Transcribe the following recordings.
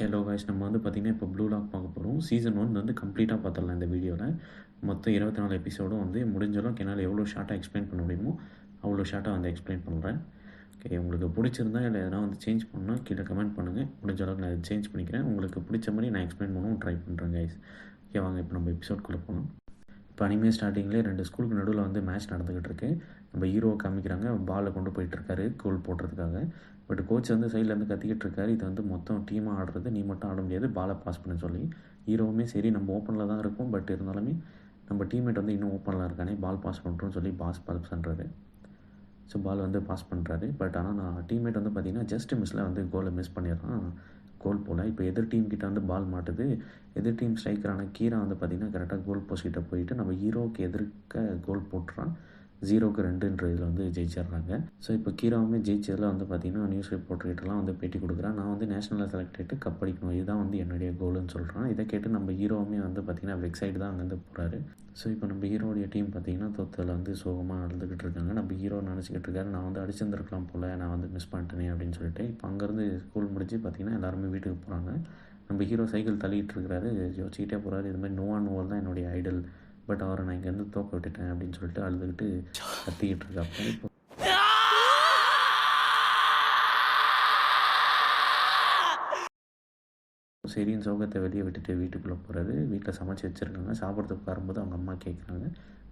Hello guys, நம்ம வந்து பார்த்திங்கன்னா இப்போ ப்ளூ லாக் பார்க்க போகிறோம். சீசன் 1 வந்து கம்ப்ளீட்டாக பார்த்துடலாம் இந்த வீடியோவில். மொத்தம் 24 எபிசோடும் வந்து முடிஞ்ச அளவுக்கு என்னால் எவ்வளோ ஷார்ட்டாக எக்ஸ்பிளைன் பண்ண முடியுமோ அவ்வளோ ஷார்ட்டாக வந்து எக்ஸ்பிளைன் பண்ணுறேன். ஓகே, உங்களுக்கு பிடிச்சிருந்தா இல்லை எதனா வந்து சேஞ்ச் பண்ணால் கீழே கமெண்ட் பண்ணுங்கள். முடிஞ்ச அளவுக்கு நான் சேஞ்ச் பண்ணிக்கிறேன். உங்களுக்கு பிடிச்ச மாதிரி நான் எக்ஸ்பிளைன் பண்ணவும் ட்ரை பண்ணுறேன் கைஸ். ஓகே, வாங்க இப்போ நம்ம எபிசோட்குள்ளே போகலாம். இப்போ அனிமே ஸ்டார்டிங்லேயே 2 ஸ்கூலுக்கு நடுவில் வந்து மேட்ச் நடந்துக்கிட்டு இருக்கு. நம்ம ஹீரோவை காமிக்கிறாங்க, பாலை கொண்டு போயிட்டுருக்காரு கோல் போடுறதுக்காக. பட் கோச் வந்து சைட்லேருந்து கத்திக்கிட்டு இருக்காரு, இது வந்து மொத்தம் டீமாக ஆடுறது, நீ மட்டும் ஆட முடியாது, பாலை பாஸ் பண்ண சொல்லி. ஹீரோவுமே சரி நம்ம ஓப்பனில் தான் இருக்கும், பட் இருந்தாலுமே நம்ம டீம்மேட் வந்து இன்னும் ஓப்பனில் இருக்கானே, பால் பாஸ் பண்ணுறோன்னு சொல்லி பாஸ் பண்ணுறாரு. ஸோ பால் வந்து பாஸ் பண்ணுறாரு. பட் ஆனால் நான் டீம்மேட் வந்து பார்த்திங்கன்னா ஜஸ்ட் மிஸ்ஸில் வந்து கோலை மிஸ் பண்ணிடுறான், கோல் போல். இப்போ எதிர் டீம் கிட்ட வந்து பால் மாட்டுது. எதிர் டீம் ஸ்ட்ரைக்கரான கீரா வந்து பார்த்திங்கன்னா கரெக்டாக கோல் போஸ்ட் கிட்ட போயிட்டு நம்ம ஹீரோவுக்கு எதிர்க்க கோல் போட்டுறான். 0-2 இதில் வந்து ஜெயிச்சிடுறாங்க. ஸோ இப்போ கீராவுமே ஜெயிச்சதில் வந்து பார்த்திங்கன்னா நியூஸ் ரிப்போர்ட்டர்கிட்டலாம் வந்து பேட்டி கொடுக்குறான். நான் வந்து நேஷனலில் செலக்ட் ஆகிட்டு கப் அடிக்கணும், இதுதான் வந்து என்னுடைய கோலுன்னு சொல்கிறான். இதை கேட்டு நம்ம ஹீரோவுமே வந்து பார்த்திங்கன்னா வெக்ஸைடு தான் அங்கேருந்து போகிறாரு. ஸோ இப்போ நம்ம ஹீரோடைய டீம் பார்த்திங்கன்னா தோத்ததில் வந்து சோகமாக நடந்துக்கிட்டு இருக்காங்க. நம்ம ஹீரோ நினச்சிக்கிட்டு இருக்காரு, நான் வந்து அடிச்சிருந்துருக்கலாம் போல், நான் வந்து மிஸ் பண்ணிட்டேனே அப்படின்னு சொல்லிட்டு. இப்போ அங்கேருந்து ஸ்கூல் முடிச்சு பார்த்திங்கன்னா எல்லாருமே வீட்டுக்கு போகிறாங்க. நம்ம ஹீரோ சைக்கிள் தள்ளிகிட்டு இருக்கிறாரு, யோசிச்சுக்கிட்டே போகிறாரு, இது மாதிரி நோவா நோவல் தான் என்னுடைய ஐடல், பட் அவரை நான் இங்கேருந்து தோக்க விட்டுட்டேன் அப்படின்னு சொல்லிட்டு அழுதுகிட்டு கத்திக்கிட்டு இருக்காப்ப. இப்போ சரின்னு சோகத்தை வெளியே விட்டுட்டு வீட்டுக்குள்ளே போகிறாரு. வீட்டில் சமைச்சு வச்சுருக்காங்க. சாப்பிட்றதுக்கு உட்காரும்போது அவங்க அம்மா கேட்குறாங்க,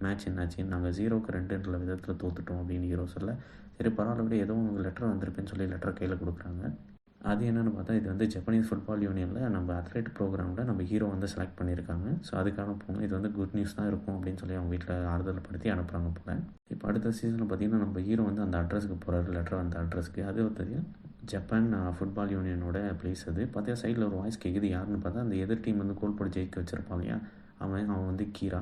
மேட்ச் என்னாச்சு, நாங்கள் 0-2 விதத்தில் தோத்துட்டோம் அப்படின்னு ஹீரோ சொல்ல, சரி பரவாயில்ல விட, ஏதோ உங்களுக்கு லெட்டர் வந்திருக்குன்னு சொல்லி லெட்டர் கையில் கொடுக்குறாங்க. அது என்னென்னு பார்த்தா, இது வந்து ஜப்பனீஸ் ஃபுட்பால் யூனியனில் நம்ம அத்லெட் ப்ரோக்ராமில் நம்ம ஹீரோ வந்து செலக்ட் பண்ணியிருக்காங்க. ஸோ அதுக்கான போகணும், இது வந்து குட் நியூஸ் தான் இருக்கும் அப்படின்னு சொல்லி அவங்க வீட்டில் ஆறுதல் படுத்தி அனுப்புகிறாங்க போல். இப்போ அடுத்த சீசனில் பார்த்திங்கன்னா நம்ம ஹீரோ வந்து அந்த அட்ரஸ்க்கு போகிறாரு, லெட்டர் வந்த அட்ரஸ்க்கு. அது வந்து ஜப்பான் ஃபுட்பால் யூனியனோட பிளேஸ். அது பார்த்தா சைடில் ஒரு வாய்ஸ் கேட்குது, யாருன்னு பார்த்தா அந்த எதிர் டீம் வந்து கோல் போட்டு ஜெயிக்க வச்சிருப்பான் இல்லையா, அவன் வந்து கீரா.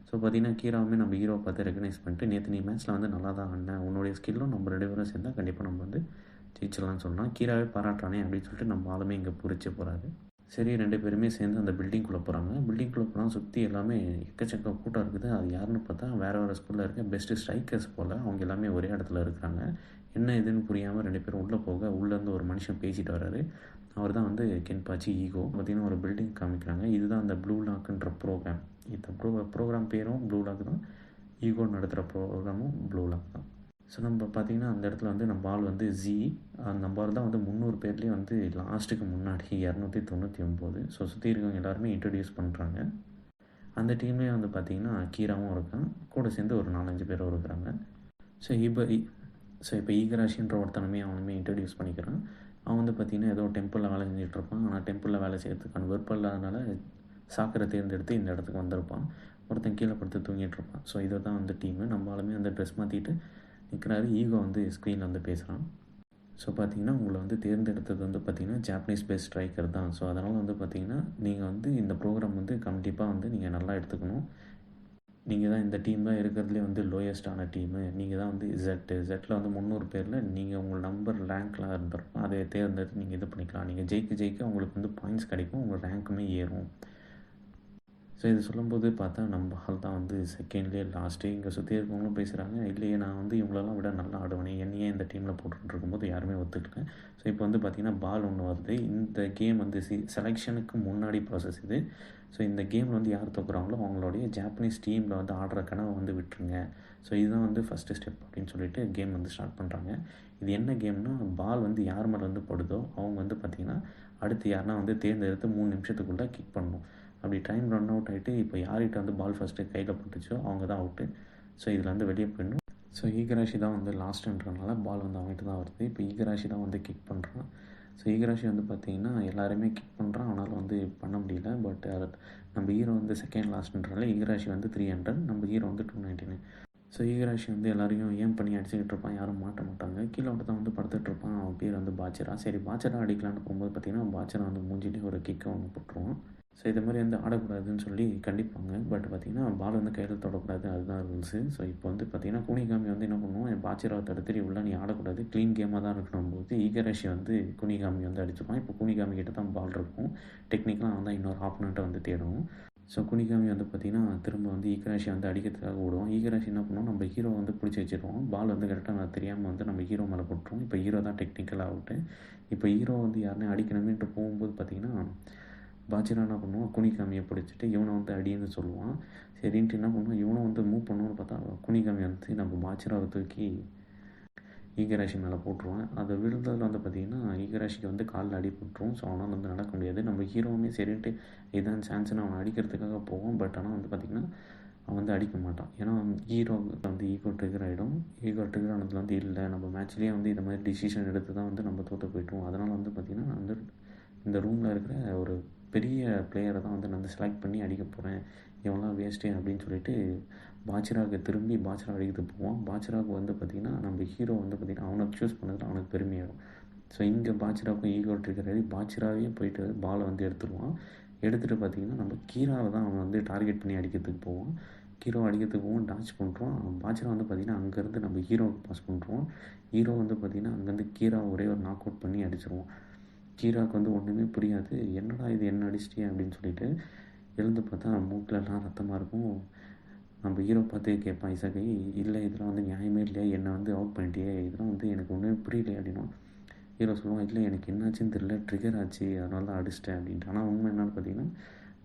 ஸோ பார்த்திங்கன்னா கீராவுமே நம்ம ஹீரோவை பார்த்து ரெகனைஸ் பண்ணிட்டு, நேற்று நீ மேட்ச்சில் வந்து நல்லா தான் ஆடினேன், உன்னுடைய ஸ்கில்லும் நம்ம 2 பேரும் சேர்ந்தால் கண்டிப்பாக நம்ம வந்து ஜெயிச்சிடலாம்னு சொன்னால் கீராவே பாராட்டுறானே அப்படின்னு சொல்லிட்டு நம்ம ஆளுமே இங்கே புரிச்சு போகிறாரு. சரி 2 பேருமே சேர்ந்து அந்த பில்டிங்குள்ளே போகிறாங்க. பில்டிங்குள்ளே போனால் சுற்றி எல்லாமே எக்கச்சக்க கூட்டம் இருக்குது. அது யாருன்னு பார்த்தா வேறு ஸ்கூலில் இருக்க பெஸ்ட்டு ஸ்ட்ரைக்கர்ஸ் போல். அவங்க எல்லாமே ஒரே இடத்துல இருக்கிறாங்க. என்ன இதுன்னு புரியாமல் 2 பேரும் உள்ளே போக, உள்ளேருந்து ஒரு மனுஷன் பேசிட்டு வர்றாரு. அவர் தான் வந்து கென்பாச்சி ஈகோ. பார்த்திங்கன்னா ஒரு பில்டிங் காமிக்கிறாங்க. இதுதான் அந்த ப்ளூ லாக்குன்ற ப்ரோக்ராம். இந்த ப்ரோக்ராம் பேரும் ப்ளூ லாக் தான், ஈகோ நடத்துகிற ப்ரோக்ராமும் ப்ளூ லாக் தான். ஸோ நம்ம பார்த்திங்கன்னா அந்த இடத்துல வந்து நம்ம ஆள் வந்து நம்ம ஆள் தான் வந்து 300 பேர்லேயே வந்து லாஸ்ட்டுக்கு முன்னாடி 299. ஸோ சுற்றி இருக்கவங்க எல்லாருமே இன்ட்ரடியூஸ் பண்ணுறாங்க. அந்த டீம்லேயே வந்து பார்த்திங்கன்னா கீராவும் இருக்கான், கூட சேர்ந்து ஒரு 4-5 பேரும் இருக்கிறாங்க. இப்போ ஈகராஷின்ற ஒருத்தனமே அவனுமே இன்ட்ரடியூஸ் பண்ணிக்கிறான். அவன் வந்து பார்த்திங்கன்னா ஏதோ டெம்பிளில் வேலை செஞ்சிட்ருப்பான். ஆனால் டெம்பிளில் வேலை செய்கிறதுக்கான விருப்பம் இல்லாதனால சாக்கரை தேர்ந்தெடுத்து இந்த இடத்துக்கு வந்திருப்பான். ஒருத்தன் கீழே படுத்து தூங்கிட்டு இருப்பான். ஸோ இதை தான் வந்து டீமு. நம்மளாலுமே அந்த ட்ரெஸ் மாற்றிட்டு நிற்கிறாரு. ஈகோ வந்து ஸ்க்ரீனில் வந்து பேசுகிறான். ஸோ பார்த்திங்கன்னா உங்களை வந்து தேர்ந்தெடுத்தது வந்து பார்த்திங்கன்னா ஜாப்பனீஸ் பேஸ்ட் ஸ்ட்ரைக்கர் தான். ஸோ அதனால் வந்து பார்த்திங்கன்னா நீங்கள் வந்து இந்த ப்ரோக்ராம் வந்து கண்டிப்பாக வந்து நீங்கள் நல்லா எடுத்துக்கணும். நீங்கள் தான் இந்த டீம் தான் இருக்கிறதுலே வந்து லோயஸ்ட்டான டீமு. நீங்கள் தான் வந்து ஜெட்டில் வந்து 300 பேரில் நீங்கள் உங்கள் நம்பர் ரேங்க்லாம் இருந்திருக்கும், அதை தேர்ந்தெடுத்து நீங்கள் இது பண்ணிக்கலாம். நீங்கள் ஜெயிக்க உங்களுக்கு வந்து பாயிண்ட்ஸ் கிடைக்கும், உங்கள் ரேங்க்குமே ஏறும். ஸோ இது சொல்லும்போது பார்த்தா நம்ம ஆள் தான் வந்து செகண்ட்லேயே லாஸ்ட்டே இங்கே சுற்றி இருக்கவங்களும் பேசுகிறாங்க, இல்லையே நான் வந்து இவங்களெல்லாம் விட நல்லா ஆடுவேனே, என்னையே இந்த டீமில் போட்டுட்டு இருக்கும்போது யாருமே ஒத்துக்கல. ஸோ இப்போ வந்து பார்த்திங்கன்னா பால் ஒன்று வருது. இந்த கேம் வந்து செலெக்ஷனுக்கு முன்னாடி ப்ராசஸ் இது. ஸோ இந்த கேமில் வந்து யார் தோக்குறாங்களோ அவங்களுடைய ஜாப்பனீஸ் டீமில் வந்து ஆடுற கனவை வந்து விட்டுருங்க. ஸோ இதுதான் வந்து ஃபஸ்ட்டு ஸ்டெப் அப்படின்னு சொல்லிட்டு கேம் வந்து ஸ்டார்ட் பண்ணுறாங்க. இது என்ன கேம்னா, பால் வந்து யார் மேலே வந்து படுதோ அவங்க வந்து பார்த்திங்கன்னா அடுத்து யாருனா வந்து தேர்ந்தெடுத்து 3 நிமிஷத்துக்குள்ளே கிக் பண்ணணும். அப்படி டைம் ரன் அவுட் ஆகிட்டு இப்போ யார்கிட்ட வந்து பால் ஃபஸ்ட்டு கையில் பட்டுச்சோ அவங்க தான் அவுட்டு. ஸோ இதில் வந்து வெளியே போயிடணும். ஸோ ஈகராஷி தான் வந்து லாஸ்ட்டுன்றனால பால் வந்து அவங்ககிட்ட தான் வருது. இப்போ ஈகராஷி தான் வந்து கிக் பண்ணுறான். ஸோ ஈகராஷி வந்து பார்த்திங்கன்னா எல்லாருமே கிக் பண்ணுறான், ஆனாலும் வந்து பண்ண முடியல. பட் அது நம்ம ஹீரோ வந்து செகண்ட் லாஸ்ட்டுன்றனால ஈகராஷி வந்து 300, நம்ம ஹீரோ வந்து 299. ஸோ ஈகராஷி வந்து எல்லாரையும் ஏன் பண்ணி அடிச்சுக்கிட்டு இருப்பான், யாரும் மாட்ட மாட்டாங்க. கீழே ஒருத்தன் வந்து படுத்துட்டு இருப்பான், அவன் பேர் வந்து பாச்சரா. சரி பாச்சரா அடிக்கலான்னு போகும்போது பார்த்திங்கன்னா பாச்சரா வந்து மூஞ்சிலே ஒரு கிக்கை ஒன்று போட்டுருவான். ஸோ இது மாதிரி வந்து ஆடக்கூடாதுன்னு சொல்லி கண்டிப்பாங்க. பட் பார்த்திங்கன்னா பால் வந்து கையில் தொடக்கூடாது, அதுதான் ரூல்ஸு. ஸோ இப்போ வந்து பார்த்திங்கன்னா குனிகாமி வந்து என்ன பண்ணுவோம், என் பாச்சராவை தடுத்துட்டு உள்ள நீ ஆடக்கூடாது, க்ளீன் கேமாக தான் இருக்கணும் போது ஈகராஷி வந்து குனிகாமி வந்து அடிச்சுப்பான். இப்போ குனிகாமி கிட்ட தான் பால் இருக்கும். டெக்னிக்கலாக அவன் தான் இன்னொரு ஆப்போனண்ட்டை வந்து தேடணும். ஸோ குனிகாமி வந்து பார்த்திங்கன்னா திரும்ப வந்து ஈகராஷி வந்து அடிக்கிறதுக்காக ஓடுவோம். ஈகராஷி என்ன பண்ணுவோம், நம்ம ஹீரோ வந்து பிடிச்சி வச்சுருவோம். பால் வந்து கரெக்டாக தெரியாமல் வந்து நம்ம ஹீரோ மேலே போட்டுருவோம். இப்போ ஹீரோ தான் டெக்னிக்கல் அவுட்டு. இப்போ ஹீரோ வந்து யாருனே அடிக்கணுமேன்ட்டு போகும்போது பார்த்திங்கன்னா பாஜிரா என்ன பண்ணுவான், குனிகாமியை பிடிச்சிட்டு இவனை வந்து அடின்னு சொல்லுவான். சரின்ட்டு என்ன பண்ணுவான், இவனும் வந்து மூவ் பண்ணுவோன்னு பார்த்தா குனிகாமி வந்து நம்ம பாஜிராவை தூக்கி ஈகராஷி மேலே போட்டுருவான். அதை விழுந்ததில் வந்து பார்த்திங்கன்னா ஈகராஷிக்கு வந்து காலில் அடிபட்டுரும். ஸோ அவனால் வந்து நடக்க முடியாது. நம்ம ஹீரோவுமே சரின்ட்டு இதான் சான்ஸ்னு அவனை அடிக்கிறதுக்காக போவோம். பட் ஆனால் வந்து பார்த்திங்கன்னா அவன் வந்து அடிக்க மாட்டான். ஏன்னா ஹீரோ வந்து ஈகோ ட்ரிகர் ஆகிடும். ஈகோ ட்ரிகர் ஆனதுல வந்து இல்லை நம்ம மேட்ச்லேயே வந்து இந்த மாதிரி டிசிஷன் எடுத்து தான் வந்து நம்ம தோற்று போய்ட்டோம். அதனால் வந்து பார்த்திங்கன்னா நான் வந்து இந்த ரூமில் இருக்கிற ஒரு பெரிய பிளேயரை தான் வந்து நான் வந்து செலக்ட் பண்ணி அடிக்க போகிறேன், இவன்லாம் வேஸ்ட்டு அப்படின்னு சொல்லிட்டு பாஜிராவுக்கு திரும்பி பாஜிரா அடிக்கிறதுக்கு போவான். பாஜிராவுக்கு வந்து பார்த்திங்கன்னா நம்ம ஹீரோ வந்து பார்த்திங்கன்னா அவனை சூஸ் பண்ணதில் அவனுக்கு பெருமையாகும். ஸோ இங்கே பாஜிராவுக்கும் ஈகோ ட்ரிகர் ஆகி பாஜிராவே போயிட்டு பாலை வந்து எடுத்துருவான். எடுத்துகிட்டு பார்த்திங்கன்னா நம்ம கீராவை தான் அவன் வந்து டார்கெட் பண்ணி அடிக்கிறதுக்கு போவான். ஹீரோ அடிக்கிறதுக்கு போவோம், டாச் பண்ணுறோம். பாஜிரா வந்து பார்த்திங்கன்னா அங்கேருந்து நம்ம ஹீரோவுக்கு பாஸ் பண்ணுறோம். ஹீரோ வந்து பார்த்திங்கன்னா அங்கேருந்து கீரா ஒரே ஒரு நாக் அவுட் பண்ணி அடிச்சிருவோம். கீராவுக்கு வந்து ஒன்றுமே புரியாது, என்னடா இது என்ன அடிச்சிட்டியே அப்படின்னு சொல்லிட்டு எழுந்து பார்த்தா மூக்கிலலாம் ரத்தமாக இருக்கும். நம்ம ஹீரோ பார்த்து கேட்பான் இசகை, இல்லை இதெல்லாம் வந்து நியாயமே இல்லையா, என்னை வந்து அவுட் பண்ணிட்டியே, இதெல்லாம் வந்து எனக்கு ஒன்றுமே புரியலையே அப்படின்னா ஹீரோ சொல்லுவான், இல்லை எனக்கு என்னாச்சுன்னு தெரியல, ட்ரிகர் ஆச்சு அதனால தான் அடிச்சிட்டேன் அப்படின்ட்டு. ஆனால் உண்மை என்னன்னு பார்த்தீங்கன்னா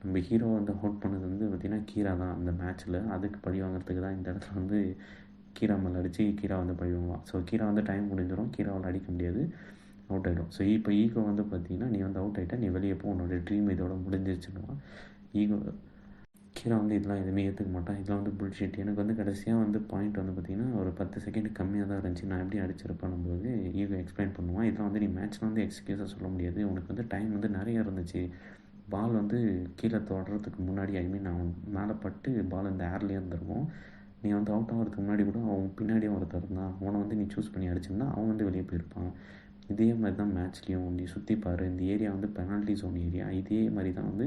நம்ம ஹீரோ வந்து அவுட் பண்ணது வந்து பார்த்திங்கன்னா கீரா தான் அந்த மேட்ச்சில். அதுக்கு பழி வாங்குறதுக்கு தான் இந்த இடத்துல வந்து கீரா மேலே அடித்து கீரா வந்து பழி வாங்குவான். ஸோ கீரா வந்து டைம் முடிஞ்சிடும், கீராவால் அடிக்க முடியாது, அவுட் ஆகிடும். ஸோ இப்போ ஈகோ வந்து பார்த்திங்கன்னா நீ வந்து அவுட் ஆகிட்ட, நீ வெளியே போ, உன்னோட ட்ரீம் இதோட முடிஞ்சிருச்சுன்னுவான். ஈகோ கீரா வந்து இதெல்லாம் எதுவுமே ஏற்றுக்க மாட்டான், இதெல்லாம் வந்து புல்ஷிட். எனக்கு வந்து கடைசியாக வந்து பாயிண்ட் வந்து பார்த்திங்கன்னா ஒரு 10 செகண்ட் கம்மியாக தான் இருந்துச்சு, நான் எப்படி அடிச்சிருப்பேன் போது ஈகோ எக்ஸ்பிளைன் பண்ணுவான். இதெல்லாம் வந்து நீ மேட்ச்சில் வந்து எக்ஸ்கியூஸாக சொல்ல முடியாது, உனக்கு வந்து டைம் வந்து நிறையா இருந்துச்சு, பால் வந்து கீழே தொடுறதுக்கு முன்னாடி அவன் மேலே பட்டு பால் இந்த ஏர்லேயே இருந்திருக்கும், நீ வந்து அவுட் ஆகிறதுக்கு முன்னாடி கூட அவன் பின்னாடியே ஒருத்தர் இருந்தான், அவனை வந்து நீ சூஸ் பண்ணி அடிச்சிருந்தா அவன் வந்து வெளியே போயிருப்பான். இதே மாதிரி தான் மேட்ச்லேயும் நீ சுற்றி பாரு, இந்த ஏரியா வந்து பெனால்ட்டி ஜோன் ஏரியா, இதே மாதிரி தான் வந்து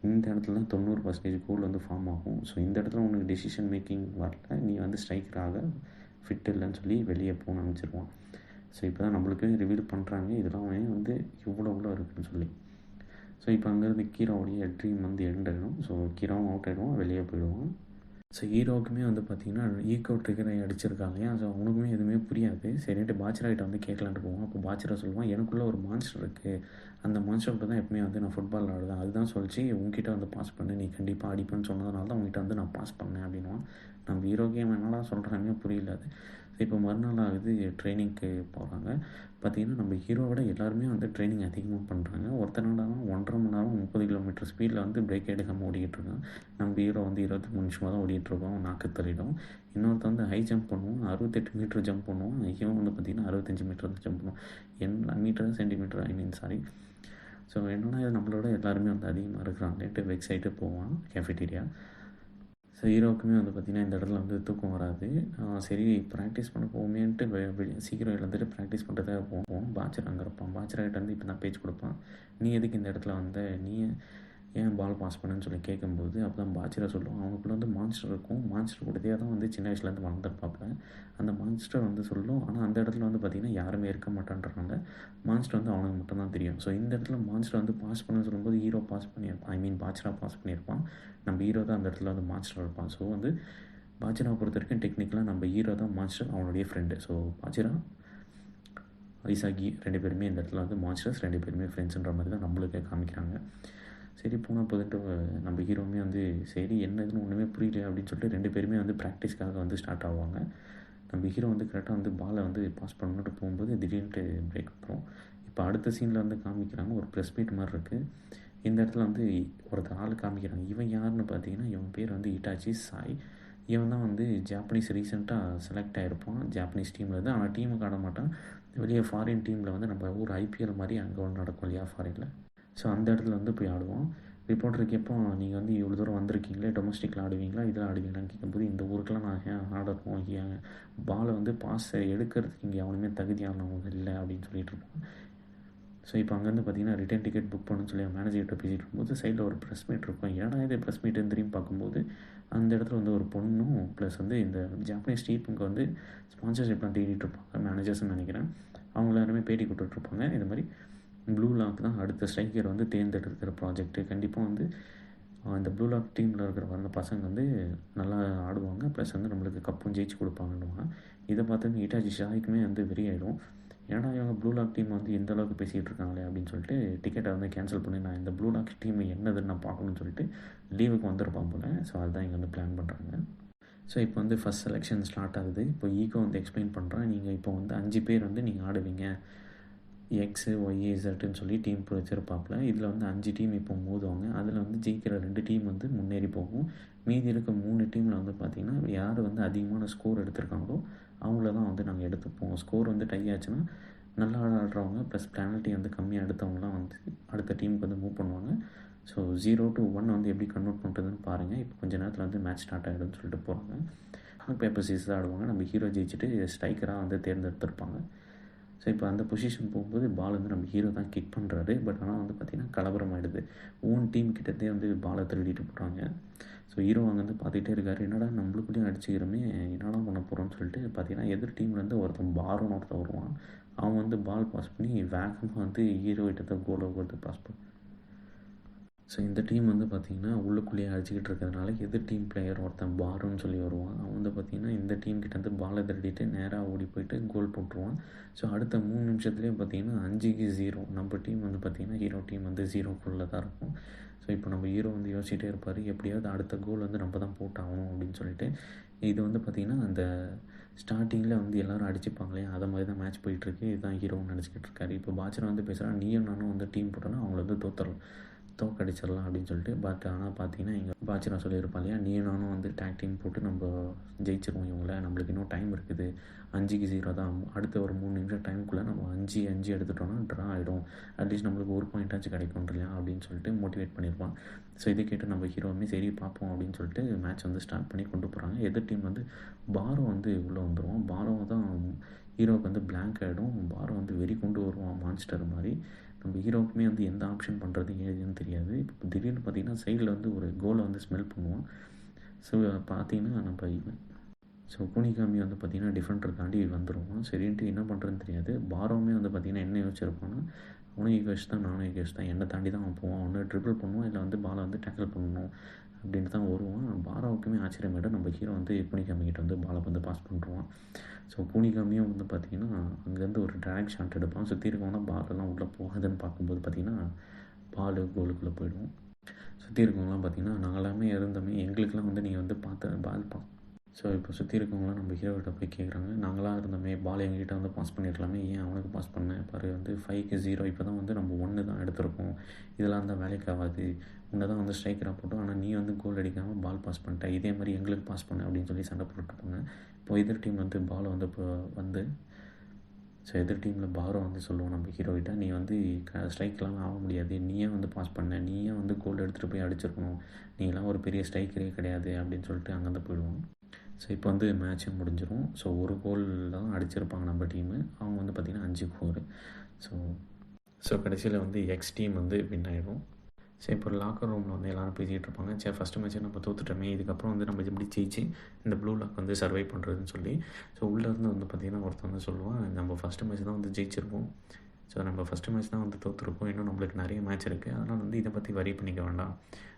இந்த இடத்துல தான் 90% கோல் வந்து ஃபார்ம் ஆகும். ஸோ இந்த இடத்துல உனக்கு டெசிஷன் மேக்கிங் வரல, நீ வந்து ஸ்ட்ரைக்கராக ஃபிட் இல்லைன்னு சொல்லி வெளியே போகணும்னு நினச்சிருவான். ஸோ இப்போ தான் நம்மளுக்கு ரிவீல் பண்ணுறாங்க இதெல்லாம் வந்து இவ்வளோ இருக்குதுன்னு சொல்லி. ஸோ இப்போ அங்கேருந்து கீராவுடைய ட்ரீம் வந்து எண்ட் ஆகிடும். ஸோ கீராவும் அவுட் ஆகிடுவான், வெளியே போயிடுவான். ஸோ ஹீரோவுக்குமே வந்து பார்த்திங்கன்னா ஈகோ ட்ரிகரை அடிச்சிருக்காங்க. ஸோ அவனுக்குமே எதுவுமே புரியாது. சரின்ட்டு பாஜிராகிட்ட வந்து கேட்கலான்ட்டு போவான். அப்போ பாஜிரா சொல்லுவான், எனக்குள்ளே ஒரு மான்ஸ்டர் இருக்குது, அந்த மான்ஸ்டர்கிட்ட தான் எப்பவுமே வந்து நான் ஃபுட்பால் ஆடுவேன், அதுதான் சொல்லிச்சு உங்ககிட்ட வந்து பாஸ் பண்ணு, நீ கண்டிப்பாக அடிப்பேன்னு சொன்னதுனால தான் உங்ககிட்ட வந்து நான் பாஸ் பண்ணேன் அப்படின்வான். நம்ம ஹீரோக்கே என்னடா சொல்கிறாங்க புரியல அது. ஸோ இப்போ மறுநாள் ஆகுது, ட்ரைனிங்க்கு போகிறாங்க. பார்த்திங்கன்னா நம்ம ஹீரோவோட எல்லாருமே வந்து ட்ரைனிங் அதிகமாக பண்ணுறாங்க. ஒருத்தனால 1.5 மணி நேரம் 30 கிலோமீட்டர் ஸ்பீடில் வந்து பிரேக் எடுக்காமல் ஓடிக்கிட்டு இருக்கான். நம்ம ஹீரோ வந்து 23 நிமிஷமாக தான் ஓடிட்டுருக்கோம், நாக்கு தள்ளிடும். இன்னொருத்த வந்து ஹை ஜம்ப் பண்ணுவோம், 68 மீட்டர் ஜம்ப் பண்ணுவோம். இவன் வந்து பார்த்திங்கன்னா 65 மீட்டர் வந்து ஜம்ப் பண்ணுவோம். என்ன மீட்டர் சென்டிமீட்டர் சாரி. ஸோ என்னன்னா இது நம்மளோட எல்லாருமே வந்து அதிகமாக இருக்கிறாங்கன்ட்டு வெக்ஸ் ஆகிட்டு போவான் கேஃபெட்டீரியா. ஸோ ஹீரோவுக்குமே வந்து பார்த்திங்கன்னா இந்த இடத்துல வந்து தூக்கம் வராது. சரி ப்ராக்டிஸ் பண்ண போவோமேன்ட்டு சீக்கிரம் எழுந்துட்டு ப்ராக்டிஸ் பண்ணுறதாக போவோம். பாஜிரா அங்கே இருப்பான். பாஜிராகிட்ட வந்து இப்போ தான் பேச்சு கொடுப்பான், நீ எதுக்கு இந்த இடத்துல வந்த, நீ ஏன் பால் பாஸ் பண்ணுன்னு சொல்லி கேட்கும்போது அப்போ தான் பாஜிரா சொல்லுவான், அவனுக்குள்ள வந்து மான்ஸ்டர் இருக்கும், மான்ஸ்டர் கூடயே தான் வந்து சின்ன வயசுலேருந்து வளர்ந்துருப்பாப்புல. அந்த மான்ஸ்டர் வந்து சொல்லும், ஆனால் அந்த இடத்துல வந்து பார்த்திங்கன்னா யாருமே இருக்க மாட்டான்றனால மான்ஸ்டர் வந்து அவனுக்கு மட்டும்தான் தெரியும். ஸோ இந்த இடத்துல மான்ஸ்டர் வந்து பாஸ் பண்ண சொல்லும்போது ஹீரோ பாஸ் பண்ணியிருப்பான், பாஜிரா பாஸ் பண்ணியிருப்பான். நம்ம ஹீரோ தான் அந்த இடத்துல வந்து மான்ஸ்டர் இருப்பான். ஸோ வந்து பாஜிராவை பொறுத்த வரைக்கும் டெக்னிக்கலாக நம்ம ஹீரோ தான் மான்ஸ்டர், அவனுடைய ஃப்ரெண்டு. ஸோ பாஜிரா ஐசாகி 2 பேருமே இந்த இடத்துல வந்து மான்ஸ்டர்ஸ், 2 பேருமே ஃப்ரெண்ட்ஸுன்ற மாதிரி தான் நம்மளுக்கு காமிக்கிறாங்க. சரி போனால் போதுட்டு நம்ம ஹீரோவுமே வந்து சரி என்னதுன்னு ஒன்றுமே புரியல அப்படின்னு சொல்லிட்டு 2 பேருமே வந்து ப்ராக்டிஸ்க்காக வந்து ஸ்டார்ட் ஆவாங்க. நம்ம ஹீரோ வந்து கரெக்டாக வந்து பாலை வந்து பாஸ் பண்ணிட்டு போகும்போது திடீர்னுட்டு பிரேக் அப்புறம் இப்போ அடுத்த சீனில் வந்து காமிக்கிறாங்க, ஒரு ப்ரெஸ் மீட் மாதிரி இருக்குது. இந்த இடத்துல வந்து ஒருத்தர் ஆள் காமிக்கிறாங்க. இவன் யாருன்னு பார்த்தீங்கன்னா இவன் பேர் வந்து இட்டாச்சி சாய். இவன் தான் வந்து ஜாப்பனீஸ் ரீசெண்டாக செலக்ட் ஆகிருப்பான் ஜாப்பனீஸ் டீமில் இருந்து. ஆனால் டீமுக்கு ஆட மாட்டான், வெளியே ஃபாரின் டீமில் வந்து நம்ம ஊர் ஐபிஎல் மாதிரி அங்கே ஒன்று நடக்கும் இல்லையா ஃபாரினில், ஸோ அந்த இடத்துல வந்து போய் ஆடுவான். ரிப்போர்ட்டர் கேட்போம், நீங்கள் வந்து இவ்வளோ தூரம் வந்திருக்கீங்களே, டொமஸ்டிக்கில் ஆடுவீங்களா இதில் ஆடுவீங்களான்னு கேட்கும்போது இந்த ஊருக்கெலாம் நான் ஏன் ஆடணும், ஏன் பாலை வந்து பாஸை எடுக்கிறதுக்கு இங்கே எவனுமே தகுதியானவங்க இல்லை அப்படின்னு சொல்லிட்டு இருப்போம். ஸோ இப்போ அங்கேருந்து பார்த்தீங்கன்னா ரிட்டர்ன் டிக்கெட் புக் பண்ணணும்னு சொல்லி மேனேஜர்கிட்ட பேசிகிட்டு இருக்கும்போது சைடில் ஒரு ப்ரெஸ் மீட் இருக்கும். ஏன்னா இது ப்ரெஸ் மீட்டுன்னு திரும்பி பார்க்கும்போது அந்த இடத்துல வந்து ஒரு பொண்ணும் ப்ளஸ் வந்து இந்த ஜாப்பனீஸ் டீமுக்கு வந்து ஸ்பான்சர்ஷிப்லாம் தேடிட்டு இருப்பாங்க, மேனேஜர்ஸ்ன்னு நினைக்கிறேன். அவங்க எல்லாருமே பேட்டி கொடுத்துட்ருப்பாங்க. இது மாதிரி ப்ளூ லாக் தான் அடுத்த ஸ்ட்ரைக்கர் வந்து தேர்ந்தெடுக்கிற ப்ராஜெக்ட்டு, கண்டிப்பாக வந்து இந்த ப்ளூ லாக் டீமில் இருக்கிற வந்த பசங்க வந்து நல்லா ஆடுவாங்க, ப்ளஸ் வந்து நம்மளுக்கு கப்பும் ஜெயிச்சு கொடுப்பாங்கன்னுவாங்க. இதை பார்த்து ஹிட்டாச்சி ஷாய்க்குமே வந்து வெறியாயிடும். ஏன்னா இவங்க ப்ளூ லாக் டீம் வந்து இந்த அளவுக்கு பேசிகிட்டு இருக்காங்களே அப்படின்னு சொல்லிட்டு டிக்கெட்டை வந்து கேன்சல் பண்ணி நான் இந்த ப்ளூ லாக் டீம் என்னதுன்னு நான் பார்க்கணும்னு சொல்லிட்டு லீவுக்கு வந்திருப்பான் போல். ஸோ அதுதான் இங்கே வந்து பிளான் பண்ணுறாங்க. ஸோ இப்போ வந்து ஃபஸ்ட் செலெக்ஷன் ஸ்டார்ட் ஆகுது. இப்போ ஈகோ வந்து எக்ஸ்பிளைன் பண்ணுறேன். நீங்கள் இப்போ வந்து 5 பேர் வந்து நீங்கள் ஆடுவீங்க, எக்ஸு ஒய் இசட்டுன்னு சொல்லி டீம் வச்சுருப்பாப்புல. இதில் வந்து 5 டீம் இப்போ மோதுவாங்க. அதில் வந்து ஜெயிக்கிற 2 டீம் வந்து முன்னேறி போகும். மீதி இருக்க 3 டீமில் வந்து பார்த்திங்கன்னா யார் வந்து அதிகமான ஸ்கோர் எடுத்திருக்காங்களோ அவங்கள தான் வந்து நாங்கள் எடுத்துப்போம். ஸ்கோர் வந்து டை ஆச்சுன்னா நல்லா ஆடுறவங்க ப்ளஸ் பெனால்ட்டி வந்து கம்மியாக எடுத்தவங்களாம் வந்து அடுத்த டீமுக்கு வந்து மூவ் பண்ணுவாங்க. ஸோ 0 to 1 வந்து எப்படி கன்வெர்ட் பண்ணுறதுன்னு பாருங்கள். இப்போ கொஞ்சம் நேரத்தில் வந்து மேட்ச் ஸ்டார்ட் ஆகிடும்னு சொல்லிட்டு போகிறாங்க. ராக் பேப்பர் சீஸ் தான் ஆடுவாங்க. நம்ம ஹீரோ ஜெயிச்சுட்டு ஸ்ட்ரைக்கராக வந்து தேர்ந்தெடுத்திருப்பாங்க. ஸோ இப்போ அந்த பொசிஷன் போகும்போது பால் வந்து நம்ம ஹீரோ தான் கிக் பண்ணுறாரு. பட் ஆனால் வந்து பார்த்திங்கன்னா கலவரம் ஆகிடுது. ஓன் டீம் கிட்டத்தே வந்து பாலை திருடிட்டு போகிறாங்க. ஸோ ஹீரோ அங்கே வந்து பார்த்துக்கிட்டே இருக்காரு. என்னடா நம்மளுக்குள்ளேயும் அடிச்சுக்கிறோமே, என்னடா பண்ண போகிறோம்னு சொல்லிட்டு பார்த்தீங்கன்னா எதிர் டீம்லேருந்து ஒருத்தன் வருவான். அவன் வந்து பால் பாஸ் பண்ணி வேகமாக வந்து ஹீரோ கிட்ட கோலை கொடுத்து பாஸ் பண்ண. ஸோ இந்த டீம் வந்து பார்த்திங்கன்னா உள்ளுக்குள்ளேயே அடிச்சுக்கிட்டு இருக்கிறதுனால எதிர் டீம் பிளேயர் ஒருத்தன் பாருன்னு சொல்லி வருவான். அவன் வந்து பார்த்திங்கன்னா இந்த டீம் கிட்டேருந்து பாலை திருடிட்டு நேராக ஓடி போயிட்டு கோல் போட்டுருவான். ஸோ அடுத்த 3 நிமிஷத்துலேயே பார்த்திங்கன்னா 5-0 நம்ம டீம் வந்து பார்த்திங்கன்னா ஹீரோ டீம் வந்து 0க்குள்ளே தான் இருக்கும். ஸோ இப்போ நம்ம ஹீரோ வந்து யோசிச்சுட்டே இருப்பார், எப்படியாவது அடுத்த கோல் வந்து நம்ம தான் போட்டாகணும் அப்படின்னு சொல்லிட்டு. இது வந்து பார்த்திங்கன்னா அந்த ஸ்டார்டிங்கில் வந்து எல்லோரும் அடிச்சுப்பாங்களே அதை மாதிரி தான் மேட்ச் போயிட்டுருக்கு. இதுதான் ஹீரோன்னு நினச்சிக்கிட்டு இருக்காரு. இப்போ பாச்சர் வந்து பேசுகிறான், நீயும் நானும் வந்து டீம் போட்டோன்னா அவங்கள வந்து தோக்கடிச்சிடலாம் அப்படின்னு சொல்லிட்டு. பட் ஆனால் பார்த்தீங்கன்னா எங்கள் பாச்சரா சொல்லியிருப்பான் இல்லையா, நீ நானும் வந்து டேக் டீம் போட்டு நம்ம ஜெயிச்சிருவோம் இவங்கள, நம்மளுக்கு இன்னும் டைம் இருக்குது, 5-0 தான், அடுத்த ஒரு 3 நிமிஷம் டைமுக்குள்ளே நம்ம 5 எடுத்துட்டோம்னா ட்ரா ஆகிடும், அட்லீஸ்ட் நம்மளுக்கு ஒரு பாயிண்ட்டாச்சும் கிடைக்கும் இல்லையா அப்படின்னு சொல்லிட்டு மோட்டிவேட் பண்ணியிருப்பான். ஸோ இதை கேட்டு நம்ம ஹீரோவுமே சரி பார்ப்போம் அப்படின்னு சொல்லிட்டு மேட்ச் வந்து ஸ்டார்ட் பண்ணி கொண்டு போகிறாங்க. எதிர் டீம் வந்து பாரோ வந்து உள்ளே வந்துடுவோம். பாரோ தான் ஹீரோவுக்கு வந்து பிளாங்க் ஆகிடும். பாரோ வந்து வெறி கொண்டு வருவான் மான்ஸ்டர் மாதிரி. நம்ம ஹீரோவுக்குமே வந்து எந்த ஆப்ஷன் பண்ணுறது ஏதுன்னு தெரியாது. இப்போ திடீர்னு பார்த்திங்கன்னா சைடில் வந்து ஒரு கோலை வந்து ஸ்மெல் பண்ணுவோம். ஸோ பார்த்திங்கன்னா நம்ம இவன் குனிகாமி வந்து பார்த்திங்கன்னா டிஃபெண்டர் தாண்டி வந்துடுவான். சரின்ட்டு என்ன பண்ணுறதுன்னு தெரியாது. பாரோவுமே வந்து பார்த்திங்கன்னா என்ன யோசிச்சிருப்பான்னா, அவனும் ஈகோஸ் தான் நானும் ஈகோஸ் தான், என்னை தாண்டி தான் அவன் போவான், அவனை ட்ரிபிள் பண்ணுவான், இல்லை வந்து பாலை வந்து டேக்கிள் பண்ணணும் அப்படின்ட்டு தான் வருவான். பாரோவுக்குமே ஆச்சரியமாயிடும். நம்ம ஹீரோ வந்து குனிகாமிக்கிட்ட வந்து பாலை வந்து பாஸ் பண்ணுறான். ஸோ குனிகாமியும் வந்து பார்த்திங்கன்னா அங்கேருந்து ஒரு ட்ராக் ஷாட் எடுப்பான். சுற்றி இருக்கவனா பாலெல்லாம் உள்ளே போகாதுன்னு பார்க்கும்போது பார்த்திங்கன்னா பால் கோலுக்குள்ளே போயிடும். சுற்றி இருக்கவங்களாம் பார்த்திங்கன்னா நாங்களாமே இருந்தோமே, எங்களுக்கெல்லாம் வந்து நீங்கள் வந்து பால் ஸோ இப்போ சுற்றி இருக்கவங்களாம் நம்ம ஹீரோகிட்ட போய் கேட்குறாங்க, நாங்களாம் இருந்தோமே, பால் எங்ககிட்ட வந்து பாஸ் பண்ணிடலாமே, ஏன் அவனுக்கு பாஸ் பண்ணேன் பாரு, வந்து 5-0 இப்போ தான் வந்து நம்ம 1 தான் எடுத்திருக்கோம், இதெல்லாம் இருந்தால் வேலைக்கு ஆகாது, உன்னை தான் வந்து ஸ்ட்ரைக்கராக போட்டோம், ஆனால் நீ வந்து கோல் அடிக்காமல் பால் பாஸ் பண்ணிட்ட, இதே மாதிரி எங்களுக்கு பாஸ் பண்ண அப்படின்னு சொல்லி சண்டை போட்டுருப்பாங்க. இப்போ எதிர் டீம் வந்து பாலை வந்து இப்போ வந்து எதிர் டீமில் பாரோ வந்து சொல்லுவோம் நம்ம ஹீரோகிட்ட, நீ வந்து ஸ்ட்ரைக்கெலாம் ஆக முடியாது, நீயே வந்து பாஸ் பண்ண, நீயே வந்து கோல் எடுத்துகிட்டு போய் அடிச்சிருக்கணும், நீங்களாம் ஒரு பெரிய ஸ்ட்ரைக்கரே கிடையாது அப்படின்னு சொல்லிட்டு அங்கேருந்து போயிடுவோம். ஸோ இப்போ வந்து மேட்சும் முடிஞ்சிடும். ஸோ ஒரு கோல் தான் அடிச்சிருப்பாங்க நம்ம டீமு, அவங்க வந்து பார்த்திங்கன்னா 5 கோல். ஸோ கடைசியில் வந்து எக்ஸ் டீம் வந்து வின் ஆகிடும். சரி இப்போ லாக்கர் ரூமில் வந்து எல்லோரும் பேசிகிட்டு இருப்பாங்க, சரி ஃபஸ்ட்டு மேட்ச்சை நம்ம தோத்துட்டோமே, இதுக்கப்புறம் வந்து நம்ம எப்படி ஜெயிச்சு இந்த ப்ளூ லாக் வந்து சர்வை பண்ணுறதுன்னு சொல்லி. ஸோ உள்ளேருந்து வந்து பார்த்திங்கன்னா ஒருத்தர் வந்து சொல்லுவான், நம்ம ஃபஸ்ட்டு மேட்ச் தான் வந்து ஜெயிச்சிருப்போம், ஸோ நம்ம ஃபஸ்ட்டு மேட்ச் தான் வந்து தோற்றுருப்போம், இன்னும் நம்மளுக்கு நிறைய மேட்ச் இருக்குது, அதனால் வந்து இதை பற்றி வரி பண்ணிக்க வேண்டாம்,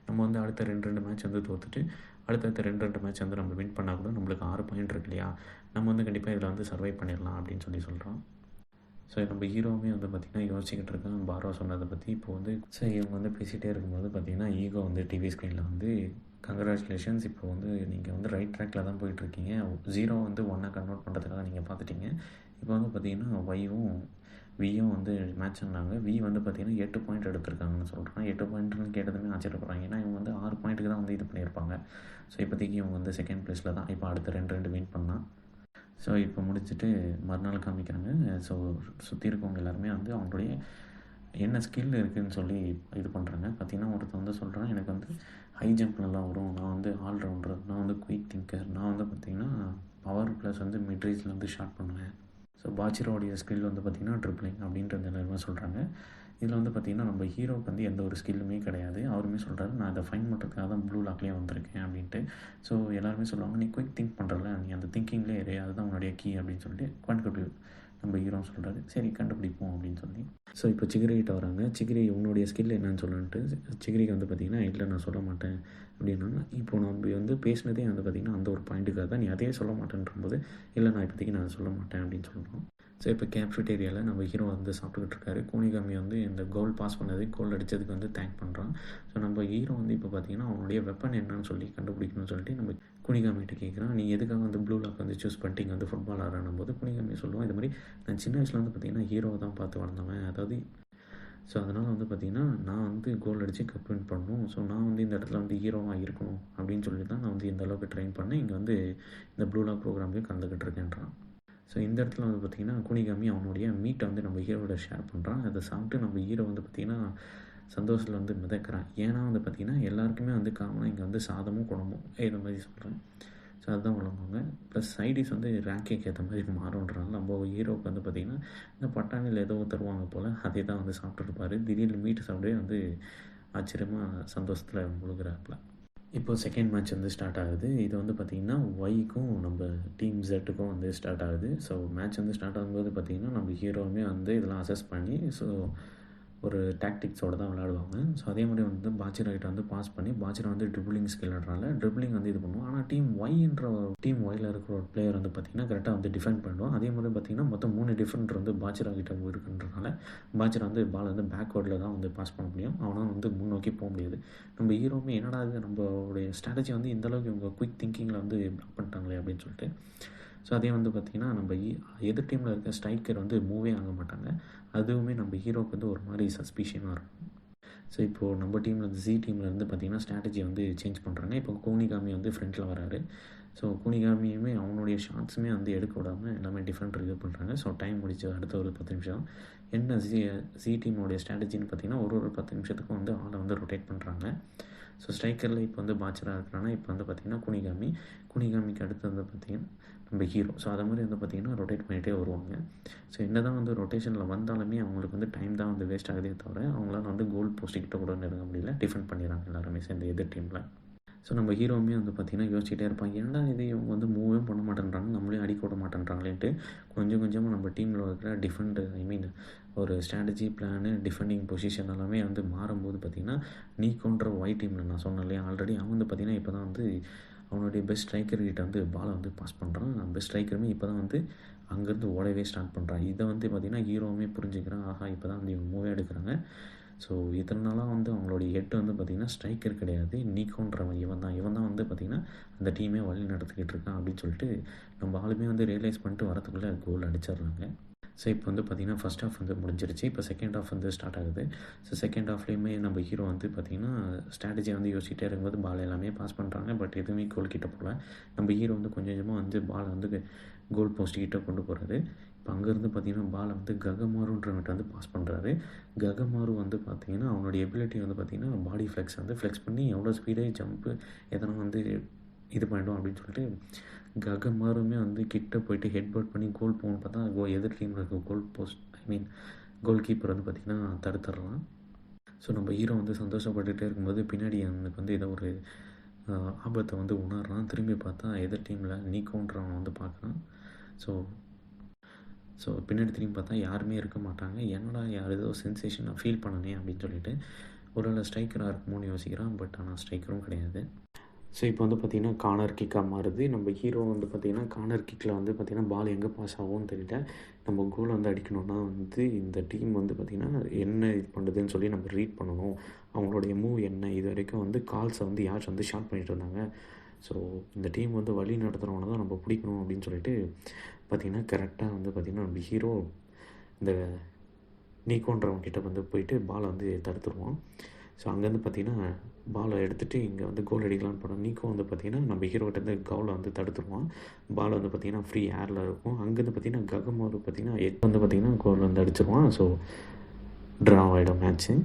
நம்ம வந்து அடுத்த 2 மேட்ச் வந்து தோற்றுட்டு அடுத்தடுத்த 2 மேட்ச் வந்து நம்ம வின் பண்ணால் கூட நம்மளுக்கு 6 பாயிண்ட் இருக்கு இல்லையா, நம்ம வந்து கண்டிப்பாக இதில் வந்து சர்வை பண்ணிடலாம் அப்படின்னு சொல்லி சொல்கிறோம். ஸோ நம்ம ஹீரோவுமே வந்து பார்த்திங்கன்னா யோசிச்சுக்கிட்டு இருக்கேன் பாரோ சொன்னதை பற்றி. இப்போ வந்து சரி இவங்க வந்து பேசிகிட்டே இருக்கும்போது பார்த்திங்கன்னா ஈகோ வந்து டிவி ஸ்க்ரீனில் வந்து கங்க்ராச்சுலேஷன்ஸ், இப்போ வந்து நீங்கள் வந்து ரைட் ட்ராக்கில் தான் போயிட்டுருக்கீங்க, 0 வந்து 1 கன்வெர்ட் பண்ணுறதுக்காக நீங்கள் பார்த்துட்டீங்க, இப்போ வந்து பார்த்திங்கன்னா ஒய்யும் வியும் வந்து மேட்ச் பண்ணாங்க, வி வந்து பார்த்திங்கன்னா 8 பாயிண்ட் எடுத்திருக்காங்கன்னு சொல்கிறாங்க. 8 பாயிண்ட்னு கேட்டதுமே ஆச்சரியப்படுறாங்க, ஏன்னா இவங்க வந்து 6 பாயிண்ட்டுக்கு தான் வந்து இது பண்ணியிருப்பாங்க. ஸோ இப்போதைக்கு இவங்க வந்து செகண்ட் ப்ளேஸில் தான், இப்போ அடுத்த 2 வின் பண்ணால். ஸோ இப்போ முடிச்சுட்டு மறுநாள் காமிக்கிறாங்க. ஸோ சுற்றி இருக்கவங்க எல்லாருமே வந்து அவங்களுடைய என்ன ஸ்கில் இருக்குதுன்னு சொல்லி இது பண்ணுறாங்க. பார்த்திங்கன்னா ஒருத்தர் வந்து சொல்கிறான், எனக்கு வந்து ஹை ஜம்ப் நல்லா வரும், நான் வந்து ஆல்ரவுண்டர், நான் வந்து குயிக் திங்கர், நான் வந்து பார்த்திங்கன்னா பவர் ப்ளஸ் வந்து மிட்ரேஜில் வந்து ஷார்ட் பண்ணுவேன். ஸோ பாச்சிரோடைய ஸ்கில் வந்து பார்த்திங்கன்னா ட்ரிப்ளிங் அப்படின்றது எல்லாருமே சொல்கிறாங்க. இதில் வந்து பார்த்திங்கன்னா நம்ம ஹீரோவுக்கு வந்து எந்த ஒரு ஸ்கில்லுமே கிடையாது. அவருமே சொல்கிறாரு, நான் அதை ஃபைன் பண்ணுறதுக்காக தான் ப்ளூ லாக்லேயே வந்திருக்கேன் அப்படின்ட்டு. ஸோ எல்லாருமே சொல்லுவாங்க, நீ குயிக் திங்க் பண்ணுறல, நீ அந்த திங்கிங்லேயே இரு, அதுதான் உன்னுடைய கீ அப்படின்னு சொல்லிட்டு குவான்டிட்டிவ் நம்ம ஹீரோ சொல்கிறாரு, சரி கண்டுபிடிப்போம் அப்படின்னு சொல்லி. ஸோ இப்போ சிகிரிகிட்ட வராங்க. சிகிரி உன்னுடைய ஸ்கில் என்னன்னு சொல்லுன்ட்டு சிகிரிக்கு வந்து பார்த்திங்கன்னா, இல்லை நான் சொல்ல மாட்டேன் அப்படின்னா, இப்போ நம்ம வந்து பேசினதே வந்து பார்த்திங்கன்னா அந்த ஒரு பாயிண்ட்டுக்காக தான், நீ அதையே சொல்ல மாட்டேன்றபோது, இல்லை நான் இப்போதைக்கு நான் சொல்ல மாட்டேன் அப்படின்னு சொல்கிறோம். ஸோ இப்போ கேஃபிட்டேரியாவில் நம்ம ஹீரோ வந்து சாப்பிட்டுக்கிட்டு இருக்காரு. கூனிகாமி வந்து இந்த கோல் பாஸ் பண்ணது, கோல் அடித்ததுக்கு வந்து தேங்க் பண்ணுறான். ஸோ நம்ம ஹீரோ வந்து இப்போ பார்த்திங்கன்னா அவனுடைய வெப்பன் என்னன்னு சொல்லி கண்டுபிடிக்கணும்னு சொல்லிட்டு நம்ம கூனிகாமிகிட்ட கேட்குறான், நீ எதுக்காக வந்து ப்ளூ லாக் வந்து சூஸ் பண்ணிட்டு இங்கே வந்து ஃபுட்பால் ஆடுறானும் போது கூனிகாமி சொல்லுவான், இது மாதிரி நான் சின்ன வயசில் வந்து பார்த்திங்கன்னா ஹீரோவை தான் பார்த்து வளர்ந்தவன். அதாவது ஸோ அதனால் வந்து பார்த்திங்கன்னா நான் வந்து கோல் அடித்து கப் வின் பண்ணணும். ஸோ நான் வந்து இந்த இடத்துல வந்து ஹீரோவாக இருக்கணும் அப்படின்னு சொல்லி தான் நான் வந்து இந்த அளவுக்கு ட்ரெயின் பண்ணேன். இங்கே வந்து இந்த ப்ளூ லாக் ப்ரோக்ராம்லேயும் கலந்துக்கிட்டு இருக்கேன்றான். ஸோ இந்த இடத்துல வந்து பார்த்திங்கன்னா கூனிகாமி அவனுடைய மீட்டை வந்து நம்ம ஹீரோவோட ஷேர் பண்ணுறான். அதை சாப்பிட்டு நம்ம ஹீரோ வந்து பார்த்திங்கன்னா சந்தோஷத்தில் வந்து மிதக்கிறான். ஏன்னா வந்து பார்த்திங்கன்னா எல்லாருக்குமே வந்து காமனாக இங்கே வந்து சாதமும் குழம்பும் இந்த மாதிரி சொல்கிறேன். ஸோ அதுதான் வழங்குவாங்க. ப்ளஸ் சைடிஸ் வந்து ரேங்க்குக்கு ஏற்ற மாதிரி மாறுன்றாங்க. நம்ம ஹீரோவுக்கு வந்து பார்த்திங்கன்னா இந்த பட்டாணியில் ஏதோ தருவாங்க போல், அதே தான் வந்து சாப்பிட்டுருப்பாரு. திடீர்னு மீட்டு சாப்பிடவே வந்து ஆச்சரியமாக சந்தோஷத்தில் முழுகிறாப்புல. இப்போது செகண்ட் மேட்ச் வந்து ஸ்டார்ட் ஆகுது. இது வந்து பார்த்திங்கன்னா ஒய்க்கும் நம்ம டீம் ஜெட்டுக்கும் வந்து ஸ்டார்ட் ஆகுது. ஸோ மேட்ச் வந்து ஸ்டார்ட் ஆகும்போது பார்த்திங்கன்னா நம்ம ஹீரோவுமே வந்து இதெல்லாம் அசஸ் பண்ணி ஸோ ஒரு டாக்டிக்ஸோடு தான் விளையாடுவாங்க. ஸோ அதே மாதிரி வந்து பாச்சிராகிட்ட வந்து பாஸ் பண்ணி பாச்சிரா வந்து ட்ரிபிளிங் ஸ்கில்ன்றனால ட்ரிபிளிங் வந்து இது பண்ணுவோம். ஆனால் டீம் ஒயில் இருக்கிற ஒரு பிளேயர் வந்து பார்த்திங்கன்னா கரெக்டாக வந்து டிஃபெண்ட் பண்ணுவோம். அதே மாதிரி பார்த்திங்கன்னா மொத்தம் 3 டிஃபெண்டர் வந்து பாச்சிராகிட்ட இருக்குன்றனால பாச்சிரா வந்து பால் வந்து பேக்வேர்டில் தான் வந்து பாஸ் பண்ண முடியும். அவனால் வந்து முன்னோக்கி போக முடியாது. நம்ம ஹீரோவுமே என்னடா இது நம்மளுடைய ஸ்ட்ராட்டஜி வந்து இந்தளவுக்கு இவங்க குயிக் திங்கிங்கில் வந்து பிளாக் பண்ணிட்டாங்களே அப்படின்னு சொல்லிட்டு. ஸோ அதே வந்து பார்த்திங்கன்னா நம்ம எதிர் டீமில் இருக்க ஸ்ட்ரைக்கர் வந்து மூவே ஆக மாட்டாங்க. அதுவுமே நம்ம ஹீரோவுக்கு வந்து ஒரு மாதிரி சஸ்பிஷியனாக இருக்கும். ஸோ இப்போது நம்ம டீமில் இருந்து பார்த்திங்கன்னா ஸ்ட்ராட்டஜி வந்து சேஞ்ச் பண்ணுறாங்க. இப்போ கூனிகாமி வந்து ஃப்ரண்ட்டில் வராரு. ஸோ கூனிகாமியுமே அவனுடைய ஷாட்ஸுமே வந்து எடுக்க விடாமல் எல்லாமே டிஃப்ரெண்ட் இது பண்ணுறாங்க. ஸோ டைம் முடிச்சு அடுத்த ஒரு 10 நிமிஷம் என்ன ஜி டீமோடைய ஸ்ட்ராட்டஜின்னு பார்த்திங்கன்னா ஒரு 10 நிமிஷத்துக்கும் வந்து ஆளை வந்து ரொட்டேட் பண்ணுறாங்க. ஸோ ஸ்ட்ரைக்கரில் இப்போ வந்து பாச்சராக இருக்கிறான்னா இப்போ வந்து பார்த்திங்கன்னா கூனிகாமிக்கு அடுத்து வந்து பார்த்திங்கன்னா நம்ம ஹீரோ. ஸோ அதை மாதிரி வந்து பார்த்திங்கன்னா ரொட்டேட் பண்ணிகிட்டே வருவாங்க. ஸோ என்ன தான் வந்து ரொட்டேஷனில் வந்தாலுமே அவங்களுக்கு வந்து டைம் தான் வந்து வேஸ்ட் ஆகுதே தவிர அவங்களால வந்து கோல் போஸ்ட்டுக்கிட்ட கூட நெருங்க முடியல. டிஃபெண்ட் பண்ணிடுறாங்க எல்லாருமே சேர்ந்து எதிர் டீமில். ஸோ நம்ம ஹீரோவுமே வந்து பார்த்திங்கன்னா யோசிச்சுட்டே இருப்பாங்க, ஏன்டா இது இவங்க வந்து மூவே பண்ண மாட்டேன்றாங்க, நம்மளையும் அடிக்க விட மாட்டேன்றாங்களேன்ட்டு கொஞ்சம் கொஞ்சமாக நம்ம டீமில் இருக்கிற ஒரு ஸ்ட்ராட்டஜி பிளானு டிஃபெண்டிங் பொசிஷன் எல்லாமே வந்து மாறும்போது பார்த்திங்கன்னா நீக்கோன்ற ஒய் டீமில் நான் சொன்னேன் இல்லையா ஆல்ரெடி, அவன் வந்து பார்த்திங்கன்னா இப்போ தான் வந்து அவனுடைய பெஸ்ட் ஸ்ட்ரைக்கர்கிட்ட வந்து பாலை வந்து பாஸ் பண்ணுறான். பெஸ்ட் ஸ்ட்ரைக்கருமே இப்போ தான் வந்து அங்கேருந்து ஓடவே ஸ்டார்ட் பண்ணுறான். இதை வந்து பார்த்திங்கன்னா ஹீரோவுமே புரிஞ்சுக்கிறான், ஆஹா இப்போ தான் வந்து இவங்க மூவே எடுக்கிறாங்க. ஸோ இத்தனை நாளாக வந்து அவங்களுடைய ஹெட் வந்து பார்த்திங்கன்னா ஸ்ட்ரைக்கர் கிடையாது, நீக்கோன்றவன் இவன் தான் வந்து பார்த்திங்கன்னா அந்த டீமே வழி நடத்திக்கிட்டு இருக்கான் அப்படின்னு சொல்லிட்டு நம்ம ஆளுமே வந்து ரியலைஸ் பண்ணிட்டு வரத்துக்குள்ளே கோல் அடிச்சிடுறாங்க. ஸோ இப்போ வந்து பார்த்திங்கன்னா ஃபஸ்ட் ஹாஃப் வந்து முடிஞ்சிருச்சு. இப்போ செகண்ட் ஹாஃப் வந்து ஸ்டார்ட் ஆகுது. ஸோ செகண்ட் ஹாஃப்லேயுமே நம்ம ஹீரோ வந்து பார்த்திங்கன்னா ஸ்ட்ராட்டஜியை வந்து யோசிச்சுட்டே இருக்கும்போது பால் எல்லாமே பாஸ் பண்ணுறாங்க. பட் எதுவுமே கோல் கிட்ட போகல. நம்ம ஹீரோ வந்து கொஞ்சம் கொஞ்சமாக வந்து பாலை வந்து கோல் போஸ்ட் கிட்ட கொண்டு போகிறாரு. இப்போ அங்கேருந்து பார்த்திங்கன்னா பாலை வந்து ககமாருன்றவன்ட்டு வந்து பாஸ் பண்ணுறாரு. ககமாரு வந்து பார்த்திங்கன்னா அவனுடைய எபிலிட்டி வந்து பார்த்திங்கன்னா பாடி ஃப்ளெக்ஸ் பண்ணி எவ்வளோ ஸ்பீடாக ஜம்ப்பு எதனா வந்து இது பண்ணிடும் அப்படின்னு சொல்லிட்டு ககமாருமே வந்து கிட்ட போயிட்டு ஹெட்பட் பண்ணி கோல் போகணும்னு பார்த்தா எதிர் டீமில் இருக்க கோல் கீப்பர் வந்து பார்த்திங்கன்னா தடுத்துடலாம். ஸோ நம்ம ஹீரோ வந்து சந்தோஷப்பட்டுகிட்டே இருக்கும்போது பின்னாடி அவனுக்கு வந்து ஏதோ ஒரு ஆபத்தை வந்து உணர்றான். திரும்பி பார்த்தா எதிர் டீமில் நீக்கோன்றவன் வந்து பார்க்குறான். ஸோ பின்னாடி திரும்பி பார்த்தா யாருமே இருக்க மாட்டாங்க. என்னடா யார் ஏதோ சென்சேஷன் நான் ஃபீல் பண்ணனே அப்படின்னு சொல்லிட்டு ஒரு ஸ்ட்ரைக்கராக இருக்குமோன்னு யோசிக்கிறான். பட் ஆனால் ஸ்ட்ரைக்கரும் கிடையாது. ஸோ இப்போ வந்து பார்த்திங்கன்னா கார்னர் கிக்காக மாறுது. நம்ம ஹீரோ வந்து பார்த்திங்கன்னா கார்னர் கிக்கில் வந்து பார்த்திங்கன்னா பால் எங்கே பாஸ் ஆகும்னு தெரியல. நம்ம கோல் வந்து அடிக்கணும்னா வந்து இந்த டீம் வந்து பார்த்திங்கன்னா என்ன இது பண்ணுறதுன்னு சொல்லி நம்ம ரீட் பண்ணணும். அவங்களுடைய மூவ் என்ன, இது வரைக்கும் வந்து கால்ஸை வந்து யார் வந்து ஷார்ட் பண்ணிகிட்டு இருந்தாங்க. ஸோ இந்த டீம் வந்து வழி நடத்துகிறவனை தான் நம்ம பிடிக்கணும் அப்படின்னு சொல்லிட்டு பார்த்திங்கன்னா கரெக்டாக வந்து பார்த்திங்கன்னா நம்ம ஹீரோ இந்த நீக்கோன்றவங்கிட்ட வந்து போயிட்டு பாலை வந்து தடுத்துருவான். ஸோ அங்கேருந்து பார்த்திங்கன்னா பாலை எடுத்துகிட்டு இங்கே வந்து கோல் அடிக்கலான்னு போனோம். நீக்கோ வந்து பார்த்திங்கன்னா நம்ம ஹீரோகிட்டேருந்து கோலை வந்து தடுத்துருவான். பால் வந்து பார்த்திங்கன்னா ஃப்ரீ ஏரில் இருக்கும். அங்கேருந்து பார்த்திங்கன்னா ககமாரு பார்த்திங்கன்னா வந்து பார்த்திங்கன்னா கோல் வந்து அடிச்சிருவான். ஸோ ட்ரா ஆகிடும் மேட்ச்சு.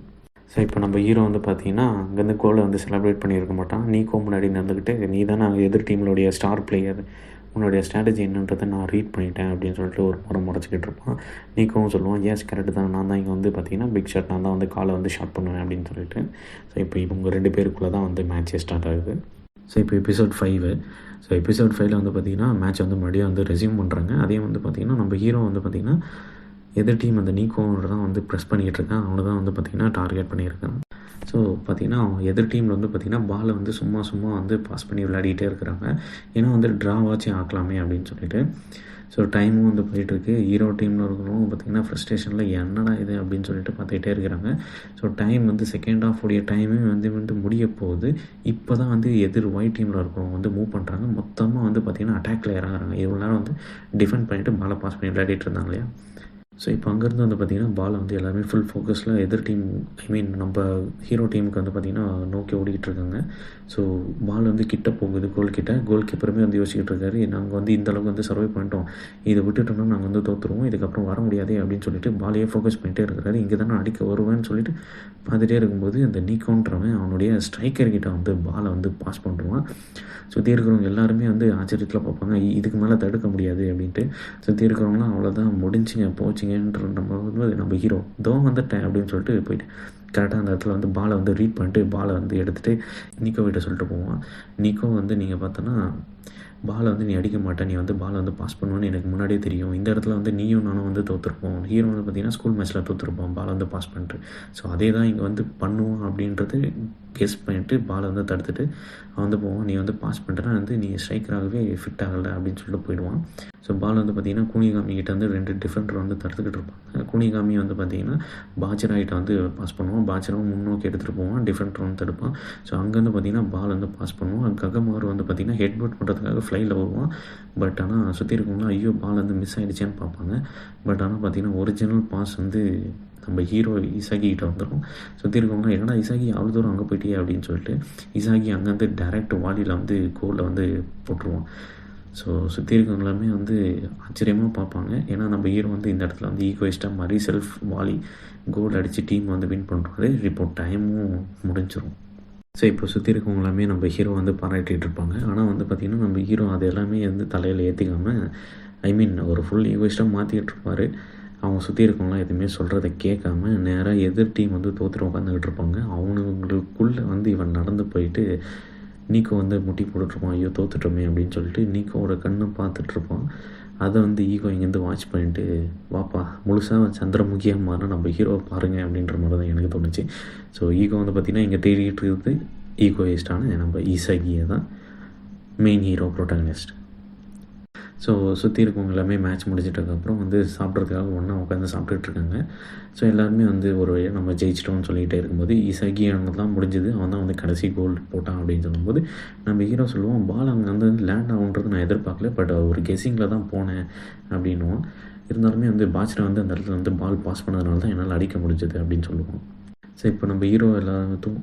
ஸோ இப்போ நம்ம ஹீரோ வந்து பார்த்திங்கன்னா அங்கேருந்து கோலை வந்து செலிப்ரேட் பண்ணியிருக்க மாட்டான். நீக்கோ முன்னாடி நடந்துக்கிட்டு நீ தான் நான் எதிர் டீம்களுடைய ஸ்டார் பிளேயர், உன்னுடைய ஸ்ட்ராட்டஜி என்னன்றதை நான் ரீட் பண்ணிட்டேன் அப்படின்னு சொல்லிட்டு ஒரு முறைச்சிக்கிட்டு இருப்பான். நீக்கவும் சொல்லுவான், ஏஸ் கரெக்டு தான், நான் தான் இங்கே வந்து பார்த்திங்கன்னா பிக் ஷாட் நான் தான் வந்து காலை வந்து ஷாட் பண்ணுவேன் அப்படின்னு சொல்லிட்டு. ஸோ இப்போ இவங்க 2 பேருக்குள்ளே தான் வந்து மேட்சே ஸ்டார்ட் ஆகுது. ஸோ இப்போ எபிசோட் 5. ஸோ எபிசோட் 5ல் வந்து பார்த்திங்கன்னா மேட்ச் வந்து மறுபடியும் வந்து ரெஸ்யூம் பண்ணுறாங்க. அதே வந்து பார்த்திங்கன்னா நம்ம ஹீரோ வந்து பார்த்திங்கன்னா எதிர் டீம் அந்த நீக்கோன்ற தான் வந்து ப்ரெஸ் பண்ணிக்கிட்டு இருக்கான். அவனை தான் வந்து பார்த்திங்கன்னா டார்கெட் பண்ணியிருக்கான். ஸோ பார்த்திங்கன்னா அவன் எதிர் டீமில் வந்து பார்த்திங்கன்னா பாலை வந்து சும்மா வந்து பாஸ் பண்ணி விளையாடிட்டே இருக்கிறாங்க. ஏன்னா வந்து ட்ராவாச்சும் ஆக்கலாமே அப்படின்னு சொல்லிட்டு. ஸோ டைமும் வந்து போயிட்டுருக்கு. ஹீரோ டீமில் இருக்கிறவங்க பார்த்திங்கன்னா ஃப்ரஸ்ட்ரேஷனில் என்னடா இது அப்படின்னு சொல்லிட்டு பார்த்துக்கிட்டே இருக்கிறாங்க. ஸோ டைம் வந்து செகண்ட் ஹாஃப் உடைய டைமே வந்து முடிய போகுது. இப்போ தான் வந்து எதிர் ஒயிட் டீமில் இருக்கிறவங்க வந்து மூவ் பண்ணுறாங்க. மொத்தமாக வந்து பார்த்திங்கன்னா அட்டாக்ல இறங்குறாங்க. இவ்வளோ நேரம் வந்து டிஃபெண்ட் பண்ணிவிட்டு பாலை பாஸ் பண்ணி விளையாடிட்டு இருந்தாங்க இல்லையா. ஸோ இப்போ அங்கேருந்து வந்து பார்த்திங்கன்னா பாலை வந்து எல்லாருமே ஃபுல் ஃபோக்கஸில் எதிர் டீம் நம்ம ஹீரோ டீமுக்கு வந்து பார்த்திங்கன்னா நோக்கி ஓடிக்கிட்டு இருக்காங்க. ஸோ பால் வந்து கிட்ட போகுது கோல் கீப்பருமே வந்து யோசிச்சுட்டு இருக்காரு, நாங்கள் வந்து இந்தளவுக்கு வந்து சர்வை பண்ணிட்டோம், இதை விட்டுட்டோம்னா நாங்கள் வந்து தோற்றுருவோம், இதுக்கப்புறம் வர முடியாதே அப்படின்னு சொல்லிட்டு பாலையே ஃபோக்கஸ் பண்ணிட்டே இருக்கிறாரு. இங்கே தானே அடிக்க வருவேன்னு சொல்லிட்டு பார்த்துட்டே இருக்கும்போது அந்த நீக்கோன்றவன் அவனுடைய ஸ்ட்ரைக்கர்கிட்ட வந்து பாலை வந்து பாஸ் பண்ணுறான். சுற்றி இருக்கிறவங்க எல்லாருமே வந்து ஆச்சரியத்தில் பார்ப்பாங்க, இதுக்கு மேலே தடுக்க முடியாது அப்படின்ட்டு. சுற்றி இருக்கிறவங்களாம் அவ்வளோதான் முடிஞ்சிங்க போச்சிங்கன்ற நம்ம ஹீரோ தோ வந்துட்டேன் அப்படின்னு சொல்லிட்டு போயிட்டு கரெக்டாக அந்த இடத்துல வந்து பாலை வந்து ரீட் பண்ணிட்டு பாலை வந்து எடுத்துகிட்டு நீக்கோ கிட்ட சொல்லிட்டு போவான். நீக்கோ வந்து நீங்கள் பார்த்தோன்னா பாலை வந்து நீ அடிக்க மாட்டேன், நீ வந்து பாலை வந்து பாஸ் பண்ணுவேன்னு எனக்கு முன்னாடியே தெரியும், இந்த இடத்துல வந்து நீயும் நானும் வந்து தோற்றுருப்போம், ஹீரோ வந்து பார்த்திங்கன்னா ஸ்கூல் மேட்ச்சில் தோற்றுருப்போம் பாலை வந்து பாஸ் பண்ணிட்டு. ஸோ அதே தான் இங்கே வந்து பண்ணுவோம் அப்படின்றது கெஸ் பண்ணிவிட்டு பாலை வந்து தடுத்துட்டு அவன் வந்து போவான். நீ வந்து பாஸ் பண்ணிட்டேன்னா வந்து நீ ஸ்ட்ரைக்கராகவே ஃபிட் ஆகலை அப்படின்னு சொல்லிட்டு போயிடுவான். ஸோ பால் வந்து பார்த்திங்கன்னா கூனிகாமி கிட்ட வந்து 2 டிஃபெண்டர் வந்து தடுத்துக்கிட்டு இருப்பாங்க. கூனிகாமி வந்து பார்த்திங்கன்னா பாஜராகிட்ட வந்து பாஸ் பண்ணுவான், பாஜராவும் முன்னோக்கி எடுத்துகிட்டு போவான், டிஃபெண்டர் வந்து தடுப்பான். ஸோ அங்கேருந்து பார்த்திங்கன்னா பால் வந்து பாஸ் பண்ணுவான். ககமார் வந்து பார்த்திங்கன்னா ஹெட்பட் பண்ணுறதுக்காக ஃப்ளையில் வருவான். பட் ஆனால் சுற்றி இருக்கவங்களாம் ஐயோ பால் வந்து மிஸ் ஆகிடுச்சேன்னு பார்ப்பாங்க. பட் ஆனால் பார்த்திங்கன்னா ஒரிஜினல் பாஸ் வந்து நம்ம ஹீரோ இசாகி கிட்ட வந்துடும். சுற்றி இருக்கவங்க என்னடா இசாகி அவ்வளோ தூரம் அங்கே போயிட்டே அப்படின்னு சொல்லிட்டு இசாகி அங்கேருந்து டைரக்ட் வாலியில் வந்து கோலில் வந்து போட்டுருவான். ஸோ சுற்றி இருக்கவங்களுமே வந்து ஆச்சரியமாக பார்ப்பாங்க. ஏன்னா நம்ம ஹீரோ வந்து இந்த இடத்துல வந்து ஈகோயிஸ்டாக மாதிரி செல்ஃப் வாலி கோல் அடித்து டீம் வந்து வின் பண்ணுறாரு. இப்போ டைமும் முடிஞ்சிடும். ஸோ இப்போ சுற்றி இருக்கவங்களாமே நம்ம ஹீரோ வந்து பாராட்டிகிட்டு இருப்பாங்க. ஆனால் வந்து பார்த்திங்கன்னா நம்ம ஹீரோ அது எல்லாமே வந்து தலையில் ஏற்றிக்காமல் ஒரு ஃபுல் ஈகோயிஸ்டாக மாற்றிக்கிட்டு இருப்பார். அவங்க சுற்றி இருக்கவங்களாம் எதுவுமே சொல்கிறத கேட்காம நேராக எதிர் டீம் வந்து தோற்றுட்டு உட்காந்துக்கிட்டு இருப்பாங்க. அவனுங்களுக்குள்ளே வந்து இவன் நடந்து போயிட்டு நீக்கோ வந்து முட்டி போட்டுட்ருப்பான், ஐயோ தோத்துட்டோமே அப்படின்னு சொல்லிட்டு நீக்கோவோட கண்ணை பார்த்துட்ருப்பான். அதை வந்து ஈகோ இங்கேருந்து வாட்ச் பண்ணிட்டு வாப்பா முழுசாக சந்திரமுகியாக மாறினா நம்ம ஹீரோவை பாருங்கள் அப்படின்ற மாதிரி தான் எனக்கு தோணுச்சு. ஸோ ஈகோ வந்து பார்த்திங்கன்னா இங்கே தேடிக்கிட்டு இருக்குது ஈகோயிஸ்டான நம்ம இசாகியை தான் மெயின் ஹீரோ ப்ரோட்டாகனிஸ்ட். ஸோ சுற்றி இருக்கவங்க எல்லாமே மேட்ச் முடிச்சிட்டதுக்கப்புறம் வந்து சாப்பிட்றதுக்காக ஒன்றா உட்காந்து சாப்பிட்டுட்டு இருக்காங்க. ஸோ எல்லாருமே வந்து ஒரு வழியாக நம்ம ஜெயிச்சிட்டோம்னு சொல்லிகிட்டே இருக்கும்போது இசாகி தான் முடிஞ்சது, அவன் தான் வந்து கடைசி கோல் போட்டான் அப்படின்னு சொல்லும்போது நம்ம ஹீரோ சொல்லுவோம், பால் அங்கே வந்து லேண்ட் ஆகுன்றது நான் எதிர்பார்க்கல, பட் ஒரு கெஸ்ஸிங்கில் தான் போனேன் அப்படின்னுவோம். இருந்தாலுமே வந்து பாச்சரை வந்து அந்த இடத்துல வந்து பால் பாஸ் பண்ணதுனால தான் என்னால் அடிக்க முடிஞ்சது அப்படின்னு சொல்லுவோம். ஸோ இப்போ நம்ம ஹீரோ எல்லோரும்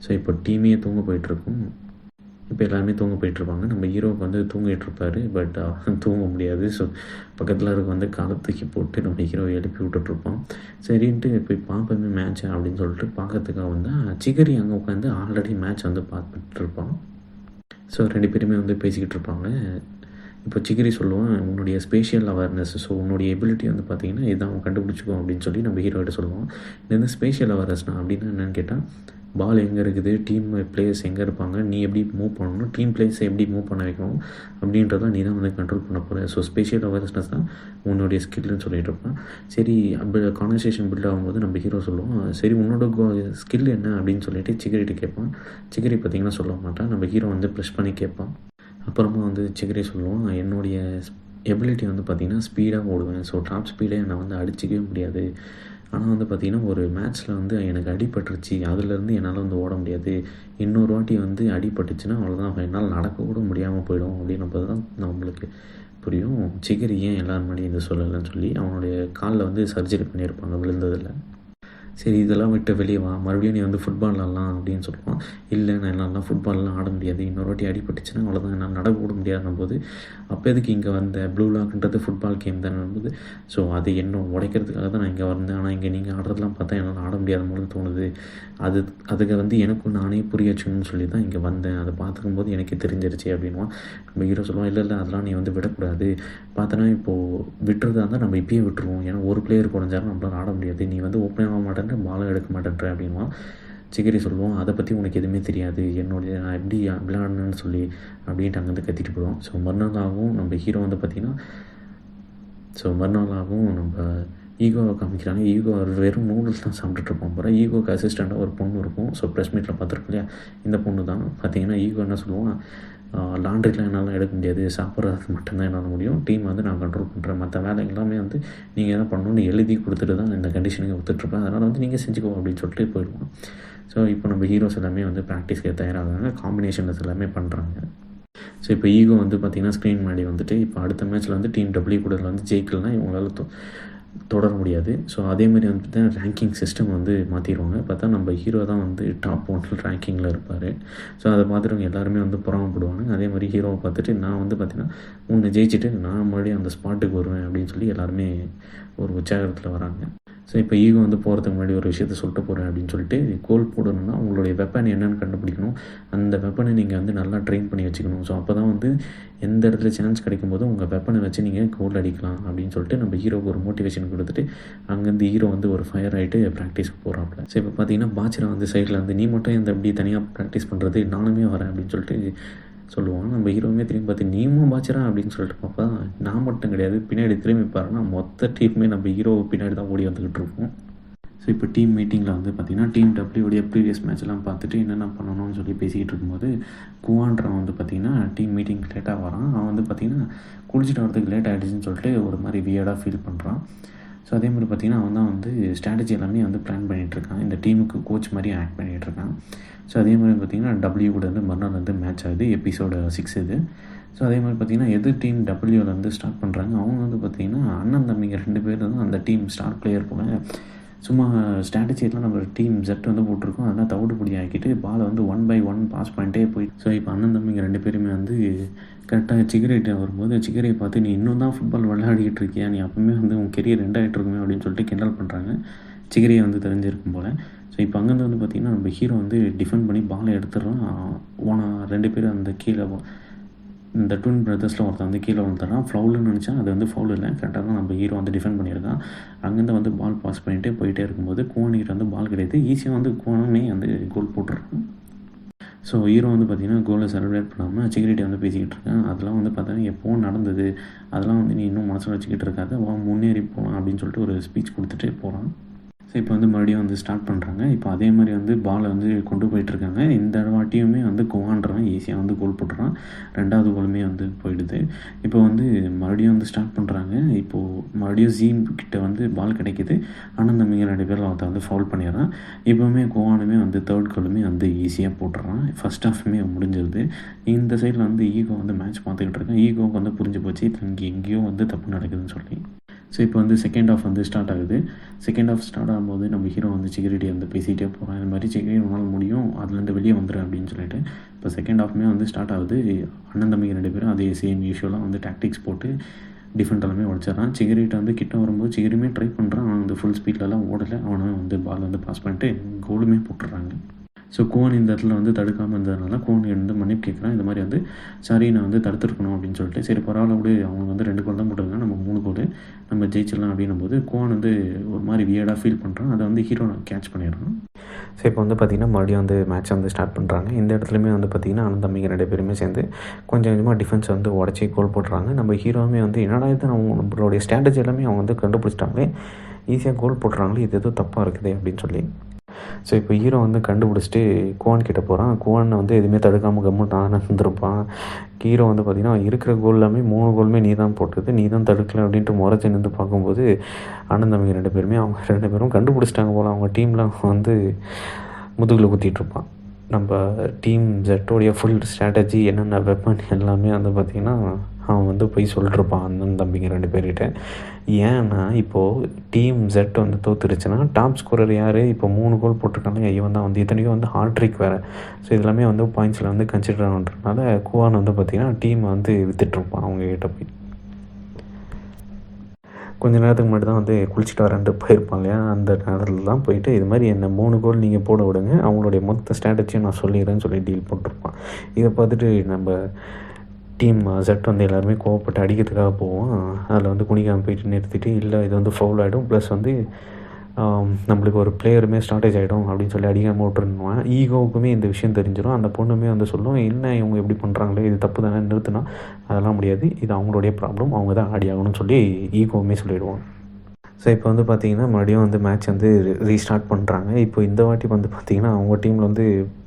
ஸோ இப்போ டீமே தூங்க போயிட்டுருக்கோம். இப்போ எல்லாருமே தூங்க போயிட்டுருப்பாங்க. நம்ம ஹீரோவுக்கு வந்து தூங்கிட்டு இருப்பார், பட் தூங்க முடியாது. ஸோ பக்கத்தில் இருக்க வந்து காலை தூக்கி போட்டு நம்ம ஹீரோவை எழுப்பி விட்டுட்ருப்போம். சரின்ட்டு போய் பார்ப்போமே மேட்ச்சை அப்படின்னு சொல்லிட்டு பார்க்கறதுக்காக வந்தால் சிகரி அங்கே உட்காந்து ஆல்ரெடி மேட்ச் வந்து பார்த்துட்ருப்பான். ஸோ 2 பேருமே வந்து பேசிக்கிட்டு இருப்பாங்க. இப்போ சிகிரி சொல்லுவான், உன்னுடைய ஸ்பேஷியல் அவேர்னஸ், ஸோ உன்னுடைய எபிலிட்டி வந்து பார்த்திங்கன்னா இதான் கண்டுபிடிச்சிக்கோ அப்படின்னு சொல்லி நம்ம ஹீரோகிட்ட சொல்லுவோம். இது வந்து ஸ்பேஷியல் அவேர்னஸ்னா அப்படின்னு என்னென்னு கேட்டால் பால் எங்கே இருக்குது, டீம் பிளேயர்ஸ் எங்கே இருப்பாங்க, நீ எப்படி மூவ் பண்ணணும், டீம் பிளேயர்ஸை எப்படி மூவ் பண்ண வைக்கணும் அப்படின்றத நீ தான் வந்து கண்ட்ரோல் பண்ண போகிற. ஸோ ஸ்பேஷியல் அவேர்னஸ் தான் உன்னுடைய ஸ்கில்னு சொல்லிட்டு இருப்பான். சரி கான்வர்சேஷன் பில்ட் ஆகும்போது நம்ம ஹீரோ சொல்லுவோம், சரி உன்னோட ஸ்கில் என்ன அப்படின்னு சொல்லிட்டு சிகரிட்டு கேட்பான். சிகரி பார்த்திங்கன்னா சொல்ல மாட்டான். நம்ம ஹீரோ வந்து ப்ரெஷ் பண்ணி கேட்பான். அப்புறமா வந்து சிகரி சொல்லுவோம், என்னுடைய எபிலிட்டி வந்து பார்த்திங்கன்னா ஸ்பீடாக ஓடுவேன், ஸோ டாப் ஸ்பீடே என்னை வந்து அடிச்சிக்கவே முடியாது. ஆனால் வந்து பார்த்திங்கன்னா ஒரு மேட்ச்சில் வந்து எனக்கு அடிபட்டுருச்சு, அதுலேருந்து என்னால் வந்து ஓட முடியாது, இன்னொரு வாட்டி வந்து அடிபட்டுச்சுன்னா அவ்வளோதான், என்னால் நடக்கக்கூட முடியாமல் போயிடும் அப்படின்னப்போ தான் நம்மளுக்கு புரியும் சிகரி ஏன் எல்லோரும் முன்னாடி இதை சொல்லலைன்னு சொல்லி. அவனுடைய காலில் வந்து சர்ஜரி பண்ணியிருப்பாங்க விழுந்ததில். சரி இதெல்லாம் விட்டு வெளியே வா, மறுபடியும் நீ வந்து ஃபுட்பால் ஆடலாம் அப்படின்னு சொல்லுவான். இல்லை நான் என்னாலாம் ஃபுட்பால்லாம் ஆட முடியாது, இன்னொரு வாட்டி அடிபட்டுச்சுன்னா அவ்வளோதான், என்னால் நடக்க கூட முடியாதுன்னும் போது அப்போ எதுக்கு இங்கே வந்த, ப்ளூ லாக்ன்றது ஃபுட்பால் கேம் தானே போது, ஸோ அது என்ன உடைக்கிறதுக்காக தான் நான் இங்கே வந்தேன், ஆனால் இங்கே நீங்கள் ஆடுறதெல்லாம் பார்த்தா என்னால் ஆட முடியாத போல தோணுது, அதுக்கு வந்து எனக்கும் நானே புரிய வச்சுக்கணும்னு சொல்லி தான் இங்கே வந்தேன், அதை பார்த்துக்கும்போது எனக்கு தெரிஞ்சிருச்சு அப்படின்வான். நம்ம ஹீரோ சொல்லுவான், இல்லை அதெல்லாம் நீ வந்து விடக்கூடாது, பார்த்தோன்னா இப்போது விட்டுறதா இருந்தால் நம்ம இப்பயே விட்டுருவோம், ஏன்னா ஒரு பிளேயர் குறைஞ்சாலும் நம்மளால் ஆட முடியாது, நீ வந்து ஓப்பன் ஆக மாட்டேன் பாலும் எடுக்க மாட்டேன்ற அப்படின்வான். சிகரி சொல்லுவோம், அதை பற்றி உனக்கு எதுவுமே தெரியாது, நான் எப்படி விளையாடணுன்னு சொல்லி அப்படின்ட்டு அங்கேருந்து கத்திட்டு போயிடுவோம். ஸோ மறுநாளாகவும் நம்ம ஹீரோ வந்து பார்த்திங்கன்னா நம்ம ஈகோவை காமிக்கிறாங்க. ஈகோ வெறும் நூடுல்ஸ் தான் சாப்பிட்டுட்ருப்போம். அப்புறம் ஈகோக்கு அசிஸ்டண்ட்டாக ஒரு பொண்ணு இருக்கும். ஸோ ப்ரெஸ் மீட்டில் பார்த்துருக்கோம் இல்லையா, இந்த பொண்ணு தான் பார்த்திங்கன்னா ஈகோ என்ன சொல்லுவோம், லாண்ட்ரிலாம் என்னால் எடுக்க முடியாது, சாப்பிட்றது மட்டும்தான் என்னால் முடியும், டீம் வந்து நான் கண்ட்ரோல் பண்ணுறேன், மற்ற வேலை எல்லாமே வந்து நீங்கள் என்ன பண்ணணும்னு எழுதி கொடுத்துட்டு தான் இந்த கண்டிஷனுக்கு ஒத்துட்ருப்பேன், அதனால் வந்து நீங்கள் செஞ்சுக்கோ அப்படின்னு சொல்லிட்டு போயிடுவோம். ஸோ இப்போ நம்ம ஹீரோஸ் எல்லாமே வந்து ப்ராக்டிஸ்க்கு தயாராகிறாங்க, காம்பினேஷன்ஸ் எல்லாமே பண்ணுறாங்க. ஸோ இப்போ ஈகோ வந்து பார்த்திங்கன்னா ஸ்க்ரீன் முன்னாடி வந்துட்டு இப்போ அடுத்த மேட்ச்சில் வந்து டீம் டபிள்யூ கூட வந்து ஜெயிக்கலனா இவங்களால் தொடர முடியாது. ஸோ அதேமாதிரி வந்துட்டு ரேங்கிங் சிஸ்டம் வந்து மாற்றிடுவாங்க. பார்த்தா நம்ம ஹீரோ தான் வந்து டாப் 1 ரேங்கிங்கில் இருப்பார். ஸோ அதை பார்த்துட்டு எல்லாருமே வந்து பொறாமப்படுவாங்க. அதே மாதிரி ஹீரோவை பார்த்துட்டு நான் வந்து பார்த்திங்கன்னா உன்னை ஜெயிச்சுட்டு நான் மறுபடியும் அந்த ஸ்பாட்டுக்கு வருவேன் அப்படின்னு சொல்லி எல்லாருமே ஒரு உற்சாகத்தில் வராங்க. ஸோ இப்போ ஈகோ வந்து போகிறதுக்கு முன்னாடி ஒரு விஷயத்த சொல்லிட்டு போகிறேன் அப்படின்னு சொல்லிட்டு, கோல் போடணும்னா உங்களுடைய வெப்பன் என்னென்னு கண்டுபிடிக்கணும், அந்த வெப்பனை நீங்கள் வந்து நல்லா ட்ரெயின் பண்ணி வச்சுக்கணும். ஸோ அப்போ தான் வந்து எந்த இடத்துல சான்ஸ் கிடைக்கும் போது உங்கள் வெப்பனை வச்சு நீங்கள் கோல் அடிக்கலாம் அப்படின்னு சொல்லிட்டு நம்ம ஹீரோவுக்கு ஒரு மோட்டிவேஷன் கொடுத்துட்டு அங்கேருந்து ஹீரோ வந்து ஒரு ஃபயர் ஆகிட்டு ப்ராக்டிஸ்க்கு போகிறாப்புல. ஸோ இப்போ பார்த்தீங்கன்னா பாச்சிரா வந்து சைடில் வந்து நீ மட்டும் இந்த எப்படி தனியாக ப்ராக்டிஸ் பண்ணுறது, நானுமே வரேன் அப்படின்னு சொல்லிட்டு சொல்லுவான். நம்ம ஹீரோவுமே திரும்பி பார்த்து நீயும் பாச்சிரா அப்படின்னு சொல்லிட்டு பார்ப்பா, நான் மட்டும் கிடையாது, பின்னாடி திரும்பி பாருன்னா மொத்த டீமுமே நம்ம ஹீரோ பின்னாடி தான் ஓடி வந்துக்கிட்டு இருப்போம். ஸோ இப்போ டீம் மீட்டிங்கில் வந்து பார்த்திங்கன்னா டீம் டபிள்யூடைய ப்ரீவியஸ் மேட்ச்லாம் பார்த்துட்டு என்னென்ன பண்ணணும்னு சொல்லி பேசிக்கிட்டு இருக்கும்போது குவான்ட்ரன் வந்து பார்த்திங்கன்னா டீம் மீட்டிங் லேட்டாக வரான். அவன் வந்து பார்த்திங்கன்னா குளிச்சுட்டு வரதுக்கு லேட் ஆகிடுச்சின்னு சொல்லிட்டு ஒரு மாதிரி வியர்டாக ஃபீல் பண்ணுறான். ஸோ அதே மாதிரி பார்த்திங்கன்னா அவன் தான் வந்து ஸ்ட்ராட்டஜி எல்லாமே வந்து பிளான் பண்ணிகிட்ருக்கான், இந்த டீமுக்கு கோச் மாதிரி ஆக்ட் பண்ணிகிட்ருக்கான். ஸோ அதே மாதிரி பார்த்திங்கன்னா டபிள்யூ கூட வந்து மறுநாள் வந்து மேட்ச் ஆகுது, எபிசோடு 6 இது. ஸோ அதே மாதிரி பார்த்திங்கன்னா எது டீம் டபிள்யூவில் வந்து ஸ்டார்ட் பண்ணுறாங்க, அவங்க வந்து பார்த்திங்கன்னா அண்ணன் தம்பிங்க 2 பேர் தான் அந்த டீம் ஸ்டார் பிளேயர் போல் சும்மா ஸ்ட்ராட்டஜியெல்லாம் நம்ம டீம் ஜெட் வந்து போட்டிருக்கோம், அதெல்லாம் தவிடுபடி ஆக்கிட்டு பாலை வந்து 1 by 1 பாஸ் பண்ணிட்டே போயிட்டு. ஸோ இப்போ அண்ணன் தம்பிங்க 2 பேருமே வந்து கரெக்டாக சிகரெட்டை வரும்போது சிகரையை பார்த்து நீ இன்னும் தான் ஃபுட்பால் விளையாடிக்கிட்டு இருக்கியா, நீ அப்பவுமே வந்து உன் கெரியர் ரெண்டாகிட்டு இருக்குமே அப்படின்னு சொல்லிட்டு கிண்டல் பண்ணுறாங்க. சிகரையை வந்து தெரிஞ்சிருக்கும் போல். ஸோ இப்போ அங்கேருந்து வந்து பார்த்திங்கன்னா நம்ம ஹீரோ வந்து டிஃபெண்ட் பண்ணி பாலை எடுத்துடுறான். 2 பேர் அந்த கீழே இந்த ட்வின் பிரதர்ஸில் ஒருத்தன் வந்து கீழே வந்துடுறான். ஃபவுலுன்னு நினச்சா அது வந்து ஃபவுல் இல்லை, கரெக்டாக தான் நம்ம ஹீரோ வந்து டிஃபெண்ட் பண்ணியிருக்கான். அங்கேருந்து வந்து பால் பாஸ் பண்ணிகிட்டே போயிட்டே இருக்கும்போது கோனிகிட்ட வந்து பால் கிடையாது, ஈஸியாக வந்து கோனே வந்து கோல் போட்டுடுறான். ஸோ ஹீரோ வந்து பார்த்திங்கன்னா கோலை செலிப்ரேட் பண்ணாமல் சிகரெட்டை வந்து பேசிக்கிட்டு இருக்கேன். அதெல்லாம் வந்து பார்த்தீங்கன்னா எப்போ நடந்தது, அதெல்லாம் வந்து நீ இன்னும் மனசில் வச்சுக்கிட்டு இருக்காது, முன்னேறி போகலாம் அப்படின்னு சொல்லிட்டு ஒரு ஸ்பீச் கொடுத்துட்டே போகிறான். ஸோ இப்போ வந்து மறுபடியும் வந்து ஸ்டார்ட் பண்ணுறாங்க. இப்போ அதே மாதிரி வந்து பாலை வந்து கொண்டு போயிட்டுருக்காங்க. இந்த வாட்டியுமே வந்து குவான்ட்ரன் ஈஸியாக வந்து கோல் போட்டுறான். 2வது கோலுமே வந்து போயிடுது. இப்போ வந்து மறுபடியும் வந்து ஸ்டார்ட் பண்ணுறாங்க. இப்போது மறுபடியும் ஜீம் கிட்ட வந்து பால் கிடைக்கிது, ஆனால் தம்பிங்க 2 பேரும் அவன் வந்து ஃபவுல் பண்ணிடுறான். இப்போவுமே குவானுமே வந்து 3rd கோலுமே வந்து ஈஸியாக போட்டுறான். ஃபஸ்ட் ஹாஃப்மே முடிஞ்சிருது. இந்த சைடில் வந்து ஈகோ வந்து மேட்ச் பார்த்துக்கிட்டு இருக்கேன். ஈகோவுக்கு வந்து புரிஞ்சு போச்சு இங்கே எங்கேயோ வந்து தப்பு நடக்குதுன்னு சொல்லி. ஸோ இப்போ வந்து செகண்ட் ஹாஃப் வந்து ஸ்டார்ட் ஆகுது. செகண்ட் ஹாஃப் ஸ்டார்ட் ஆகும்போது நம்ம ஹீரோ வந்து சிகரெட்டி வந்து பேசிகிட்டே போகிறான், இந்த மாதிரி சிகரெட்டி உன்னால் முடியும், அதுலேருந்து வெளியே வந்துடு அப்படின்னு சொல்லிட்டு. இப்போ செகண்ட் ஹாஃப்மே வந்து ஸ்டார்ட் ஆகுது. அண்ணன் தம்பிங்க 2 பேரும் அதே சேம் யூஷுவலாக வந்து டாக்டிக்ஸ் போட்டு டிஃபெண்ட் எல்லாமே உடச்சிட்றான். சிகரெட்டை வந்து கிட்ட வரும்போது சிகரெட்டுமே ட்ரை பண்ணுறான், அவன் வந்து ஃபுல் ஸ்பீட்லலாம் ஓடலை, அவனை வந்து பால் வந்து பாஸ் பண்ணிட்டு கோலுமே போட்டுடுறாங்க. ஸோ கோன் இந்த இடத்துல வந்து தடுக்காமல் இருந்ததுனால கோன் வந்து மன்னிப்பு கேட்குறான். இந்த மாதிரி வந்து சாரி நான் வந்து தடுத்துருக்கணும் அப்படின்னு சொல்லிட்டு. சரி பரவாயில்ல விடு, அவங்க வந்து 2 கோல் தான் போட்டிருக்காங்க, நம்ம 3 கோல் நம்ம ஜெயிச்சிடலாம் அப்படின்னும் போது கோன் வந்து ஒரு மாதிரி வியர்டாக ஃபீல் பண்ணுறான். அதை வந்து ஹீரோ கேட்ச் பண்ணிடுறான். ஸோ இப்போ வந்து பார்த்திங்கன்னா மறுபடியும் வந்து மேட்ச் வந்து ஸ்டார்ட் பண்ணுறாங்க. இந்த இடத்துலையுமே வந்து பார்த்திங்கன்னா அண்ணன் தம்பிங்க 2 பேருமே சேர்ந்து கொஞ்சம் கொஞ்சமாக டிஃபென்ஸ் வந்து உடச்சி கோல் போட்டுறாங்க. நம்ம ஹீரோவுமே வந்து என்னடா இது, நம்மளுடைய ஸ்ட்ராட்டஜி எல்லாமே அவங்க வந்து கண்டுபிடிச்சிட்டாங்களே, ஈஸியாக கோல் போட்டுறாங்களே, இது எதுவும் தப்பாக இருக்குது அப்படின்னு சொல்லி. ஸோ இப்போ ஹீரோ வந்து கண்டுபிடிச்சிட்டு குவான் கிட்டே போகிறான். குவானை வந்து எதுவுமே தடுக்காமல் கம்முன்னு நான் இருந்திருப்பான். ஹீரோ வந்து பார்த்திங்கன்னா இருக்கிற கோல் எல்லாமே 3 கோலுமே நீ தான் போட்டது, நீ தான் தடுக்கல அப்படின்ட்டு முறைச்சி நின்று பார்க்கும்போது அண்ணன் தம்பிங்க 2 பேருமே அவங்க 2 பேரும் கண்டுபிடிச்சிட்டாங்க போல். அவங்க டீமில் வந்து முதுகில் குத்திகிட்ருப்பான். நம்ம டீம் ஜெட்டோடைய ஃபுல் ஸ்ட்ராட்டஜி என்னென்ன வெப்பன் எல்லாமே வந்து பார்த்திங்கன்னா அவன் வந்து போய் சொல்லிட்டுருப்பான் அண்ணன் தம்பிங்க 2 பேர்கிட்ட. ஏன்னா இப்போது டீம் ஜெட் வந்து தோத்துருச்சுன்னா டாப் ஸ்கோரர் யார், இப்போ 3 கோல் போட்டிருக்காங்க, இவன் தான் வந்து இத்தனைக்கும் வந்து ஹாட்ரிக் வேறு. ஸோ இதெல்லாமே வந்து பாயிண்ட்ஸில் வந்து கன்சிடர் பண்ணுறதுனால குவான் வந்து பார்த்திங்கன்னா டீமை வந்து வித்துட்ருப்பான் அவங்ககிட்ட போய். கொஞ்சம் நேரத்துக்கு முன்னாடி தான் வந்து குளிச்சுட்டு வரேன்ட்டு போயிருப்பான் இல்லையா, அந்த நேரத்தில் தான் போயிட்டு இது மாதிரி என்ன 3 கோல் நீங்கள் போட விடுங்க, அவங்களுடைய மொத்த ஸ்ட்ராட்டஜியும் நான் சொல்லிடுறேன்னு சொல்லி டீல் போட்டிருப்பான். இதை பார்த்துட்டு நம்ம டீம் ஜெட் வந்து எல்லாருமே கோவப்பட்டு அடிக்கிறதுக்காக போவோம். அதில் வந்து குனிக்காமல் போயிட்டு நிறுத்திட்டு இல்லை இது வந்து ஃபவுல் ஆகிடும், ப்ளஸ் வந்து நம்மளுக்கு ஒரு பிளேயருமே ஷார்ட்டேஜ் ஆகிடும் அப்படின்னு சொல்லி அடிக்காமல் விட்டுருணுவான். ஈகோவுக்குமே இந்த விஷயம் தெரிஞ்சிடும். அந்த பொண்ணுமே வந்து சொல்லும், என்ன இவங்க இப்படி பண்ணுறாங்களே, இது தப்பு தானே, நிறுத்தினா அதெல்லாம் முடியாது, இது அவங்களுடைய ப்ராப்ளம், அவங்க தான் ஆடி ஆகணும்னு சொல்லி ஈகோவுமே சொல்லிவிடுவான். ஸோ இப்போ வந்து பார்த்திங்கன்னா மறுபடியும் வந்து மேட்ச் வந்து ரீஸ்டார்ட் பண்ணுறாங்க. இப்போ இந்த வாட்டி வந்து பார்த்திங்கன்னா அவங்க டீமில் வந்து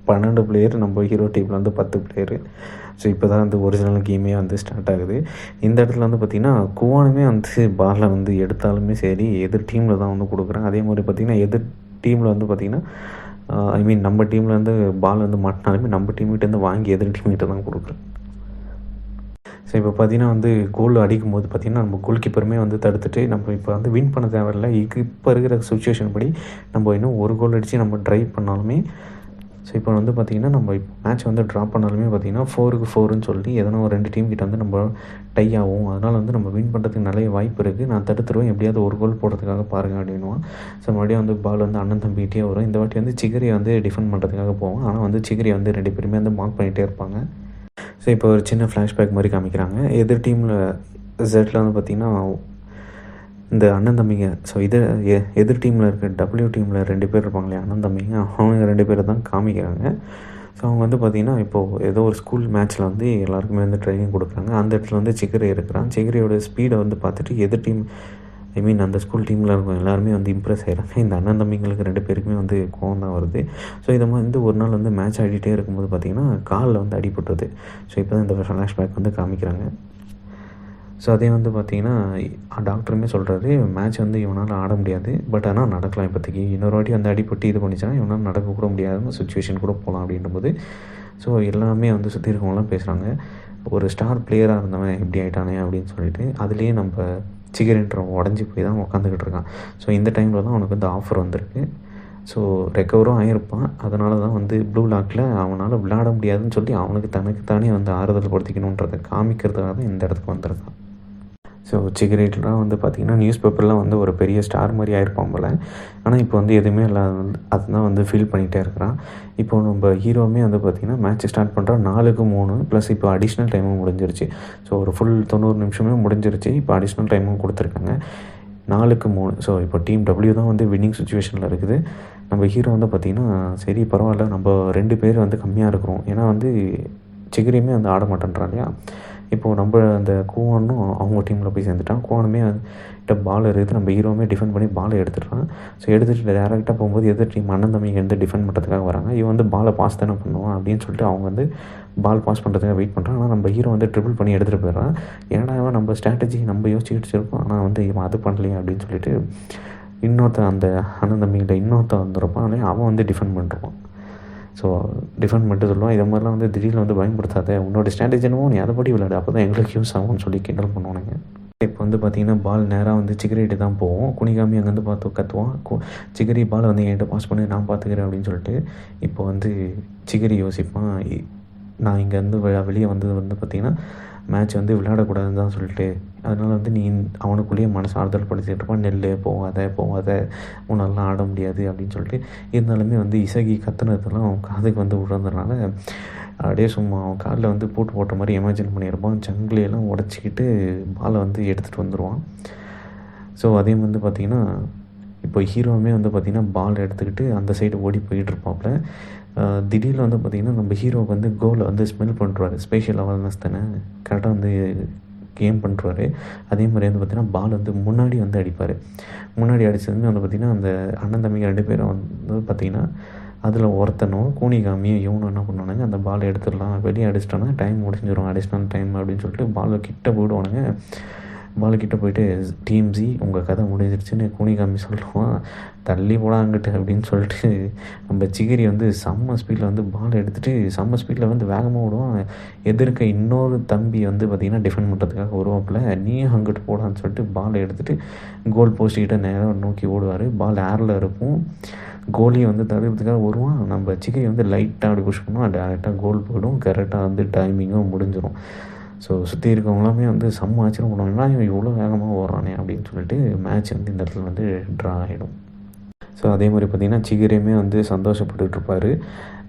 12 பிளேயர், நம்ம ஹீரோ டீமில் வந்து 10 பிளேயரு. ஸோ இப்போ தான் வந்து ஒரிஜினல் கேமே வந்து ஸ்டார்ட் ஆகுது. இந்த இடத்துல வந்து பார்த்திங்கன்னா குவானுமே வந்து பாலை வந்து எடுத்தாலுமே சரி எதிர் டீமில் தான் வந்து கொடுக்குறாங்க. அதே மாதிரி பார்த்திங்கன்னா எதிர் டீமில் வந்து பார்த்திங்கன்னா ஐ மீன் நம்ம டீமில் வந்து பால் வந்து மாட்டினாலுமே நம்ம டீம்கிட்டேருந்து வாங்கி எதிர் டீம்கிட்ட தான் கொடுக்குறேன். ஸோ இப்போ பார்த்திங்கன்னா வந்து கோல் அடிக்கும்போது பார்த்திங்கன்னா நம்ம கோல் கீப்பருமே வந்து தடுத்துட்டு நம்ம இப்போ வந்து வின் பண்ண தேவையில்ல. இப்போ இருக்கிற சுச்சுவேஷன் படி நம்ம இன்னும் ஒரு கோல் அடித்து நம்ம ட்ரைவ் பண்ணாலுமே, ஸோ இப்போ வந்து பார்த்திங்கன்னா நம்ம இப்போ மேட்ச் வந்து ட்ரா பண்ணாலுமே பார்த்திங்கன்னா 4-4ன்னு சொல்லி எதனா ஒரு 2 டீம் கிட்ட வந்து நம்ம டை ஆகும். அதனால் வந்து நம்ம வின் பண்ணுறதுக்கு நிறைய வாய்ப்பு இருக்குது. நான் தடுத்துருவேன், எப்படியாவது ஒரு கோல் போடுறதுக்காக பாருங்கள் அப்படின்னுவான். ஸோ மறுபடியும் வந்து பால் வந்து அண்ணன் தம்பிகிட்டே வரும். இந்த வாட்டி வந்து சிகரியை வந்து டிஃபெண்ட் பண்ணுறதுக்காக போவோம். ஆனால் வந்து சிகரியை வந்து 2 பேருமே வந்து மார்க் பண்ணிகிட்டே இருப்பாங்க. ஸோ இப்போ ஒரு சின்ன ஃப்ளாஷ்பேக் மாதிரி காமிக்கிறாங்க. எதிர் டீமில் ஜெட்டில் வந்து பார்த்திங்கன்னா இந்த அண்ணன் தம்பிங்க, ஸோ எதிர் டீமில் இருக்க டபிள்யூ டீமில் 2 பேர் இருப்பாங்க இல்லையா, அண்ணன் தம்பிங்க, அவங்க 2 பேரை தான் காமிக்கிறாங்க. ஸோ அவங்க வந்து பார்த்திங்கன்னா இப்போது ஏதோ ஒரு ஸ்கூல் மேட்ச்சில் வந்து எல்லாருக்குமே வந்து ட்ரைனிங் கொடுக்குறாங்க. அந்த இடத்துல வந்து சிகரி இருக்கிறான். சிகரியோட ஸ்பீடை வந்து பார்த்துட்டு எதிர் டீம் ஐ மீன் அந்த ஸ்கூல் டீமில் இருக்கவங்க எல்லாருமே வந்து இம்ப்ரெஸ் ஆகிறாங்க. இந்த அண்ணன் தம்பிங்களுக்கு 2 பேருக்குமே வந்து கோவம் தான் வருது. ஸோ இதை வந்து ஒரு நாள் வந்து மேட்ச் ஆடிட்டே இருக்கும்போது பார்த்திங்கன்னா காலில் வந்து அடிபட்டுருது. ஸோ இப்போ தான் இந்த ஃப்ளாஷ்பேக் வந்து காமிக்கிறாங்க. ஸோ அதே வந்து பார்த்திங்கன்னா டாக்டருமே சொல்கிறாரு, மேட்ச் வந்து இவனால் ஆட முடியாது, பட் ஆனால் நடக்கலாம் இப்போதைக்கு. இன்னொரு வாட்டி வந்து அடிபட்டு இது பண்ணிச்சுன்னா இவனால் நடக்கக்கூட முடியாத சுச்சுவேஷன் கூட போகலாம் அப்படின்றபோது, ஸோ எல்லாமே வந்து சுற்றி இருக்கவங்களாம் பேசுகிறாங்க, ஒரு ஸ்டார் பிளேயராக இருந்தவன் இப்படி ஆகிட்டானே அப்படின்னு சொல்லிட்டு. அதுலேயே நம்ம சிகரென்றவன் உடஞ்சி போய் தான் உட்காந்துக்கிட்டு இருக்கான். ஸோ இந்த டைமில் தான் அவனுக்கு வந்து ஆஃபர் வந்திருக்கு. ஸோ ரெக்கவரும் ஆகிருப்பான். அதனால தான் வந்து ப்ளூ லாக்கில் அவனால் விளையாட முடியாதுன்னு சொல்லி அவனுக்கு தனக்கு தானே வந்து ஆறுதல் படுத்திக்கணுன்றதை காமிக்கிறதுக்காக தான் இந்த இடத்துக்கு வந்திருக்கான். ஸோ சிகரெட்லாம் வந்து பார்த்திங்கன்னா நியூஸ் பேப்பர்லாம் வந்து ஒரு பெரிய ஸ்டார் மாதிரி ஆயிருப்பான் போல். ஆனால் இப்போ வந்து எதுவுமே இல்லாத அதுதான் வந்து ஃபீல் பண்ணிகிட்டே இருக்கிறான். இப்போ நம்ம ஹீரோவுமே வந்து பார்த்திங்கன்னா மேட்ச் ஸ்டார்ட் பண்ணுறான் 4-3 ப்ளஸ் இப்போ அடிஷ்னல் டைமும் முடிஞ்சிருச்சு. ஸோ ஒரு ஃபுல் 90 நிமிஷமே முடிஞ்சிருச்சு. இப்போ அடிஷ்னல் டைமும் கொடுத்துருக்காங்க 4-3. ஸோ இப்போ டீம் டபிள்யூ தான் வந்து வின்னிங் சுச்சுவேஷனில் இருக்குது. நம்ம ஹீரோ வந்து பார்த்திங்கன்னா சரி பரவாயில்ல, நம்ம 2 பேர் வந்து கம்மியாக இருக்கிறோம். ஏன்னா வந்து சிகரியுமே வந்து ஆட மாட்டேன்றான் இல்லையா. இப்போது நம்ம அந்த கூவானும் அவங்க டீமில் போய் சேர்ந்துட்டான். கூவானுமே கிட்ட பால் இருக்குது. நம்ம ஹீரோவுமே டிஃபெண்ட் பண்ணி பாலை எடுத்துடுறான். ஸோ எடுத்துகிட்டு டேரெக்டாக போகும்போது எதிர் டீம் அண்ணன் தம்பிங்க வந்து டிஃபெண்ட் பண்ணுறதுக்காக வராங்க. இவன் வந்து பாலை பாஸ் தானே பண்ணுவான் அப்படின்னு சொல்லிட்டு அவங்க வந்து பால் பாஸ் பண்ணுறதுக்காக வெயிட் பண்ணுறான். ஆனால் நம்ம ஹீரோ வந்து ட்ரிபிள் பண்ணி எடுத்துகிட்டு போயிடுறான். ஏன்னா இவன் நம்ம ஸ்ட்ராட்டஜி நம்ம யோசிச்சுக்கிட்டு இருக்கோம், ஆனால் வந்து இவன் அது பண்ணலையே அப்படின்னு சொல்லிட்டு இன்னொருத்தன் அந்த அண்ணன் தம்பிகிட்ட இன்னொருத்தன் வந்துருப்பான். ஆனால் அவன் வந்து டிஃபெண்ட் பண்ணிருப்பான். ஸோ டிஃபெண்ட் பண்ணிட்டு சொல்லுவான், இதை மாதிரிலாம் வந்து திடீர்னு வந்து பயன்படுத்தாத, உன்னோட ஸ்ட்ராட்டஜி என்னவோ நீ அதை படி விளையாடு, அப்போ தான் எங்களுக்கு யூஸ் ஆகும்னு சொல்லி கிண்டல் பண்ணுவானுங்க. இப்போ வந்து பார்த்திங்கன்னா பால் நேராக வந்து சிகரெட்டு தான் போவோம். குனிகாமி அங்கேருந்து பார்த்து கற்றுவான். சிகரி பால் வந்து என்கிட்ட பாஸ் பண்ணி நான் பார்த்துக்கிறேன் அப்படின்னு சொல்லிட்டு. இப்போ வந்து சிகரி யோசிப்பான், நான் இங்கேருந்து வெளியே வந்தது வந்து பார்த்திங்கன்னா மேட்ச் வந்து விளையாடக்கூடாதுன்னு தான் சொல்லிட்டு, அதனால் வந்து நீ அவனுக்குள்ளேயே மனசு ஆறுதல் படுத்திகிட்டு இருப்பான், நெல் போகாத உன்னெல்லாம் ஆட முடியாது அப்படின்னு சொல்லிட்டு. இருந்தாலுமே வந்து இசகி கத்துனதெல்லாம் அவன் காதுக்கு வந்து விழுந்ததுனால அப்படியே சும்மா அவன் காலில் வந்து பூட்டு போட்ட மாதிரி இமேஜின் பண்ணியிருப்பான். ஜங்கிலியெல்லாம் உடச்சிக்கிட்டு பாலை வந்து எடுத்துகிட்டு வந்துடுவான். ஸோ அதே வந்து பார்த்திங்கன்னா இப்போ ஹீரோவுமே வந்து பார்த்திங்கன்னா பால் எடுத்துக்கிட்டு அந்த சைடு ஓடி போயிட்டு இருப்பாப்புல. திடீர்னு வந்து பார்த்திங்கன்னா நம்ம ஹீரோவுக்கு வந்து கோலை வந்து ஸ்மெல் பண்ணுறாரு. ஸ்பெஷல் அவேர்னஸ் தானே, கரெக்டாக வந்து கேம் பண்ணுறாரு. அதே மாதிரி வந்து பார்த்திங்கன்னா பால் வந்து முன்னாடி வந்து அடிப்பார். முன்னாடி அடித்ததுமே வந்து பார்த்திங்கன்னா அந்த அண்ணன் தம்பிங்க 2 பேரும் வந்து பார்த்திங்கன்னா அதில் ஒருத்தனும் கூனிகாமியும் இவனும் என்ன பண்ணுவானுங்க, அந்த பாலை எடுத்துடலாம், வெளியே அடிச்சிட்டோன்னா டைம் முடிஞ்சிடும், அடிஷ்னல் டைம் அப்படின்னு சொல்லிட்டு பாலை கிட்ட போயிடுவானுங்க. பாலுக்கிட்ட போயிட்டு டீம் ஜி உங்கள் கதை முடிஞ்சிருச்சுன்னு கூனிகாமி சொல்லுவான். தள்ளி போடா அங்கிட்டு அப்படின்னு சொல்லிட்டு நம்ம சிகிரி வந்து செம்ம ஸ்பீடில் வந்து பால் எடுத்துகிட்டு செம்ம ஸ்பீடில் வந்து வேகமாக விடுவான். எதிர்க்க இன்னொரு தம்பி வந்து பார்த்திங்கன்னா டிஃபெண்ட் பண்ணுறதுக்காக வருவாப்பில், நீயும் அங்கிட்டு போடான்னு சொல்லிட்டு பாலை எடுத்துகிட்டு கோல் போஸ்ட்கிட்ட நேராக நோக்கி ஓடுவார். பால் ஏரில் இருக்கும். கோலியை வந்து தடுக்கிறதுக்காக வருவான். நம்ம சிகிரி வந்து லைட்டாக அப்படி புஷ் பண்ணுவோம், டேரெக்டாக கோல் போயிடும். கரெக்டாக வந்து டைமிங்கும் முடிஞ்சிடும். ஸோ சுற்றி இருக்கவங்களாமே வந்து செம்ம ஆச்சரியம் பண்ணுவாங்கன்னா இவன் இவ்வளோ வேகமாக ஓடுறானே அப்படின்னு சொல்லிட்டு மேட்ச் வந்து இந்த இடத்துல வந்து ட்ரா ஆகிடும். ஸோ அதே மாதிரி பார்த்திங்கன்னா சிகரியுமே வந்து சந்தோஷப்பட்டுட்ருப்பார்.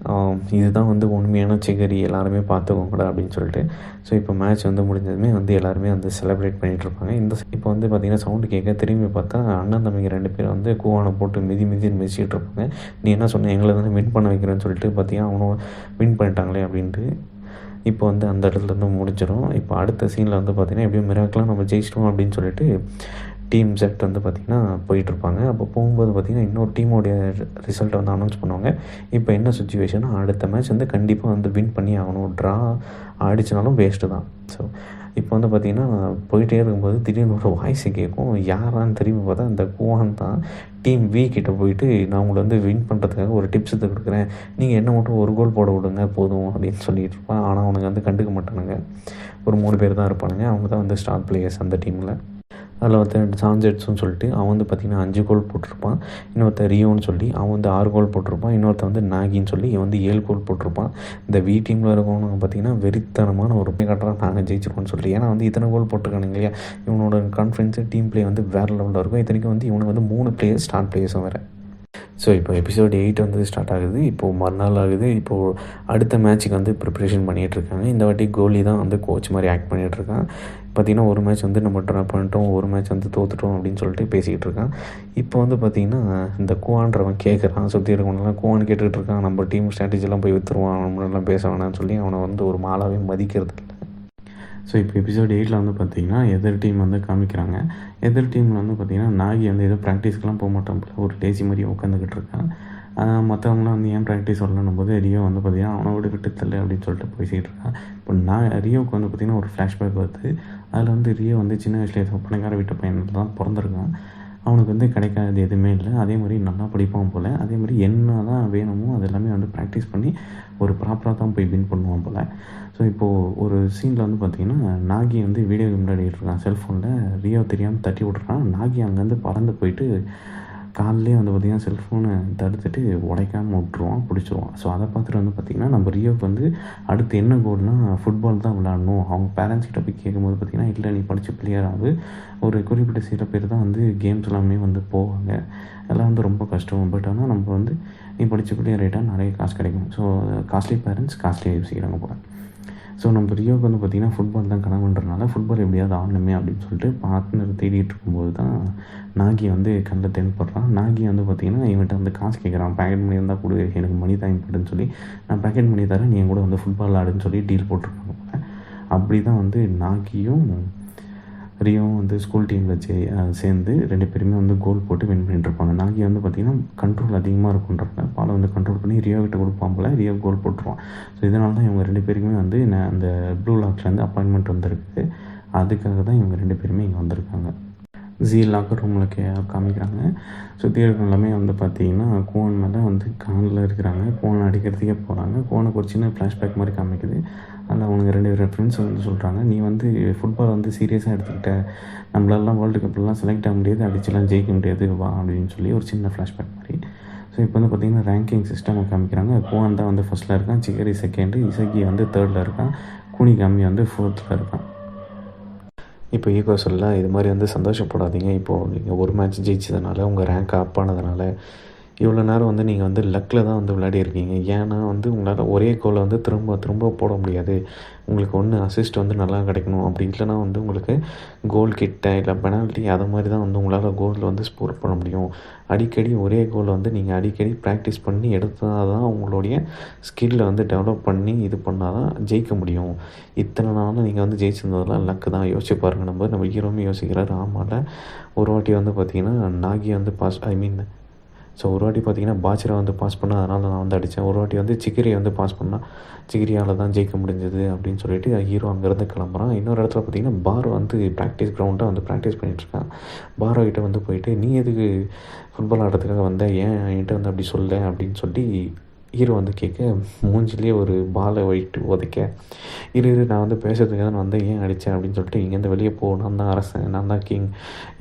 இதுதான் வந்து உண்மையான சிகரி, எல்லாருமே பார்த்துக்கோங்கடா அப்படின்னு சொல்லிட்டு. ஸோ இப்போ மேட்ச் வந்து முடிஞ்சதுமே வந்து எல்லாருமே வந்து செலிப்ரேட் பண்ணிகிட்ருப்பாங்க. இப்போ வந்து பார்த்திங்கன்னா சவுண்டு கேட்க திரும்பி பார்த்தா அண்ணன் தம்பிங்க 2 பேரும் வந்து கூவானை போட்டு மிதின்னு மிதிச்சிட்டு இருப்பாங்க. நீ என்ன சொன்ன, எங்களை வந்து வின் பண்ண வைக்கிறேன்னு சொல்லிட்டு பார்த்திங்கன்னா அவனும் வின் பண்ணிட்டாங்களே அப்படின்ட்டு. இப்போ வந்து அந்த இடத்துலேருந்து முடிஞ்சிடும். இப்போ அடுத்த சீனில் வந்து பார்த்திங்கன்னா எப்படியும் மிராக்கிளாக நம்ம ஜெயிச்சிட்டோம் அப்படின்னு சொல்லிட்டு டீம் செட் வந்து பார்த்திங்கன்னா போயிட்டுருப்பாங்க. அப்போ போகும்போது பார்த்திங்கன்னா இன்னொரு டீமோடைய ரிசல்ட்டை வந்து அனௌன்ஸ் பண்ணுவாங்க. இப்போ என்ன சிச்சுவேஷன்னா, அடுத்த மேட்ச் வந்து கண்டிப்பாக வந்து வின் பண்ணி ஆகணும். ட்ரா ஆடிச்சுனாலும் வேஸ்ட்டு தான். ஸோ இப்போ வந்து பார்த்திங்கன்னா போயிட்டே இருக்கும்போது திடீர்னு ஒரு வாய்ஸ் கேட்கும். யாரான்னு திரும்பி பார்த்தா அந்த குவான் தான். டீம் வி கிட்ட போயிட்டு, நான் உங்களை வந்து வின் பண்ணுறதுக்காக ஒரு டிப்ஸ் எடுத்து கொடுக்குறேன், நீங்கள் என்ன மட்டும் ஒரு கோல் போட விடுங்க போதும் அப்படின்னு சொல்லிட்டு இருப்பான். ஆனால் அவனுங்க வந்து கண்டுக்க மாட்டானுங்க. ஒரு 3 பேர் தான் இருப்பானுங்க. அவங்க தான் வந்து ஸ்டார் பிளேயர்ஸ் அந்த டீமில். அதில் ஒருத்தன் சான்ஜெட்ஸ்னு சொல்லிட்டு அவன் வந்து பார்த்திங்கன்னா 5 கோல் போட்டிருப்பான். இன்னொருத்தன் ரியோன்னு சொல்லி அவன் வந்து 6 கோல் போட்டிருப்பான். இன்னொருத்தன் வந்து நாகின்னு சொல்லி இவன் வந்து 7 கோல் போட்டிருப்பான். இந்த வி டீமில் இருக்கவனுங்க பார்த்திங்கன்னா வெறித்தனமான ஒரு காட்டுறான், நாங்கள் ஜெயிச்சிருக்கோம்னு சொல்லிட்டு. ஏன்னா வந்து இத்தனை கோல் போட்டிருக்கானுங்க இல்லையா, இவனோட கான்ஃபிடன்ஸு டீம் பிளே வந்து வேறு லெவலில் இருக்கும். இத்தனைக்கும் வந்து இவனுக்கு வந்து 3 பிளேயர்ஸ் ஸ்டார் பிளேயர்ஸும் வேறு. ஸோ இப்போ எபிசோட் 8 வந்து ஸ்டார்ட் ஆகுது. இப்போது மறுநாள் ஆகுது. இப்போது அடுத்த மேட்ச்சுக்கு வந்து ப்ரிப்ரேஷன் பண்ணிகிட்ருக்காங்க. இந்த வாட்டி கோலி தான் வந்து கோச் மாதிரி ஆக்ட் பண்ணிகிட்ருக்கான். பார்த்திங்கன்னா ஒரு மேட்ச் வந்து நம்ம ட்ரா பண்ணிட்டோம், ஒரு மேட்ச் வந்து தோற்றுட்டோம் அப்படின்னு சொல்லிட்டு பேசிக்கிட்டு இருக்கான். இப்போ வந்து பார்த்திங்கன்னா இந்த குவான்றவன் கேட்குறான், சுற்றி இருக்கவனெல்லாம் குவான்னு கேட்டுக்கிட்டு இருக்கான். நம்ம டீம் ஸ்ட்ராட்டஜிலாம் போய் விற்றுருவான், நம்மளெல்லாம் பேச வேணாம்னு சொல்லி அவனை வந்து ஒரு மாலாவே மதிக்கிறது இல்லை. ஸோ இப்போ எபிசோட் 8 வந்து பார்த்திங்கன்னா எதிர் டீம் வந்து காமிக்கிறாங்க. எதிர் டீமில் வந்து பார்த்திங்கன்னா நாகி வந்து ஏதோ ப்ராக்டிஸ்க்கெலாம் போக மாட்டான் போல, ஒரு டேசி மாதிரி உட்காந்துக்கிட்டு இருக்கான். மற்றவங்களாம் வந்து ஏன் ப்ராக்டிஸ் வரலன்னும் போது ரியோ வந்து பார்த்திங்கன்னா அவனை விட்டு தள்ளு அப்படின்னு சொல்லிட்டு பேசிகிட்டு இருக்கான். இப்போ ரியோவுக்கு வந்து பார்த்திங்கன்னா ஒரு ஃப்ளாஷ்பேக் வருது. அதில் வந்து ரியோ வந்து சின்ன வயசுலேயே பணக்கார வீட்டு பையனில் தான் பிறந்திருக்கான். அவனுக்கு வந்து கிடைக்காது எதுவுமே இல்லை. அதே மாதிரி நல்லா படிப்பான் போல். அதே மாதிரி என்ன தான் வேணுமோ அது எல்லாமே வந்து ப்ராக்டிஸ் பண்ணி ஒரு ப்ராப்பராக தான் போய் வின் பண்ணுவான் போல். ஸோ இப்போது ஒரு சீனில் வந்து பார்த்திங்கன்னா நாகி வந்து வீடியோ கேம் விளையாடிட்டு இருக்கான் செல்ஃபோனில். ரியோ தெரியாமல் தட்டி விட்றான். நாகி அங்கேருந்து பறந்து போயிட்டு காலையிலே வந்து பார்த்திங்கன்னா செல்ஃபோனை தடுத்துட்டு உடைக்காமல் விட்ருவான், பிடிச்சிருவான். ஸோ அதை பார்த்துட்டு வந்து பார்த்திங்கன்னா நம்ம ரியோவுக்கு வந்து அடுத்து என்ன கோல்னால் ஃபுட்பால் தான் விளாடணும். அவங்க பேரண்ட்ஸ் கிட்ட போய் கேட்கும்போது பார்த்திங்கன்னா, இல்லை நீ படித்த பிளேயர் ஆகு, ஒரு குறிப்பிட்ட சில பேர் தான் வந்து கேம்ஸ் எல்லாமே வந்து போவாங்க, எல்லாம் வந்து ரொம்ப கஷ்டம். பட் ஆனால் நம்ம வந்து நீ படித்த பிளேயர் ஆகிட்டா நிறைய காசு கிடைக்கும். ஸோ காஸ்ட்லி பேரண்ட்ஸ் காஸ்ட்லியாக யோசிக்கிறாங்க போல. ஸோ நம்ம ரியோவுக்கு வந்து பார்த்திங்கன்னா ஃபுட்பால் தான் கனவுன்றனால ஃபுட்பால் எப்படியாவது ஆடணுமே அப்படின்னு சொல்லிட்டு பார்ட்னர் தேடிட்டு இருக்கும்போது தான் நாகி வந்து கண்ணில் தென்படுறான். நாகி வந்து பார்த்திங்கன்னா இவன்கிட்ட வந்து காசு கேட்குறான், பேக்கெட் மணி இருந்தால் கொடு, எனக்கு மணி தான் இம்பார்ட்டன் சொல்லி, நான் பேக்கெட் மணி தரேன், நீ என் கூட வந்து ஃபுட்பால் ஆடுன்னு சொல்லி டீல் போட்டிருக்காங்க போல. அப்படி தான் வந்து நாகியும் ரியோவும் வந்து ஸ்கூல் டீமில் சேர்ந்து 2 பேருமே வந்து கோல் போட்டு வின் பண்ணிட்டுருப்பாங்க. நாகி வந்து பார்த்திங்கன்னா கண்ட்ரோல் அதிகமாக இருக்குன்றப்ப பாலை வந்து கண்ட்ரோல் பண்ணி ரியோ கிட்ட கொடுப்பான் போல். ரியோ கோல் போட்டுருவான். ஸோ இதனால தான் இவங்க 2 பேருக்குமே வந்து அந்த ப்ளூ லாக்ஸ்லேருந்து அப்பாயின்மெண்ட் வந்திருக்கு. அதுக்காக தான் இவங்க 2 பேருமே இங்கே வந்திருக்காங்க. ஜி லாக்கர் ரூமில் காமிக்கிறாங்க. சுற்றி இருக்கிற எல்லாமே வந்து பார்த்திங்கன்னா கோன் மேலே வந்து காலில் இருக்கிறாங்க. கோனை அடிக்கிறதுக்கே போகிறாங்க. கோனுக்கு ஒரு சின்ன ஃப்ளாஷ்பேக் மாதிரி காமிக்குது. அதில் அவனுங்க 2 பேர் ஃப்ரெண்ட்ஸ் வந்து சொல்கிறாங்க, நீ வந்து ஃபுட்பால் வந்து சீரியஸாக எடுத்துக்கிட்ட, நம்மளெல்லாம் வேர்ல்டு கப்லாம் செலக்ட் ஆக முடியாது, அடிச்சுலாம் ஜெயிக்க முடியாது, வா அப்படின்னு சொல்லி ஒரு சின்ன ஃப்ளாஷ்பேக் மாதிரி. ஸோ இப்போ வந்து பார்த்திங்கன்னா ரேங்கிங் சிஸ்டம் காமிக்கிறாங்க. கோன் தான் வந்து ஃபஸ்ட்டில் இருக்கான், சிகரி செகண்டு, இசகி வந்து 3ர்டில் இருக்கான், குனிகாமி வந்து 4த்தில் இருக்கான். இப்போ ஈகோ சொல்ல இது மாதிரி வந்து சந்தோஷப்படாதீங்க. இப்போது நீங்கள் ஒரு மேட்ச் ஜெயிச்சதுனால, உங்கள் ரேங்க் அப் ஆனதுனால இவ்வளோ நேரம் வந்து நீங்கள் வந்து லக்கில் தான் வந்து விளையாடிருக்கீங்க. ஏன்னா வந்து உங்களால் ஒரே கோலை வந்து திரும்ப திரும்ப போட முடியாது. உங்களுக்கு ஒன்று அசிஸ்ட் வந்து நல்லா கிடைக்கணும், அப்படி இல்லைனா வந்து உங்களுக்கு கோல் கிட்ட இல்லை பெனால்ட்டி அதை மாதிரி தான் வந்து உங்களால் கோலில் வந்து ஸ்கோர் பண்ண முடியும். அடிக்கடி ஒரே கோலை வந்து நீங்கள் அடிக்கடி ப்ராக்டிஸ் பண்ணி எடுத்தால் தான் உங்களுடைய ஸ்கில்லை வந்து டெவலப் பண்ணி இது பண்ணால் தான் ஜெயிக்க முடியும். இத்தனை நாள் நீங்கள் வந்து ஜெயிச்சிருந்ததெல்லாம் லக்கு தான், யோசிச்சு பாருங்கள். நம்ம ஹீரோமே யோசிக்கிறாரு. ஆமாம்ல, ஒரு வாட்டி வந்து பார்த்திங்கன்னா நாகி வந்து ஸோ ஒரு வாட்டி பார்த்திங்கன்னா பாச்சிரா வந்து பாஸ் பண்ணால் அதனால் நான் வந்து அடித்தேன். ஒரு வாட்டி வந்து சிகிரியை வந்து பாஸ் பண்ணால் சிகிரியால் தான் ஜெயிக்க முடிஞ்சது அப்படின்னு சொல்லிட்டு ஹீரோ அங்கேருந்து கிளம்புறான். இன்னொரு இடத்துல பார்த்திங்கன்னா பாரோ வந்து ப்ராக்டிஸ் கிரவுண்டாக வந்து ப்ராக்டிஸ் பண்ணிகிட்ருக்கான். பாரோ கிட்டே வந்து போயிட்டு, நீ எதுக்கு ஃபுட்பால் ஆடுறதுக்காக வந்த, ஏன் என்கிட்ட வந்து அப்படி சொல்ல அப்படின்னு சொல்லி ஹீரோ வந்து கேட்க, மூஞ்சிலே ஒரு பாலை வைட்டு உதைக்க, இரு நான் வந்து பேசுறதுக்காக நான் வந்து ஏன் அடித்தேன் அப்படின்னு சொல்லிட்டு, இங்கேருந்து வெளியே போ, நான் தான் அரசன், நான் தான் கிங்,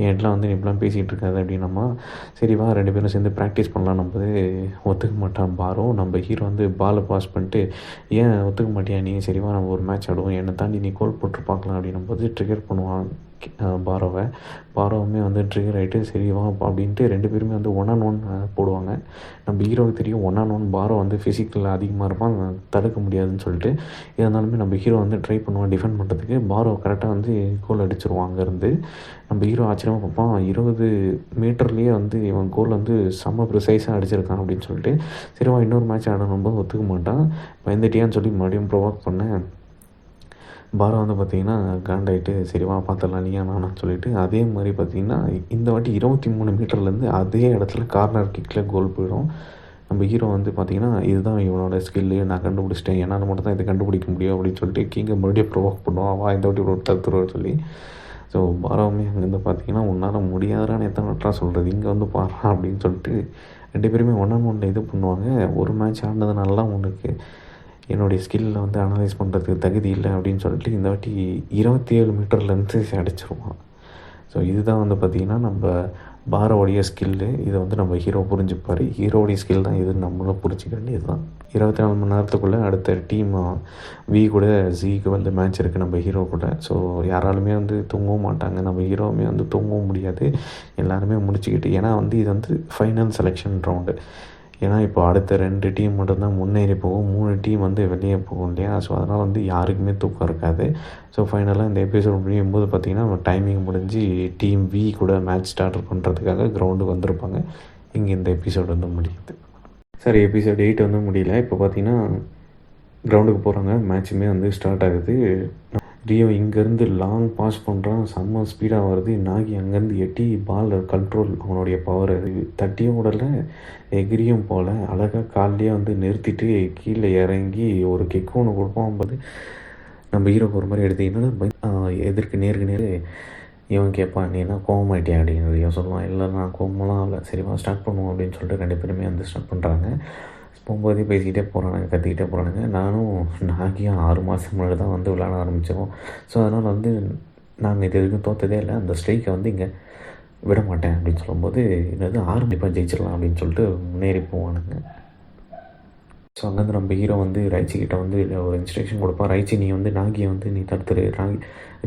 என்கிட்டலாம் வந்து நீ இப்படிலாம் பேசிகிட்டு இருக்காது அப்படின்னம்மா. சரி வா 2 பேரும் சேர்ந்து ப்ராக்டிஸ் பண்ணலாம். நம்ம ஒத்துக்க மாட்டான் பாரோ. நம்ம ஹீரோ வந்து பாலை பாஸ் பண்ணிட்டு, ஏன் ஒத்துக்க மாட்டியா நீ, சரிவா நம்ம ஒரு மேட்ச் ஆடுவோம், என்னை தாண்டி நீ கோல் போட்டு பார்க்கலாம் அப்படின்னும் போது ட்ரிகர் பண்ணுவான் பாரோவை. பாரோவுமே வந்து ட்ரிகர் ஆகிட்டு சரி வா அப்படின்ட்டு 2 பேருமே வந்து 1 on 1 போடுவாங்க. நம்ம ஹீரோவுக்கு தெரியும் 1 on 1 பாரோ வந்து ஃபிசிக்கல் அதிகமாக இருப்பான், தடுக்க முடியாதுன்னு சொல்லிட்டு. இருந்தாலுமே நம்ம ஹீரோ வந்து ட்ரை பண்ணுவான் டிஃபெண்ட் பண்ணுறதுக்கு. பாரோ கரெக்டாக வந்து கோல் அடிச்சிருவான் அங்கேருந்து. நம்ம ஹீரோ ஆச்சரியமாக பார்ப்பான், 20 மீட்டர்லேயே வந்து இவன் கோல் வந்து செம்ம ப்ரிசைஸாக அடிச்சிருக்கான் அப்படின்னு சொல்லிட்டு. சரிவா இன்னொரு மேட்ச் ஆடணும்போது ஒத்துக்க மாட்டான். பயந்துட்டியான்னு சொல்லி மறுபடியும் ப்ரொவோக் பண்ணேன். பாரா வந்து பார்த்திங்கன்னா காண்டாயிட்டு சரி வா பார்த்துடலாம் நீயா நானான்னு சொல்லிட்டு அதே மாதிரி பார்த்திங்கன்னா இந்த வாட்டி 23 மீட்டர்லேருந்து அதே இடத்துல கார்னர் கிக்கில் கோல் போயிடும். நம்ம ஹீரோ வந்து பார்த்திங்கன்னா இதுதான் இவனோட ஸ்கில்லு, நான் கண்டுபிடிச்சிட்டேன், என்னால் மட்டும் தான் இதை கண்டுபிடிக்க முடியும் அப்படின்னு சொல்லிட்டு கிங்கை மறுபடியும் ப்ரொவோக் பண்ணுவான், வா இந்த வாட்டி ஒரு தடுத்துருவான்னு சொல்லி. ஸோ பாராவுமே அங்கேருந்து பார்த்திங்கன்னா உன்னால் முடியாதான்னு எத்தனை வட்டா சொல்கிறது, இங்கே வந்து பாரா அப்படின்னு சொல்லிட்டு 2 பேருமே 1 on 1 இது பண்ணுவாங்க. ஒரு மேட்ச் ஆடினதுனால தான் உனக்கு என்னுடைய ஸ்கில்லில் வந்து அனலைஸ் பண்ணுறதுக்கு தகுதி இல்லை அப்படின்னு சொல்லிட்டு இந்த வாட்டி 27 மீட்டர்லேருந்து அடிச்சிருவான். ஸோ இதுதான் வந்து பார்த்திங்கன்னா நம்ம பாரோடைய ஸ்கில்லு. இதை வந்து நம்ம ஹீரோ புரிஞ்சுப்பார். ஹீரோடைய ஸ்கில் தான் இது, நம்மளும் புரிஞ்சிக்க வேண்டியது தான். 24 மணி நேரத்துக்குள்ளே அடுத்த டீம் வி கூட ஜிக்கு வந்து மேட்ச் இருக்குது நம்ம ஹீரோ கூட. ஸோ யாராலுமே வந்து தூங்கவும் மாட்டாங்க, நம்ம ஹீரோவுமே வந்து தூங்கவும் முடியாது. எல்லாருமே முடிச்சுக்கிட்டு, ஏன்னா வந்து இது வந்து ஃபைனல் செலெக்ஷன் ரவுண்டு. ஏன்னா இப்போ அடுத்த 2 டீம் மட்டும்தான் முன்னேறி போகும், 3 டீம் வந்து வெளியே போகும் இல்லையா. ஸோ அதனால் வந்து யாருக்குமே தூக்கம் இருக்காது. ஸோ ஃபைனலாக இந்த எபிசோட் முடியும்போது பார்த்திங்கன்னா டைமிங் முடிஞ்சு டீம் வி கூட மேட்ச் ஸ்டார்ட் பண்ணுறதுக்காக கிரவுண்டுக்கு வந்திருப்பாங்க. இங்கே இந்த எபிசோட் வந்து முடியுது. சரி, எபிசோட் 8 வந்து முடியல. இப்போ பார்த்திங்கன்னா கிரவுண்டுக்கு போகிறாங்க, மேட்சுமே வந்து ஸ்டார்ட் ஆகுது. ரியோ இங்கேருந்து லாங் பாஸ் பண்ணுறான், செம்ம ஸ்பீடாக வருது. நாகி அங்கேருந்து எட்டி பால் கண்ட்ரோல், அவனுடைய பவர் அது தட்டியும் விடலை, எகிரியும் போல் அழகாக கால்லையே வந்து நிறுத்திட்டு கீழே இறங்கி ஒரு கிக் ஒன்று கொடுப்பான். போது நம்ம ஹீரோக்கு ஒரு மாதிரி எடுத்திங்கன்னா எதிர்க்கு நேருக்கு நேர் இவன் கேட்பான், நீ என்ன கோவமாயிட்டியா அப்படின்னு. ரியோ சொல்லுவான், இல்லை நான் கோவமெல்லாம் இல்லை, சரிவா ஸ்டார்ட் பண்ணுவோம் அப்படின்னு சொல்லிட்டு 2 பேருமே வந்து ஸ்டார்ட் பண்ணுறாங்க. போகும்போதே பேசிக்கிட்டே போகிறானுங்க, கற்றுக்கிட்டே போகிறானுங்க. நானும் நாகியும் 6 மாதம் முன்னாடி தான் வந்து விளையாட ஆரம்பித்தோம். ஸோ அதனால் வந்து நாங்கள் இது வரைக்கும் தோற்றதே இல்லை, அந்த ஸ்ட்ரைக்கை வந்து இங்கே விட மாட்டேன் அப்படின்னு சொல்லும்போது என்னது 6 கண்டிப்பாக ஜெயிச்சிடலாம் அப்படின்னு சொல்லிட்டு முன்னேறி போவானுங்க. ஸோ அங்கேருந்து நம்ம ஹீரோ வந்து ரைச்சிக்கிட்ட வந்து ஒரு இன்ஸ்ட்ரக்ஷன் கொடுப்பான், ரைச்சி நீ வந்து நாகியை வந்து நீ தடுத்துரு,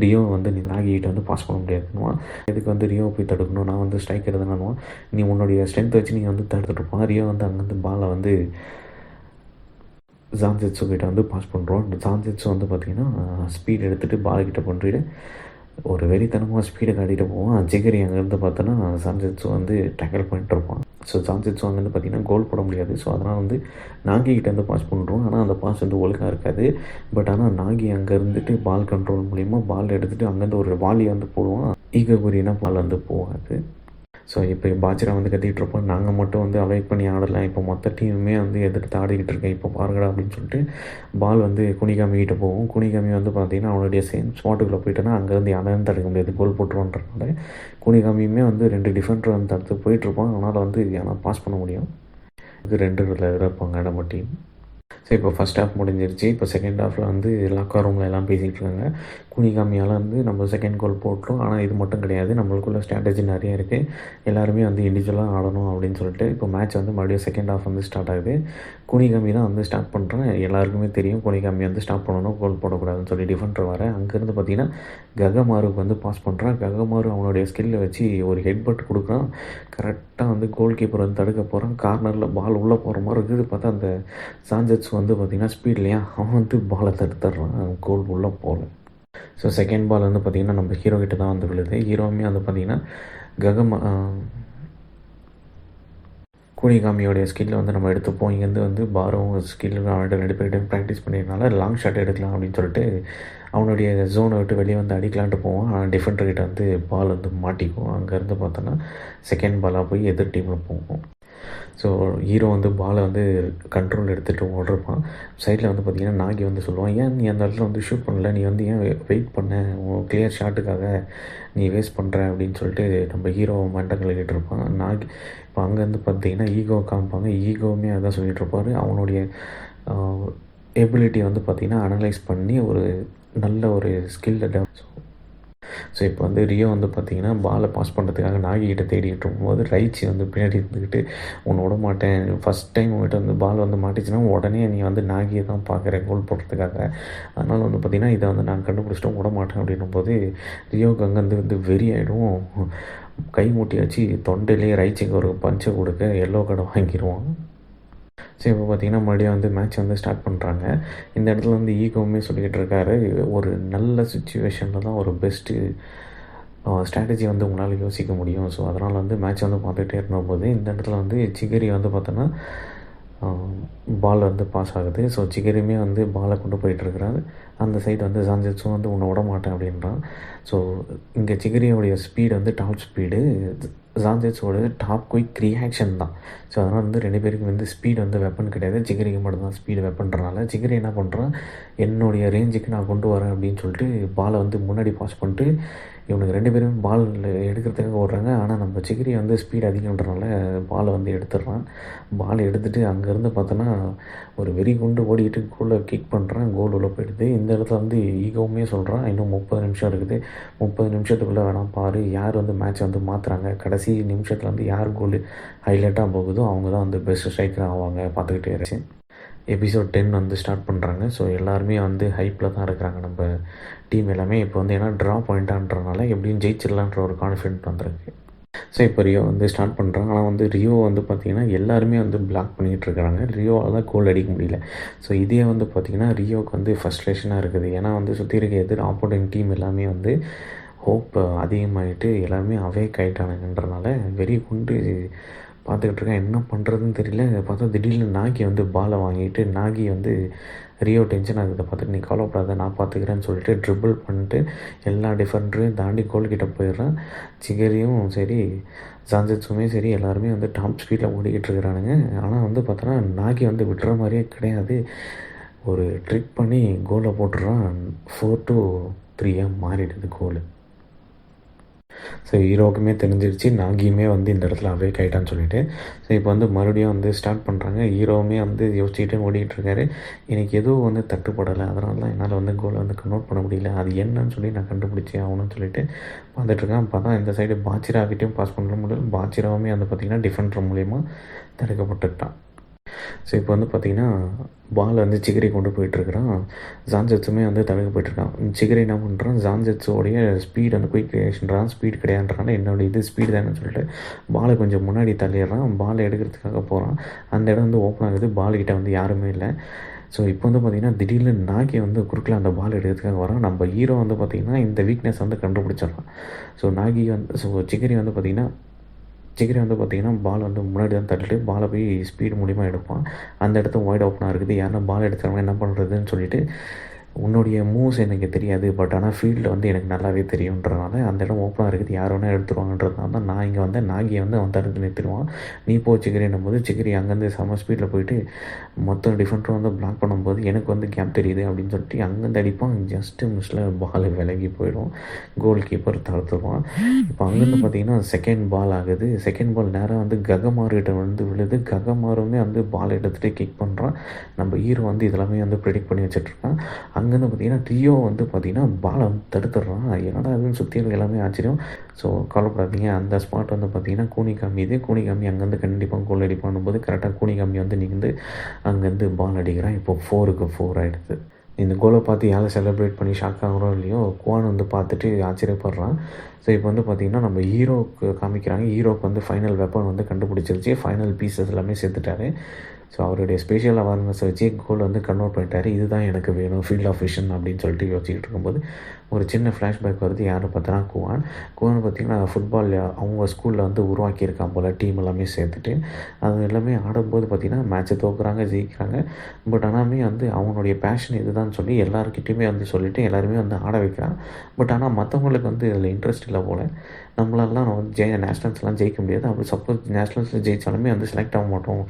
ரியோ வந்து நீ நாகிகிட்ட வந்து பாஸ் பண்ண முடியாதுன்னுவான். இதுக்கு வந்து ரியோ போய் தடுக்கணும், நான் வந்து ஸ்ட்ரைக்கர் தானுவான், நீ உன்னுடைய ஸ்ட்ரென்த் வச்சு நீங்கள் வந்து தடுத்துட்ருப்பான். ரியோ வந்து அங்கேருந்து பாலை வந்து ஜான்ஜெட்ஸு கிட்ட வந்து பாஸ் பண்ணுறோம். ஜான்ஜெட்ஸு வந்து பார்த்திங்கன்னா ஸ்பீட் எடுத்துகிட்டு பால்கிட்ட பண்ணிட்டு ஒரு வெறித்தனமாக ஸ்பீடை காட்டிகிட்டு போவான். ஜிகரி அங்கேருந்து பார்த்தோன்னா ஜான்ஜெட்ஸு வந்து டேக்கிள் பண்ணிட்டு இருப்பான். ஸோ ஜான்ஜெட்ஸு அங்கேருந்து பார்த்திங்கன்னா கோல் போட முடியாது. ஸோ அதனால் வந்து நாகிகிட்ட வந்து பாஸ் பண்ணுறோம். ஆனால் அந்த பாஸ் வந்து ஒழுங்காக இருக்காது. பட் ஆனால் நாகி அங்கே இருந்துட்டு பால் கண்ட்ரோல் மூலிமா பால் எடுத்துகிட்டு அங்கேருந்து ஒரு வாலியை வந்து போடுவான். ஈகபுரினா பால் வந்து போகாது. ஸோ இப்போ பாஜ்ரா வந்து கத்திக்கிட்டு இருப்போம், நாங்கள் மட்டும் வந்து அவாய்ட் பண்ணி ஆடலாம், இப்போ மொத்த டீமுமே வந்து எதிர்த்து ஆடிக்கிட்டு இருக்கேன், இப்போ பாருங்கடா அப்படின்னு சொல்லிட்டு பால் வந்து குனிகாமிக்கிட்ட போகும். குனிகாமி வந்து பார்த்திங்கன்னா அவனுடைய சேம் ஸ்பாட்டுக்குள்ளே போயிட்டோன்னா அங்கேருந்து யாரும் தடுக்க முடியாது, கோல் போட்டுருவான்றனால குனிகாமியுமே வந்து 2 டிஃபெண்டர் வந்து தடுத்து போயிட்டுருப்பான். அதனால் வந்து ஆனால் பாஸ் பண்ண முடியும். 2 இருப்பாங்க நம்ம டீம். ஸோ இப்போ ஃபஸ்ட் ஹாஃப் முடிஞ்சிருச்சு. இப்போ செகண்ட் ஹாஃபில் வந்து லாக்கர் ரூமில் எல்லாம் பேசிகிட்டு இருக்காங்க. குனிகாமியால் வந்து நம்ம செகண்ட் கோல் போட்டோம். ஆனால் இது மட்டும் கிடையாது, நம்மளுக்குள்ள ஸ்ட்ராட்டஜி நிறைய இருக்குது, எல்லாருமே வந்து இண்டிவிஜுவலாக ஆடணும் அப்படின்னு சொல்லிட்டு இப்போ மேட்ச் வந்து மறுபடியும் செகண்ட் ஹாஃப் வந்து ஸ்டார்ட் ஆகுது. குனிகாமி தான் வந்து ஸ்டார்ட் பண்ணுறேன். எல்லாருக்குமே தெரியும் குனிகாமி வந்து ஸ்டார்ட் பண்ணணும், கோல் போடக்கூடாதுன்னு சொல்லி டிஃபெண்டர் வர அங்கேருந்து பார்த்திங்கன்னா ககமாருக்கு வந்து பாஸ் பண்ணுறான். ககமாரு அவனுடைய ஸ்கில்லை வச்சு ஒரு ஹெட்பட் கொடுக்குறான். கரெக்டாக வந்து கோல் கீப்பர் வந்து தடுக்க போகிறான். கார்னரில் பால் உள்ளே போகிற மாதிரி இருக்குது. பார்த்தா அந்த சான்ஜெட்ஸ் வந்து பார்த்திங்கன்னா ஸ்பீட்லையா அவன் வந்து பாலை தடுத்துடுறான், கோல் உள்ளே போகல. ஸோ செகண்ட் பால் வந்து பார்த்திங்கன்னா நம்ம ஹீரோ கிட்ட தான் வந்து விழுது. ஹீரோவுமே வந்து பார்த்திங்கன்னா குனிகாமியோடைய ஸ்கில்லை வந்து நம்ம எடுத்துப்போம். இங்கேருந்து வந்து பாரும் ஸ்கில் அவன்கிட்ட 2 பேர்கிட்டையும் ப்ராக்டிஸ் பண்ணியிருந்தால லாங் ஷாட் எடுக்கலாம் அப்படின்னு சொல்லிட்டு அவனுடைய ஜோனை விட்டு வெளியே வந்து அடிக்கலான்ட்டு போவான். ஆனால் டிஃபெண்டர்கிட்ட வந்து பால் வந்து மாட்டிக்கும். அங்கேருந்து பார்த்தோன்னா செகண்ட் பாலாக போய் எதிர் டீமில் போகும். ஸோ ஹீரோ வந்து பாலை வந்து கண்ட்ரோல் எடுத்துகிட்டு ஓடுறான். சைடில் வந்து பார்த்திங்கன்னா நாகி வந்து சொல்லுவான், ஏன் நீ அந்த இடத்துல வந்து ஷூட் பண்ணல, நீ வந்து ஏன் வெயிட் பண்ண, உன் கிளியர் ஷாட்டுக்காக நீ வேஸ்ட் பண்ணுற அப்படின்னு சொல்லிட்டு நம்ம ஹீரோ மண்டை கழுவிட்டு இருப்பான். நாகி இப்போ அங்கேருந்து பார்த்திங்கன்னா ஈகோ காமிப்பாங்க. ஈகோவுமே அதான் சொல்லிகிட்டு இருப்பார். அவனுடைய எபிலிட்டியை வந்து பார்த்திங்கன்னா அனலைஸ் பண்ணி ஒரு நல்ல ஒரு ஸ்கில்லை ஸோ இப்போ வந்து ரியோ வந்து பார்த்திங்கன்னா பாலை பாஸ் பண்ணுறதுக்காக நாகிகிட்ட தேடிட்டு இருக்கும்போது ரைச்சி வந்து பின்னாடி இருந்துக்கிட்டு உன்னை விட மாட்டேன், ஃபஸ்ட் டைம் உங்கள்கிட்ட வந்து பால் வந்து மாட்டிச்சுன்னா உடனே நீ வந்து நாகியை தான் பார்க்குற கோல் போடுறதுக்காக, அதனால் வந்து பார்த்திங்கன்னா இதை வந்து நான் கண்டுபிடிச்சிட்டும் விட மாட்டேன் அப்படின்னும் போது ரியோவுக்கு அங்கேருந்து வந்து வெறி ஆகிடும். கை மூட்டி வச்சு தொண்டையிலேயே ரைச்சிக்கு ஒரு பஞ்சை கொடுக்க எல்லோ கார்டை வாங்கிடுவான். ஸோ இப்போ பார்த்திங்கன்னா மறுபடியும் வந்து மேட்ச் வந்து ஸ்டார்ட் பண்ணுறாங்க. இந்த இடத்துல வந்து ஈகோவுமே சொல்லிக்கிட்டு இருக்காரு, ஒரு நல்ல சுச்சுவேஷனில் தான் ஒரு பெஸ்ட்டு ஸ்ட்ராட்டஜி வந்து உங்களால் யோசிக்க முடியும். ஸோ அதனால் வந்து மேட்ச் வந்து பார்த்துக்கிட்டே இருந்தபோது இந்த இடத்துல வந்து சிகரி வந்து பார்த்தோன்னா பால் வந்து பாஸ் ஆகுது. ஸோ சிகரியுமே வந்து பாலை கொண்டு போயிட்டுருக்கிறாரு. அந்த சைடு வந்து சான்செட்ஸும் வந்து உன்னை விட மாட்டேன் அப்படின்றான். ஸோ இங்கே சிகரியோடைய ஸ்பீடு வந்து டாப் ஸ்பீடு, சான்செட்ஸோட டாப் குயிக் ரியாக்ஷன் தான். ஸோ அதனால் வந்து 2 பேருக்கு வந்து ஸ்பீடு வந்து வெப்பன் கிடையாது, சிகரிக்கு மட்டும்தான் ஸ்பீடு வெப்பன்றனால சிகரி என்ன பண்ணுறான், என்னுடைய ரேஞ்சுக்கு நான் கொண்டு வரேன் அப்படின்னு சொல்லிட்டு பாலை வந்து முன்னாடி பாஸ் பண்ணிட்டு இவனுக்கு 2 பேருமே பால் எடுக்கிறதுக்காக ஓடுறாங்க. ஆனால் நம்ம சிகரி வந்து ஸ்பீடு அதிகன்றனால பாலை வந்து எடுத்துடுறான். பால் எடுத்துகிட்டு அங்கேருந்து பார்த்தோன்னா ஒரு வெறி கொண்டு ஓடிக்கிட்டு கோலை கிக் பண்ணுறான், கோல் உள்ள போயிடுது. இந்த இடத்துல வந்து ஈகோவுமே சொல்கிறான், இன்னும் 30 நிமிஷம் இருக்குது, 30 நிமிஷத்துக்குள்ளே வேணால் பாரு, யார் வந்து மேட்ச்சை வந்து மாற்றுறாங்க, கடைசி நிமிஷத்தில் வந்து யார் கோல் ஹைலைட்டாக போகுதோ அவங்க தான் வந்து பெஸ்ட் ஸ்ட்ரைக்கர் ஆவாங்க, பார்த்துக்கிட்டே இருந்துச்சு. எபிசோட் 10 வந்து ஸ்டார்ட் பண்ணுறாங்க. ஸோ எல்லாருமே வந்து ஹைப்பில் தான் இருக்கிறாங்க. நம்ம டீம் எல்லாமே இப்போ வந்து ஏன்னா ட்ரா பாயிண்ட்டான்றனால எப்படியும் ஜெயிச்சிடலான்ற ஒரு கான்ஃபிடென்ட் வந்துருக்கு. ஸோ இப்போ ரியோ வந்து ஸ்டார்ட் பண்ணுறாங்க. ஆனால் வந்து ரியோ வந்து பார்த்திங்கன்னா எல்லாருமே வந்து பிளாக் பண்ணிகிட்டு இருக்கிறாங்க. ரியோவால் தான் கோல் அடிக்க முடியல. ஸோ இதே வந்து பார்த்திங்கன்னா ரியோவுக்கு வந்து ஃபஸ்ட்ரேஷனாக இருக்குது. ஏன்னா வந்து சுற்றி இருக்க எதிர் ஆப்போனன்ட் டீம் எல்லாமே வந்து ஹோப் அதிகமாகிட்டு எல்லாருமே அவேக் ஆகிட்டானுங்கன்றனால வெறி கொண்டு பார்த்துக்கிட்டு இருக்கேன், என்ன பண்ணுறதுன்னு தெரியல. பார்த்தா திடீர்னு நாகி வந்து பாலை வாங்கிட்டு நாகி வந்து ரியோ டென்ஷன் ஆகுது பார்த்துட்டு, நீ கவலைப்படாத நான் பார்த்துக்கிறேன்னு சொல்லிட்டு ட்ரிபிள் பண்ணிட்டு எல்லா டிஃபெண்டரையும் தாண்டி கோல்கிட்ட போயிடுறான். சிகரியும் சரி சான்செட்ஸுமே சரி எல்லாருமே வந்து டாப் ஸ்பீடில் ஓடிக்கிட்டு இருக்கிறானுங்க. ஆனால் வந்து பார்த்தோன்னா நாகி வந்து விட்டுற மாதிரியே கிடையாது, ஒரு ட்ரிக் பண்ணி கோலை போட்டுடுறான். 4-3 மாறிடுது கோல். ஸோ ஹீரோவுக்குமே தெரிஞ்சிருச்சு நாகியுமே வந்து இந்த இடத்துல அவேக் ஆகிட்டான்னு சொல்லிட்டு. ஸோ இப்போ வந்து மறுபடியும் வந்து ஸ்டார்ட் பண்ணுறாங்க. ஹீரோவுமே வந்து யோசிச்சுக்கிட்டே ஓடிக்கிட்டு இருக்காரு, எனக்கு எதுவும் வந்து தட்டுப்படலை, அதனால தான் என்னால் வந்து கோலை வந்து கன்வெர்ட் பண்ண முடியல, அது என்னன்னு சொல்லி நான் கண்டுபிடிச்சி ஆகணும்னு சொல்லிட்டு பார்த்துட்ருக்கேன். அப்போ தான் இந்த சைடு பாச்சிராக்கிட்டையும் பாஸ் பண்ண முடியல, பாச்சிராவுமே வந்து பார்த்திங்கன்னா டிஃபெண்டர் மூலிமா தடுக்கப்பட்டுட்டான். ஸோ இப்போ வந்து பார்த்திங்கன்னா பால் வந்து சிகரி கொண்டு போயிட்டுருக்கிறான், சான்செட்ஸுமே வந்து தடுக்க போயிட்டுருக்கான். சிகரி என்ன பண்ணுறான், சான்செட்ஸோடைய ஸ்பீடு வந்து குயிக் ரியாக்ஷன்றான், ஸ்பீடு கிடையாதுன்றான், என்னோடய இது ஸ்பீடு தானே சொல்லிட்டு பாலை கொஞ்சம் முன்னாடி தள்ளிடுறான். பாலை எடுக்கிறதுக்காக போகிறான். அந்த இடம் வந்து ஓப்பன் ஆகுது, பால்கிட்ட வந்து யாருமே இல்லை. ஸோ இப்போ வந்து பார்த்திங்கன்னா திடீர்னு நாகி வந்து குறுக்கில் அந்த பால் எடுக்கிறதுக்காக வரான். நம்ம ஹீரோ வந்து பார்த்திங்கன்னா இந்த வீக்னஸ் வந்து கண்டுபிடிச்சிடறான். ஸோ நாகி வந்து சிகரி வந்து பார்த்திங்கன்னா பால் வந்து முன்னாடி தான் தள்ளிட்டு பாலை போய் ஸ்பீடு மூலிமா எடுப்பான். அந்த இடத்துல ஒயிட் ஓப்பனாக இருக்குது, யாருன்னா பால் எடுத்துறவங்க என்ன பண்ணுறதுன்னு சொல்லிட்டு, உன்னுடைய மூவ்ஸ் எனக்கு தெரியாது, பட் ஆனால் ஃபீல்டில் வந்து எனக்கு நல்லாவே தெரியுன்றனால அந்த இடம் ஓப்பனாக இருக்குது, யார் வேணால் எடுத்துருவாங்கன்றதுனால தான் நான் இங்கே வந்து நாகியை வந்து அவன் தடுத்து நிறுத்திடுவான். நீ போ சிகரின்னும் போது சிகரி அங்கேருந்து செம ஸ்பீடில் போயிட்டு மொத்தம் டிஃபெண்டரும் வந்து பிளாக் பண்ணும்போது எனக்கு வந்து கேப் தெரியுது அப்படின்னு சொல்லிட்டு அங்கேருந்து அடிப்பான். ஜஸ்ட்டு மிஸ்ஸில் பால் விலகி போயிடும், கோல் கீப்பர் தடுத்துருவான். இப்போ அங்கேருந்து பார்த்திங்கன்னா செகண்ட் பால் ஆகுது. செகண்ட் பால் நேராக வந்து ககமார்கிட்ட வந்து விழுது. ககமாருமே வந்து பால் எடுத்துகிட்டு கிக் பண்ணுறான். நம்ம ஹீரோ வந்து இதெல்லாமே வந்து ப்ரெடிக்ட் பண்ணி வச்சுட்ருக்கான். அங்கேருந்து பார்த்திங்கன்னா ரியோ வந்து பார்த்திங்கன்னா பாலை வந்து தடுத்துடுறான். என்னடா அதுன்னு சுற்றி இருக்க எல்லாமே ஆச்சரியம். ஸோ கவலைப்படாதீங்க, அந்த ஸ்பாட் வந்து பார்த்திங்கன்னா கூனிகாமி அங்கேருந்து கண்டிப்பாக கோல் அடிப்பான் போது கரெக்டாக கூனிகாமி வந்து நின்று அங்கேருந்து பால் அடிக்கிறான். இப்போ 4-4 ஆகிடுது. இந்த கோலை பார்த்து யாரை செலிப்ரேட் பண்ணி ஷாக் ஆகிறோம் இல்லையோ, குவான் வந்து பார்த்துட்டு ஆச்சரியப்படுறான். ஸோ இப்போ வந்து பார்த்திங்கன்னா நம்ம ஹீரோவுக்கு காமிக்கிறாங்க. ஹீரோவுக்கு வந்து ஃபைனல் வெப்பன் வந்து கண்டுபிடிச்சிருச்சு, ஃபைனல் பீசஸ் எல்லாமே சேர்த்துட்டாரு. ஸோ அவருடைய ஸ்பெஷல் அவேர்னஸை வச்சு கோல் வந்து கன்வெர்ட் பண்ணிட்டார். இதுதான் எனக்கு வேணும், ஃபீல்ட் ஆஃப் விஷன் அப்படின்னு சொல்லிட்டு யோசிச்சுட்டு இருக்கும்போது ஒரு சின்ன ஃப்ளாஷ்பேக் வருது. யாரை பார்த்தோன்னா குவான் பார்த்திங்கன்னா ஃபுட்பால் அவங்க ஸ்கூலில் வந்து உருவாக்கியிருக்கான் போல், டீம் எல்லாமே சேர்த்துட்டு அது எல்லாமே ஆடும்போது பார்த்திங்கன்னா மேட்ச்சை தோக்குறாங்க, ஜெயிக்கிறாங்க. பட் ஆனாலுமே வந்து அவனுடைய பேஷன் இதுதான் சொல்லி எல்லாருக்கிட்டையுமே வந்து சொல்லிவிட்டு எல்லாருமே வந்து ஆட வைக்கிறான். பட் ஆனால் மற்றவங்களுக்கு வந்து இதில் இன்ட்ரெஸ்ட் இல்லை போல். நம்மளாலாம் வந்து நேஷ்னல்ஸ்லாம் ஜெயிக்க முடியாது, அப்படி சப்போஸ் நேஷ்னல்ஸில் ஜெயித்தாலுமே வந்து செலக்ட் ஆக மாட்டோம்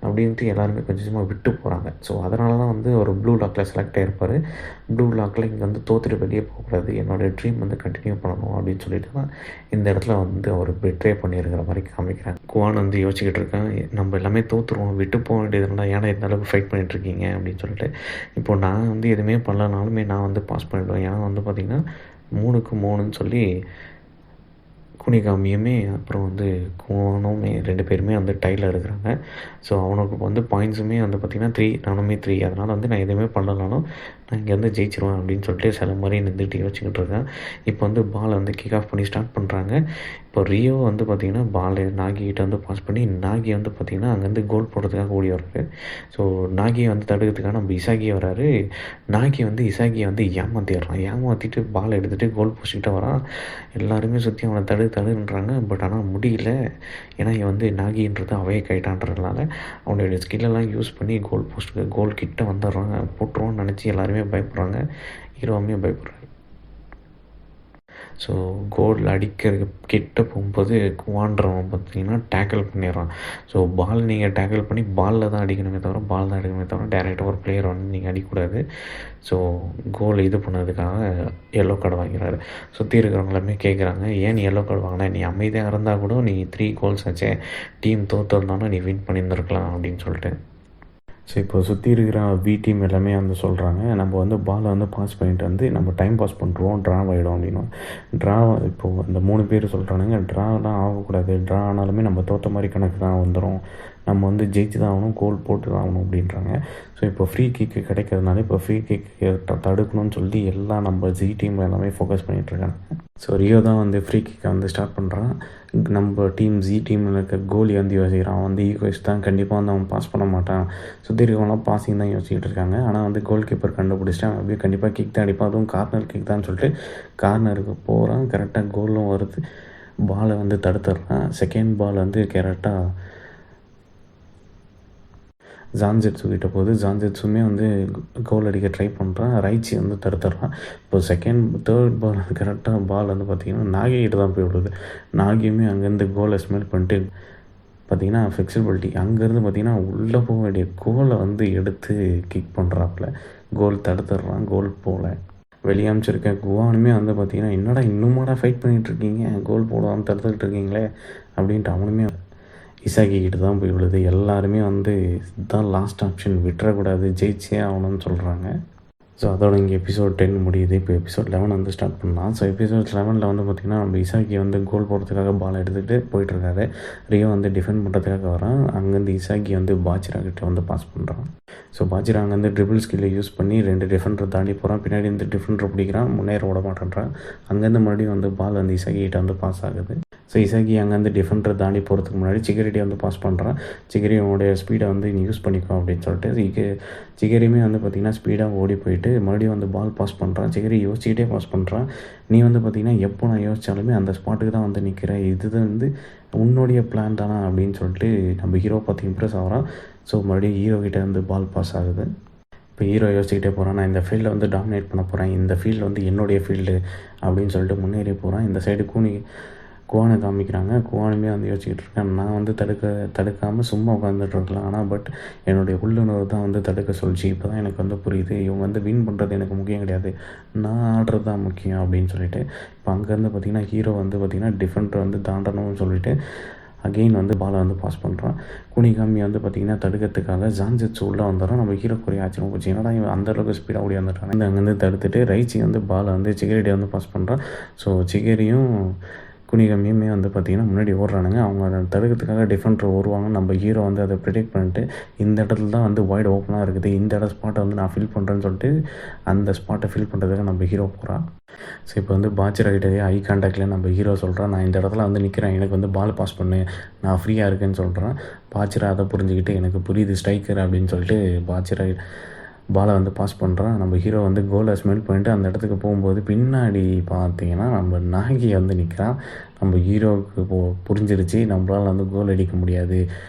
அப்படின்ட்டு எல்லாருமே கொஞ்சம் கொஞ்சமாக விட்டு போகிறாங்க. ஸோ அதனால தான் வந்து ஒரு ப்ளூ லாக்கில் செலக்ட் ஆகிருப்பார். ப்ளூ லாக்கில் இங்கே வந்து தோற்றுட்டு வெளியே போகக்கூடாது, என்னோடய ட்ரீம் வந்து கண்டினியூ பண்ணணும் அப்படின்னு சொல்லிட்டு தான் இந்த இடத்துல வந்து அவர் பெட்ரே பண்ணியிருக்கிற மாதிரி காமிக்கிறாங்க. குவான் வந்து யோசிச்சுக்கிட்டு இருக்கேன், நம்ம எல்லாமே தோற்றுருவோம், விட்டு போக வேண்டியதுனால ஏன்னா இந்த அளவுக்கு ஃபைட் பண்ணிகிட்ருக்கீங்க அப்படின்னு சொல்லிட்டு. இப்போது நான் வந்து எதுவுமே பண்ணலனாலுமே நான் வந்து பாஸ் பண்ணிவிடுவேன். ஏன்னா வந்து பார்த்திங்கன்னா 3க்கு 3ன்னு சொல்லி குனிகாமியுமே அப்புறம் வந்து குவானுமே 2 பேருமே வந்து டைல இருக்கிறாங்க. ஸோ அவனுக்கு வந்து பாயிண்ட்ஸுமே வந்து பார்த்திங்கன்னா 3, நானுமே 3. அதனால் வந்து நான் எதுவுமே பண்ணலனாலும் நான் இங்கேருந்து ஜெயிச்சிருவேன் அப்படின்னு சொல்லிட்டு சில மாதிரி நின்றுட்டு யோசிச்சுக்கிட்டு இருக்கேன். இப்போ வந்து பாலை வந்து கிக் ஆஃப் பண்ணி ஸ்டார்ட் பண்ணுறாங்க. இப்போ ரியோ வந்து பார்த்திங்கன்னா பால் நாகிகிட்ட வந்து பாஸ் பண்ணி நாகி வந்து பார்த்திங்கன்னா அங்கேருந்து கோல் போடுறதுக்காக ஓடி வர்றாரு. ஸோ நாகியை வந்து தடுக்கிறதுக்காக நம்ம இசாகி வராரு. நாகி வந்து இசாகியை வந்து ஏமாற்றிடுறான். ஏமாற்றிட்டு பால் எடுத்துகிட்டு கோல் போஸ்ட்கிட்ட வரான். எல்லாருமே சுற்றி அவனை தடுன்றாங்க. பட் ஆனால் முடியல. ஏன்னா இவன் வந்து நாகின்றது அவைய கைட்டான்றதுனால அவனுடைய ஸ்கில்லெல்லாம் யூஸ் பண்ணி கோல் கிட்ட வந்துடுறான். போட்டுருவான்னு நினச்சி எல்லாருமே பயப்படுறாங்க. ஹீரோவுமே பயப்படுறாரு. ஸோ கோல் அடிக்கிறது கிட்ட போகும்போது குவான்றவன் பார்த்தீங்கன்னா டேக்கிள் பண்ணிடுறான். ஸோ பால் நீங்கள் டேக்கிள் பண்ணி பாலில் தான் அடிக்கணுமே தவிர பால் தான் அடிக்கணுமே தவிர டேரெக்டாக ஒரு பிளேயர் வந்து நீங்கள் அடிக்கக்கூடாது. ஸோ கோல் இது பண்ணதுக்காக எல்லோ கார்டு வாங்கிறாரு. சுற்றி இருக்கிறவங்களுமே கேட்குறாங்க, ஏன் நீ எல்லோ கார்டு வாங்கின? நீ அமைதியாக இருந்தால் கூட நீ 3 கோல்ஸ் ஆச்சே, டீம் தோற்றுருந்தாலும் நீ வின் பண்ணியிருந்துருக்கலாம் அப்படின்னு சொல்லிட்டு. ஸோ இப்போ சுற்றி இருக்கிற டீம் எல்லாமே வந்து சொல்கிறாங்க, நம்ம வந்து பாலை வந்து பாஸ் பண்ணிட்டு வந்து நம்ம டைம் பாஸ் பண்ணுறோம், ட்ரா ஆகிடும் அப்படின்னு. ட்ரா இப்போது இந்த 3 பேர் சொல்கிறானுங்க, ட்ராலாம் ஆகக்கூடாது. ட்ரா ஆனாலுமே நம்ம தோற்ற மாதிரி கணக்கு தான் வந்துடும். நம்ம வந்து ஜெயிச்சு தான் ஆகணும், கோல் போட்டு தான் ஆகணும் அப்படின்றாங்க. ஸோ இப்போ ஃப்ரீ கிக்கு கிடைக்கிறதுனால இப்போ ஃப்ரீ கிக் தடுக்கணும்னு சொல்லி எல்லாம் நம்ம டீம் எல்லாமே ஃபோக்கஸ் பண்ணிகிட்ருக்காங்க. ஸோ ரியோ தான் வந்து ஃப்ரீ கிக்கை வந்து ஸ்டார்ட் பண்ணுறான். நம்ம டீமில் இருக்க கோலி வந்து யோசிக்கிறான். அவன் வந்து ஈகோயிஸ்ட் தான், கண்டிப்பாக வந்து அவன் பாஸ் பண்ண மாட்டான். சுற்றி இருக்கவங்களாம் பாஸிங் தான் யோசிச்சுட்டு இருக்காங்க. ஆனால் வந்து கோல் கீப்பர் கண்டுபிடிச்சிட்டான். அப்படியே கண்டிப்பாக கிக் தான் அடிப்பான், அதுவும் கார்னர் கிக் தான் சொல்லிட்டு கார்னருக்கு போகிறான். கரெக்டாக கோலும் வருது. பாலை வந்து தடுத்துடுறான். செகண்ட் பால் வந்து கரெக்டாக ஜான்ஜெட்ஸு கிட்ட போகுது. ஜான்ஜெட்ஸுமே வந்து கோல் அடிக்க ட்ரை பண்ணுறான். ரைச்சி வந்து தடுத்துடுறான். இப்போ தேர்ட் பால் கரெக்டாக பால் வந்து பார்த்திங்கன்னா நாகிகிட்ட தான் போய் விடுது. நாகியுமே அங்கேருந்து கோலை ஸ்மெல் பண்ணிட்டு பார்த்திங்கன்னா ஃப்ளெக்சிபிலிட்டி அங்கேருந்து பார்த்திங்கன்னா உள்ளே போக வேண்டிய கோலை வந்து எடுத்து கிக் பண்ணுறாப்புல. கோல் தடுத்துடுறான். கோல் போகல. வெளியே அமைச்சிருக்க குவானுமே வந்து பார்த்திங்கன்னா என்னடா இன்னுமாடா ஃபைட் பண்ணிகிட்ருக்கீங்க, கோல் போடாமல் தடுத்துக்கிட்டு இருக்கீங்களே அப்படின்ட்டு அவனுமே இசாகி கிட்ட தான் போய் விழுது. எல்லாருமே வந்து இதுதான் லாஸ்ட் ஆப்ஷன், விட்டுறக்கூடாது, ஜெயிச்சே ஆகணும்னு சொல்கிறாங்க. ஸோ அதோட இங்கே எபிசோட் 10 முடியுது. இப்போ எபிசோட் 11 வந்து ஸ்டார்ட் பண்ணலாம். ஸோ எபிசோட் 11 வந்து பார்த்திங்கன்னா நம்ம இசாகி வந்து கோல் போடுறதுக்காக பால் எடுத்துகிட்டு போயிட்டுருக்காரு. ரியோ வந்து டிஃபெண்ட் பண்ணுறதுக்காக வரான். அங்கேருந்து இசாகி வந்து பாச்சிரா கிட்ட வந்து பாஸ் பண்ணுறான். ஸோ பாச்சிரா அங்கேருந்து ட்ரிபிள் ஸ்கில்லை யூஸ் பண்ணி 2 டிஃபெண்டர் தாண்டி போகிறான். பின்னாடி இந்த டிஃபெண்டர் பிடிக்கிறான், முன்னேற விட மாட்டேன்றான். அங்கேருந்து மறுபடியும் வந்து பால் வந்து இசாகி கிட்ட வந்து பாஸ் ஆகுது. ஸோ இசாகி அங்கேருந்து டிஃபெண்டரை தாண்டி போகிறதுக்கு முன்னாடி சிகரெட்டி வந்து பாஸ் பண்ணுறான். சிகரியோடைய ஸ்பீடை வந்து நீ யூஸ் பண்ணிக்கோ அப்படின்னு சொல்லிட்டு சிகரியுமே வந்து பார்த்திங்கன்னா ஸ்பீடாக ஓடி போயிட்டு மறுபடியும் வந்து பால் பாஸ் பண்ணுறான். சிகரி யோசிச்சுக்கிட்டே பாஸ் பண்ணுறான். நீ வந்து பார்த்திங்கன்னா எப்போ நான் யோசித்தாலுமே அந்த ஸ்பாட்டுக்கு தான் வந்து நிற்கிறேன், இது வந்து உன்னுடைய பிளான் தானா அப்படின்னு சொல்லிட்டு நம்ம ஹீரோ பார்த்து இம்ப்ரெஸ் ஆகிறான். ஸோ மறுபடியும் ஹீரோ கிட்டே வந்து பால் பாஸ் ஆகுது. இப்போ ஹீரோ யோசிச்சுக்கிட்டே போகிறான், நான் இந்த ஃபீல்டை வந்து டாமினேட் பண்ண போகிறேன், இந்த ஃபீல்டு வந்து என்னுடைய ஃபீல்டு அப்படின்னு சொல்லிட்டு முன்னேறி போகிறான். இந்த சைடு குவானை காமிக்கிறாங்க. குவானுமே வந்து யோசிச்சுக்கிட்டு இருக்கேன், நான் வந்து தடுக்காமல் சும்மா உட்காந்துட்ருக்கலாம். ஆனால் பட் என்னுடைய உள்ளுணர்வு தான் வந்து தடுக்க சொல்லிச்சு. இப்போ தான் எனக்கு வந்து புரியுது, இவங்க வந்து வின் பண்ணுறது எனக்கு முக்கியம் கிடையாது, நான் ஆடுறது தான் முக்கியம் அப்படின்னு சொல்லிட்டு இப்போ அங்கேருந்து பார்த்திங்கன்னா ஹீரோ வந்து பார்த்திங்கன்னா டிஃபெண்டர் வந்து தாண்டணும்னு சொல்லிட்டு அகெயின் வந்து பாலை வந்து பாஸ் பண்ணுறான். குனிகாமி வந்து பார்த்திங்கன்னா தடுக்கிறதுக்காக ஜான்ஜெட்ஸ் உள்ளே வந்துடுறான். நம்ம ஹீரோ குறைய ஆச்சரியம் போச்சு, ஏன்னா இவன் அந்தளவுக்கு ஸ்பீடாக ஓடி வந்துட்டான். இந்த அங்கேருந்து தடுத்துட்டு ரைச்சி வந்து பாலை வந்து சிகரெட்டி வந்து பாஸ் பண்ணுறான். ஸோ சிகரியும் குனிகாமியுமே வந்து பார்த்திங்கன்னா முன்னாடி ஓடுறானுங்க. அவங்க தடுக்கிறதுக்காக டிஃபெண்டர் வருவாங்க. நம்ம ஹீரோ வந்து அதை ப்ரிடிக்ட் பண்ணிட்டு இந்த இடத்துல தான் வந்து வைட் ஓப்பனாக இருக்குது, இந்த ஸ்பாட்டை வந்து நான் ஃபில் பண்ணுறேன்னு சொல்லிட்டு அந்த ஸ்பாட்டை ஃபில் பண்ணுறதுக்காக நம்ம ஹீரோ போகிறான். ஸோ இப்போ வந்து பாச்சிரா கிட்டே ஐ கான்டாக்டில் நம்ம ஹீரோ சொல்கிறான், நான் இந்த இடத்துல வந்து நிற்கிறேன், எனக்கு வந்து பால் பாஸ் பண்ணு, நான் ஃப்ரீயாக இருக்கேன்னு சொல்கிறேன். பாச்சிரா அதை புரிஞ்சுக்கிட்டு எனக்கு புரியுது ஸ்ட்ரைக்கர் அப்படின்னு சொல்லிட்டு பாச்சிரா பாலை வந்து பாஸ் பண்ணுறான். நம்ம ஹீரோ வந்து கோலை ஸ்மெல் பண்ணிட்டு அந்த இடத்துக்கு போகும்போது பின்னாடி பார்த்திங்கன்னா நம்ம நாகி வந்து நிற்கிறான். நம்ம ஹீரோவுக்கு புரிஞ்சிருச்சு நம்மளால் வந்து கோல் அடிக்க முடியாது,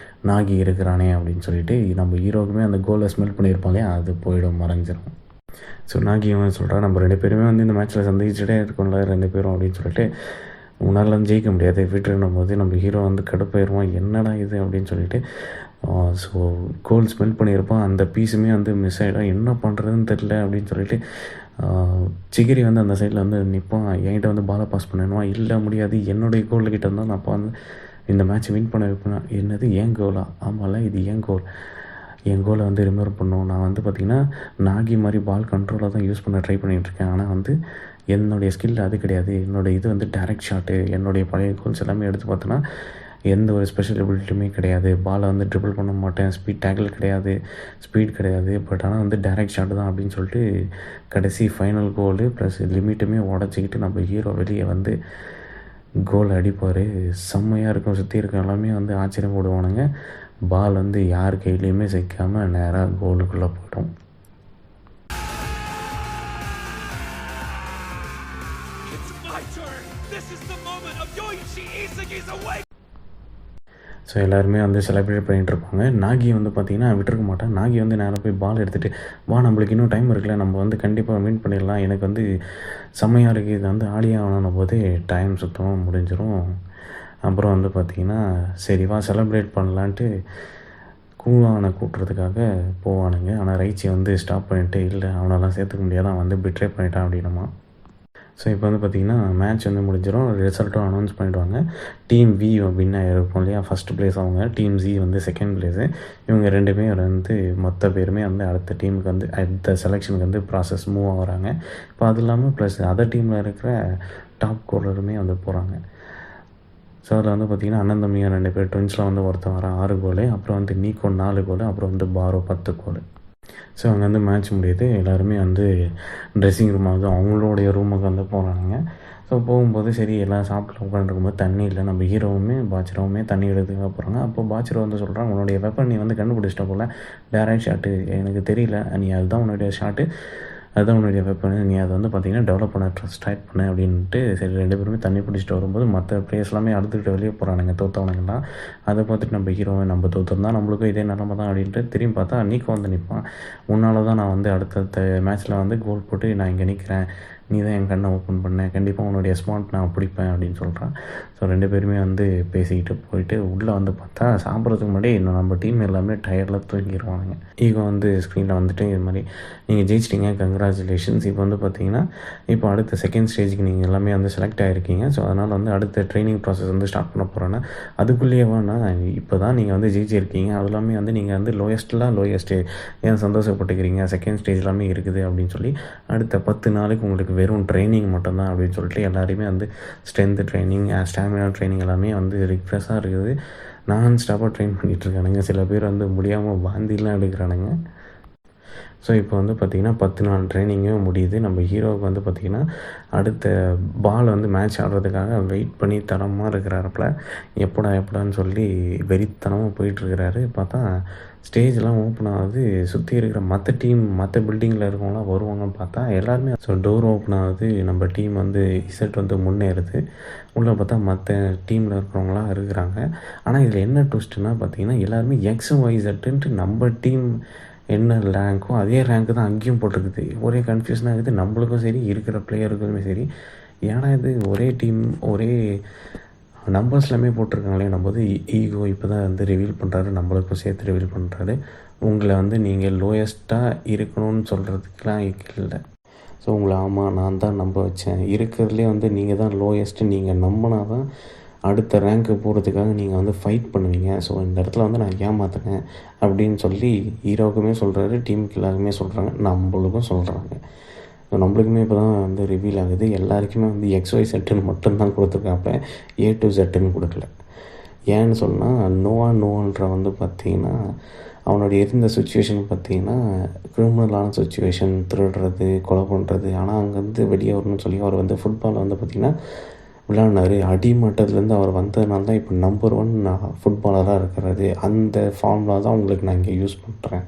நாகி இருக்கிறானே அப்படின்னு சொல்லிட்டு நம்ம ஹீரோவுக்குமே அந்த கோலை ஸ்மெல் பண்ணியிருப்பாங்க, அது போயிடும், மறைஞ்சிடும். ஸோ நாகி வந்து சொல்கிறான், நம்ம 2 பேருமே வந்து இந்த மேட்ச்சில் சந்திச்சுட்டே இருக்கோம்ல 2 பேரும் அப்படின்னு சொல்லிட்டு முன்னால் வந்து ஜெயிக்க முடியாது விட்டுருன்னும் போது நம்ம ஹீரோ வந்து கடுப்பாயிருவான், என்னடா இது அப்படின்னு சொல்லிட்டு ஸோ கோல் ஸ்மெல் பண்ணியிருப்பான். அந்த பீஸுமே வந்து மிஸ் ஆகிடும், என்ன பண்ணுறதுன்னு தெரில அப்படின்னு சொல்லிட்டு சிகிரி வந்து அந்த சைடில் வந்து நிற்பான். என்கிட்ட வந்து பாலை பாஸ் பண்ணணுமா, இல்லை முடியாது, என்னுடைய கோல்கிட்ட இருந்தால் நான் அப்போ வந்து இந்த மேட்ச் வின் பண்ண வைப்பேன். என்னது ஏன் கோலா, ஆமாம்ல இது ஏன் கோல், என் கோலை வந்து ரிமெம்பர் பண்ணணும். நான் வந்து பார்த்திங்கன்னா நாகி மாதிரி பால் கண்ட்ரோலாக தான் யூஸ் பண்ண ட்ரை பண்ணிகிட்ருக்கேன். ஆனால் வந்து என்னுடைய ஸ்கில் அது கிடையாது. என்னோடய இது வந்து டைரக்ட் ஷாட்டு. என்னுடைய பழைய கோல்ஸ் எல்லாமே எடுத்து பார்த்தோன்னா எந்த ஒரு ஸ்பெஷல் எபிலிட்டியுமே கிடையாது. பாலை வந்து ட்ரிபிள் பண்ண மாட்டேன், ஸ்பீட் டேக்கிள் கிடையாது, ஸ்பீட் கிடையாது. பட் ஆனால் வந்து டைரக்ட் ஷாட்டு தான் அப்படின்னு சொல்லிட்டு கடைசி ஃபைனல் கோலு ப்ளஸ் லிமிட்டுமே உடச்சிக்கிட்டு நம்ம ஹீரோ வெளியே வந்து கோல் அடிப்பார். செம்மையாக இருக்கும். சுற்றி இருக்க எல்லாமே வந்து ஆச்சரியம் போடுவானுங்க. பால் வந்து யார் கையிலையுமே சிக்காமல் நேராக கோலுக்குள்ளே போய்டும். ஸோ எல்லாருமே வந்து செலிப்ரேட் பண்ணிகிட்ருப்பாங்க. நாகி வந்து பார்த்திங்கன்னா விட்டுருக்க மாட்டேன். நாகி வந்து நேராக போய் பால் எடுத்துகிட்டு வா, நம்மளுக்கு இன்னும் டைம் இருக்குல்ல, நம்ம வந்து கண்டிப்பாக வின் பண்ணிடலாம், எனக்கு வந்து செம்மையாக இருக்குது, இது வந்து ஆடியே ஆகணும் போது டைம் சுத்தமாக முடிஞ்சிடும். அப்புறம் வந்து பார்த்திங்கன்னா சரி வா செலிப்ரேட் பண்ணலான்ட்டு கூவானை கூட்டுறதுக்காக போவானுங்க. ஆனால் ரைச்சி வந்து ஸ்டாப் பண்ணிவிட்டு இல்லை அவனெல்லாம் சேர்த்துக்க முடியாது, அவன் வந்து பிட்ரே பண்ணிட்டான் அப்படின்னுமா. ஸோ இப்போ வந்து பார்த்திங்கன்னா மேட்ச் வந்து முடிஞ்சிடும். ரிசல்ட்டும் அனௌன்ஸ் பண்ணிவிடுவாங்க. டீம் வி வின் ஆகிருக்கும் இல்லையா, ஃபஸ்ட் ப்ளேஸ் அவங்க, டீம் ஜி வந்து செகண்ட் ப்ளேஸு. இவங்க ரெண்டுமே வந்து மொத்த பேருமே வந்து அடுத்த டீமுக்கு வந்து அடுத்த செலெக்ஷனுக்கு வந்து ப்ராசஸ் மூவ் ஆகுறாங்க. இப்போ அது இல்லாமல் ப்ளஸ் அதர் டீமில் இருக்கிற டாப் கோலருமே வந்து போகிறாங்க. ஸோ அதில் வந்து பார்த்திங்கன்னா அண்ணன் தம்பியாக 2 பேர், ட்வின்ஸில் வந்து ஒருத்தன் வரான் 6 கோலு, அப்புறம் வந்து நீக்கோ 4 கோலு, அப்புறம் வந்து பாரோ 10 கோலு. ஸோ அங்கே வந்து மேட்ச் முடியுது. எல்லாருமே வந்து ட்ரெஸ்ஸிங் ரூம் வந்து அவங்களுடைய ரூமுக்கு வந்து போகிறானுங்க. ஸோ போகும்போது சரி எல்லாம் சாப்பிட்டு உட்காந்துருக்கும்போது தண்ணி இல்லை, நம்ம ஹீரோவுமே பாச்சிராவுமே தண்ணி எடுத்துக்க போகிறாங்க. அப்போ பாச்சிரோ வந்து சொல்கிறாங்க, உன்னுடைய வெப்பன் நீ வந்து கண்டுபிடிச்சிட்ட போல், டைரக்ட் ஷாட்டு எனக்கு தெரியல, நீ அதுதான் உன்னுடைய ஷாட்டு, அதுதான் உன்னுடைய வெப்பன், நீ அதை வந்து பார்த்திங்கன்னா டெவலப் பண்ண ஸ்டார்ட் பண்ணு அப்படின்ட்டு. சரி 2 பேருமே தண்ணி பிடிச்சிட்டு வரும்போது மற்ற பிளேயர்ஸ் எல்லாமே அடுத்துக்கிட்டு வெளியே போகிறானுங்க தோற்றவனுங்கலாம். அதை பார்த்துட்டு நம்ம ஹீரோவை நம்ம தோற்றுருந்தா நம்மளுக்கும் இதே நிலமை தான் அப்படின்ட்டு திரும்பி பார்த்தா நீக்கோ வந்து நிற்பான். உன்னால தான் நான் வந்து அடுத்த மேட்ச்சில் வந்து கோல் போட்டு நான் இங்கே நிற்கிறேன், நீ தான் என் கண்ணை ஓப்பன் பண்ண, கண்டிப்பாக உன்னுடைய ஸ்மார்ட் நான் பிடிப்பேன் அப்படின்னு சொல்கிறான். ஸோ 2 பேருமே வந்து பேசிக்கிட்டு போயிட்டு உள்ளே வந்து பார்த்தா சாப்பிட்றதுக்கு முன்னாடி இன்னும் நம்ம டீம் எல்லாமே டயர்டில் தூங்கிடுவானுங்க. ஈகோ வந்து ஸ்க்ரீனில் வந்துட்டு இது மாதிரி நீங்கள் ஜெயிச்சிட்டிங்க, கங்க்ராச்சுலேஷன்ஸ், இப்போ வந்து பார்த்தீங்கன்னா இப்போ அடுத்த செகண்ட் ஸ்டேஜுக்கு நீங்கள் எல்லாமே வந்து செலக்ட் ஆகிருக்கீங்க. ஸோ அதனால் வந்து அடுத்த ட்ரைனிங் ப்ராசஸ் வந்து ஸ்டார்ட் பண்ண போகிறேன்னா அதுக்குள்ளேயே வேணால் இப்போ தான் நீங்கள் வந்து ஜெயிச்சிருக்கீங்க, அது எல்லாமே வந்து நீங்கள் வந்து லோயஸ்ட்டு ஏன் சந்தோஷப்பட்டுக்கிறீங்க, செகண்ட் ஸ்டேஜ் எல்லாமே இருக்குது அப்படின்னு சொல்லி அடுத்த 10 நாளுக்கு உங்களுக்கு வெறும் ட்ரைனிங் மட்டும்தான் அப்படின்னு சொல்லிட்டு எல்லாருமே வந்து ஸ்ட்ரென்த் ட்ரைனிங், ஸ்டாமினா ட்ரைனிங் எல்லாமே வந்து ரிக்ரெஸ்ஸாக இருக்குது. நான் ஸ்டாப்பாக ட்ரெயின் பண்ணிகிட்ருக்கானுங்க. சில பேர் வந்து முடியாமல் வாந்திலாம் எடுக்கிறானுங்க. ஸோ இப்போ வந்து பார்த்திங்கன்னா 10 நாள் ட்ரைனிங்கும் முடியுது. நம்ம ஹீரோவுக்கு வந்து பார்த்திங்கன்னா அடுத்த பால் வந்து மேட்ச் ஆடுறதுக்காக வெயிட் பண்ணி தரமாக இருக்கிறாருப்பில், எப்படான்னு சொல்லி வெறித்தனமாக போயிட்டுருக்கிறாரு. பார்த்தா ஸ்டேஜ்லாம் ஓப்பன் ஆகுது. சுற்றி இருக்கிற மற்ற பில்டிங்கில் இருக்கவங்களாம் வருவாங்கன்னு பார்த்தா எல்லாருமே ஸோ டோர் ஓப்பன் ஆகுது. நம்ம டீம் வந்து இசட் வந்து முன்னேறுது. உள்ளே பார்த்தா மற்ற டீமில் இருக்கிறவங்களாம் இருக்கிறாங்க. ஆனால் இதில் என்ன ட்விஸ்ட்டுன்னா பார்த்திங்கன்னா எல்லாருமே எக்ஸ் ஒய் இசட்டுன்ட்டு நம்ம டீம் என்ன ரேங்க்கோ அதே ரேங்க்கு தான் அங்கேயும் போட்டிருக்குது. ஒரே கன்ஃபியூஷனாக இருக்குது நம்மளுக்கும் சரி இருக்கிற பிளேயருக்குமே சரி. ஏன்னா இது ஒரே டீம் ஒரே நம்பர்ஸ்லாமே போட்டிருக்காங்களே, நம்ம வந்து ஈகோ இப்போ தான் வந்து ரிவீல் பண்ணுறாரு, நம்மளுக்கும் சேர்த்து ரிவீல் பண்ணுறாரு. உங்களை வந்து நீங்கள் லோயஸ்ட்டாக இருக்கணும்னு சொல்கிறதுக்கெலாம் இல்லை. ஸோ உங்களை ஆமாம் நான் தான் நம்ப வச்சேன், இருக்கிறதுலே வந்து நீங்கள் தான் லோயஸ்ட்டு, நீங்கள் நம்பினா தான் அடுத்த ரேங்க்கு போகிறதுக்காக நீங்கள் வந்து ஃபைட் பண்ணுவீங்க. ஸோ இந்த இடத்துல வந்து நான் ஏமாத்துனேன் அப்படின்னு சொல்லி ஹீரோவுக்குமே சொல்கிறாரு, டீமுக்கு எல்லாருக்குமே சொல்கிறாங்க, நம்மளுக்கும் சொல்கிறாங்க. ஸோ நம்மளுக்குமே இப்போ தான் வந்து ரிவீல் ஆகுது. எல்லாருக்குமே வந்து XY செட்டுன்னு மட்டும்தான் கொடுத்துருக்காப்ப, A to Zன்னு கொடுக்கல. ஏன்னு சொன்னால் நோவான்ற வந்து பார்த்திங்கன்னா அவனுடைய இருந்த சுச்சுவேஷன் பார்த்திங்கன்னா கிரிமினலான சுச்சுவேஷன், திருடுறது, கொலை பண்ணுறது. ஆனால் அங்கேருந்து வெளியே வரணும்னு சொல்லி அவர் வந்து ஃபுட்பாலில் வந்து பார்த்திங்கன்னா விளையாடினார். அடிமட்டத்துலேருந்து அவர் வந்ததுனால தான் இப்போ நம்பர் 1 ஃபுட்பாலராக இருக்கிறாரு. அந்த ஃபார்முலா தான் உங்களுக்கு நான் இங்கே யூஸ் பண்ணுறேன்.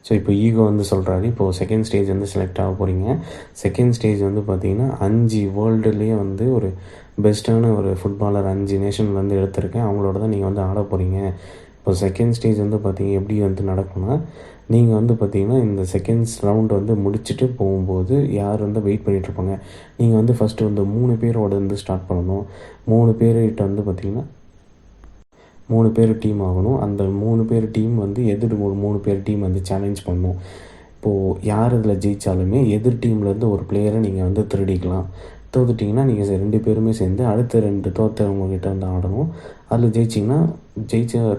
ஸோ இப்போ ஈகோ வந்து சொல்கிறாரு, இப்போது செகண்ட் ஸ்டேஜ் வந்து செலக்ட் ஆக போகிறீங்க. செகண்ட் ஸ்டேஜ் வந்து பார்த்திங்கன்னா 5 வேர்ல்டுலேயே வந்து ஒரு பெஸ்ட்டான ஒரு ஃபுட்பாலர் 5 நேஷனில் வந்து எடுத்திருக்கேன், அவங்களோட தான் நீங்கள் வந்து ஆட போகிறீங்க. இப்போ செகண்ட் ஸ்டேஜ் வந்து பார்த்திங்க எப்படி வந்து நடக்கும்னா, நீங்கள் வந்து பார்த்திங்கன்னா இந்த செகண்ட்ஸ் ரவுண்டு வந்து முடிச்சுட்டு போகும்போது யார் வந்து வெயிட் பண்ணிகிட்ருப்பாங்க. நீங்கள் வந்து ஃபஸ்ட்டு வந்து 3 பேரோட வந்து ஸ்டார்ட் பண்ணணும். 3 பேர்கிட்ட வந்து பார்த்திங்கன்னா 3 பேர் டீம் ஆகணும். அந்த 3 பேர் டீம் வந்து எதிர் ஒரு 3 பேர் டீம் வந்து சேலஞ்ச் பண்ணணும். இப்போது யார் இதில் ஜெயித்தாலுமே எதிர் டீம்லேருந்து ஒரு பிளேயரை நீங்கள் வந்து திருடிக்கலாம். தோத்துட்டிங்கன்னா நீங்கள் 2 பேருமே சேர்ந்து அடுத்த 2 தோற்றவங்கக்கிட்ட வந்து ஆடணும். அதில் ஜெயிச்சிங்கன்னா